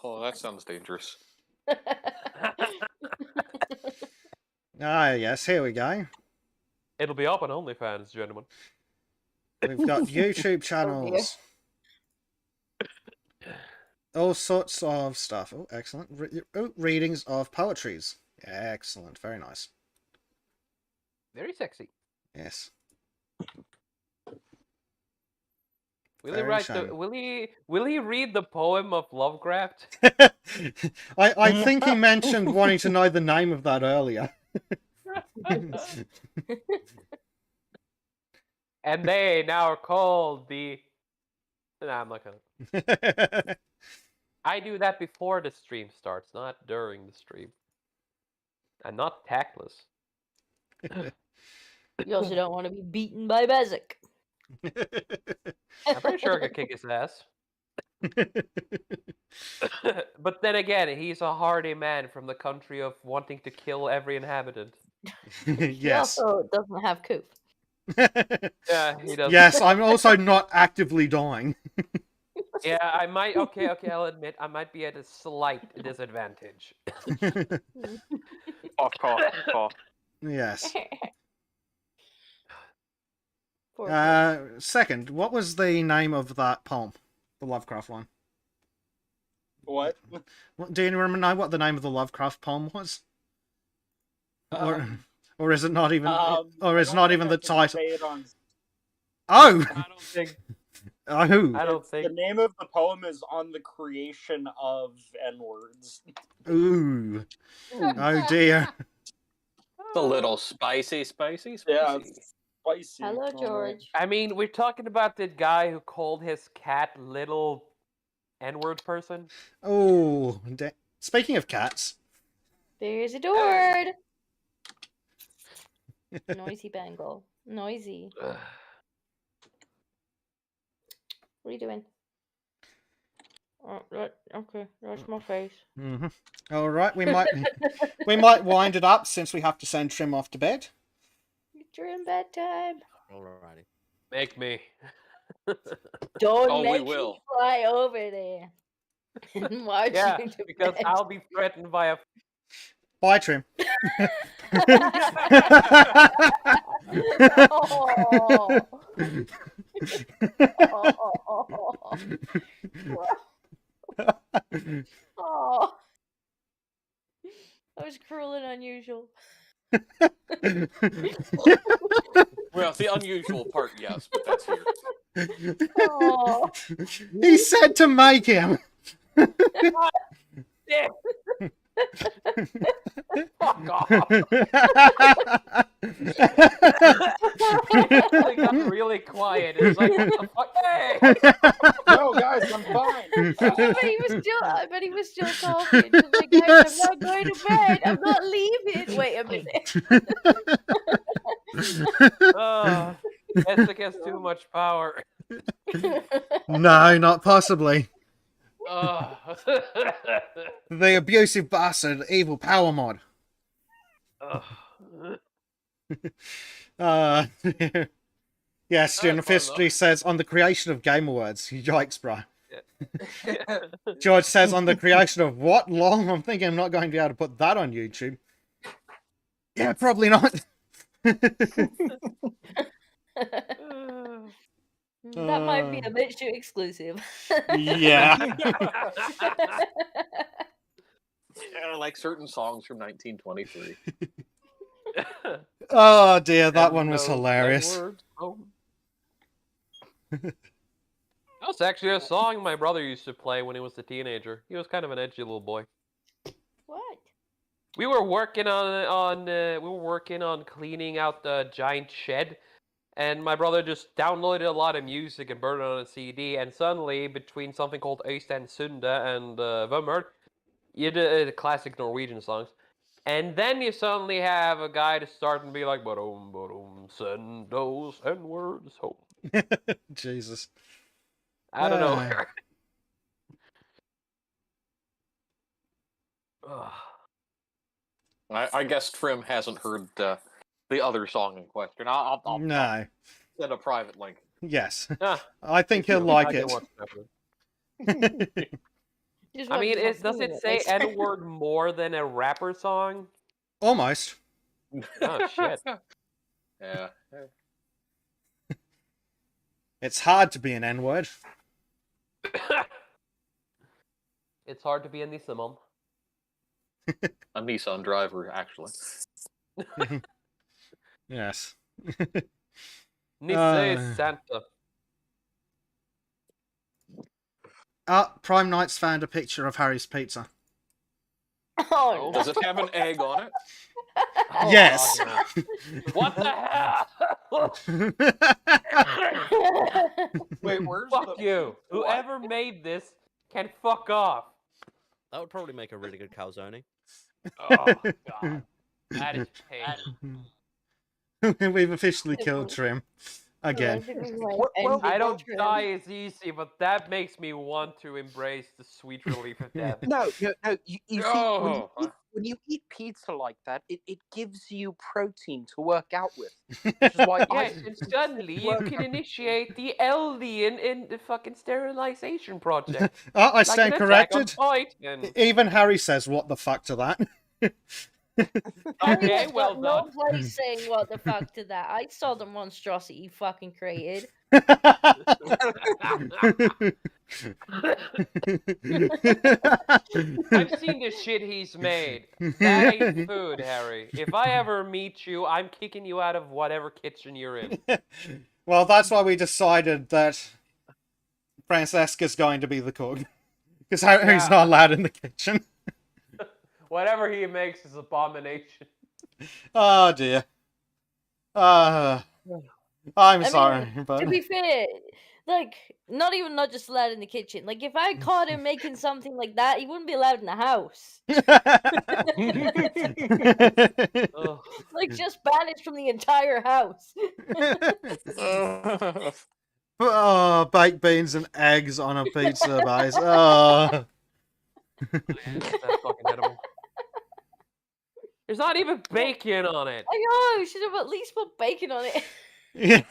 Oh, that sounds dangerous. Ah, yes, here we go. It'll be up on OnlyFans, gentlemen. We've got YouTube channels. All sorts of stuff. Oh, excellent. Readings of poetries. Excellent. Very nice. Very sexy. Yes. Will he Very write shiny. the? Will he read the poem of Lovecraft? I think he mentioned wanting to know the name of that earlier. And they now are called the. Nah, I'm not gonna. I do that before the stream starts, not during the stream. I'm not tactless. You also don't want to be beaten by Bezic. I'm pretty sure I could kick his ass. But then again, he's a hardy man from the country of wanting to kill every inhabitant. He Yes. also doesn't have coof. Yeah, he does. Yes, I'm also not actively dying. Yeah, I might. Okay, I'll admit I might be at a slight disadvantage. Cough, cough, cough. Yes. Poor kid. Second, what was the name of that poem? The Lovecraft one. What? Do you know what the name of the Lovecraft poem was? Or Or is it not even? Or I is don't not think even I the can title? say it on. Oh, I don't think. oh, I don't The think. name of the poem is on the creation of N-words. ooh, oh dear. It's a little spicy. Yeah, it's spicy. Hello, Oh, George. I mean, we're talking about the guy who called his cat little N-word person. Oh, speaking of cats, There's a door. Noisy Bengal. Noisy. Ugh. What are you doing? Oh, okay, that's my face. all right, we might wind it up since we have to send Trim off to bed. During bedtime. Alrighty. Make me. Don't Oh, we let me will. fly over there and watch Yeah, you to because bed. I'll be threatened by a. Bye, Trim. Oh. Oh. That was cruel and unusual. Well, the unusual part, yes, but that's here. Oh. He said to make him. Yeah. Fuck off. It got really quiet. It was like, what the fuck? Hey! No, guys, I'm fine. But he was still talking. He was like, guys, I'm not going to bed. I'm not leaving. Wait a minute. Essex has too much power. No, not possibly. Oh. The abusive bastard, evil power mod. Yes, Jim Fistry says on the creation of Game Awards. Yikes, bro. George says on the creation of what? Long? I'm thinking I'm not going to be able to put that on YouTube. Yeah, probably not. That might be a bit too exclusive. Yeah. Yeah, like certain songs from 1923. Oh dear, that one was hilarious. That was actually a song my brother used to play when he was a teenager. He was kind of an edgy little boy. What? We were working on cleaning out the giant shed, and my brother just downloaded a lot of music and burned it on a CD. And suddenly, between something called Øystein Sunde and Vømmøl, you did the classic Norwegian songs. And then you suddenly have a guy to start and be like, "Ba-dum, send those N-words home." Jesus. I don't know. I guess Trim hasn't heard the other song in question. I'll No. send a private link. Yes. Ah, I think he'll like it. I mean, does it say N-word more than a rapper song? Almost. Oh, shit. Yeah. It's hard to be an N-word. It's hard to be a Nissan mom. A Nissan driver, actually. Yes. Nisse is Santa. Prime Knights found a picture of Harry's pizza. Oh, Does it have an egg on it? Oh, Yes. God, no. What the hell? Wait, where's Fuck the... you. What? Whoever made this can fuck off. That would probably make a really good calzone. Oh, God. That is pain. We've officially killed Trim. Again. I don't die as easy, but that makes me want to embrace the sweet relief of death. No. You see, Oh. when you eat pizza like that, it gives you protein to work out with. Which is why Yes, and suddenly you can initiate the alien in the fucking sterilization project. I Like stand an Attack on corrected. Titan. Even Harry says, what the fuck to that? Okay, Harry has well got no done. place saying what the fuck to that. I saw the monstrosity you fucking created. I've seen the shit he's made. That ain't food, Harry. If I ever meet you, I'm kicking you out of whatever kitchen you're in. Well, that's why we decided that Francesca's going to be the cook. Because Harry's Yeah. not allowed in the kitchen. Whatever he makes is abomination. Oh, dear. I'm I sorry, mean, but... to be fair, like, not just allowed in the kitchen. Like, if I caught him making something like that, he wouldn't be allowed in the house. Ugh. Like, just banished from the entire house. Oh, baked beans and eggs on a pizza base. Oh. That's fucking edible. There's not even bacon on it. I know, you should have at least put bacon on it. Yeah.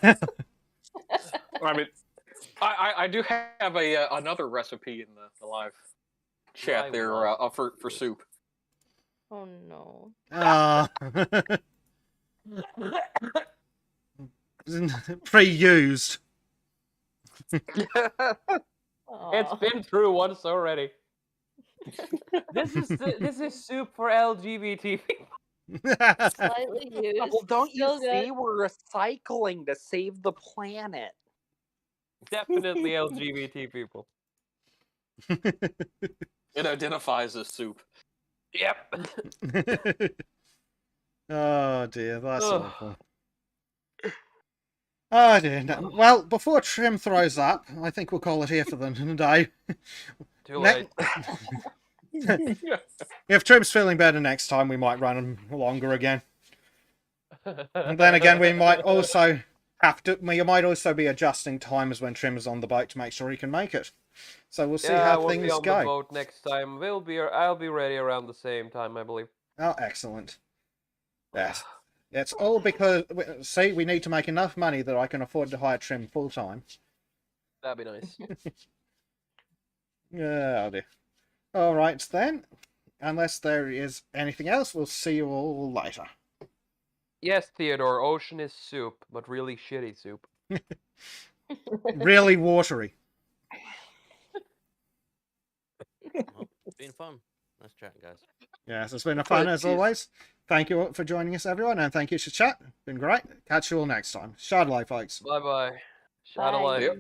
I mean, I do have another recipe in the live chat I there love for soup. Oh no. Ah. Pre-used. It's Aw. been through once already. This is soup for LGBT people. Slightly used. Well, don't you still good. see? We're recycling to save the planet. Definitely LGBT people. It identifies as soup. Yep. Oh dear, that's Ugh. awful. Oh dear. No. Well, before Trim throws up, I think we'll call it here for the day. Too late. If Trim's feeling better next time, we might run him longer again. And then again, we might also be adjusting times when Trim's on the boat to make sure he can make it. So we'll see how we'll be things on go. the boat next time. I'll be ready around the same time, I believe. Oh, excellent. Yes. It's all because, see, we need to make enough money that I can afford to hire Trim full time. That'd be nice. Yeah, dear. All right then. Unless there is anything else, we'll see you all later. Yes, Theodore, ocean is soup, but really shitty soup. Really watery. Well, it's been fun. Nice chatting, guys. Yes, it's been a fun as Cheers. always. Thank you for joining us, everyone, and thank you to chat. Been great. Catch you all next time. Shadilay, folks. Bye-bye. Bye. Shadowlight. Yep.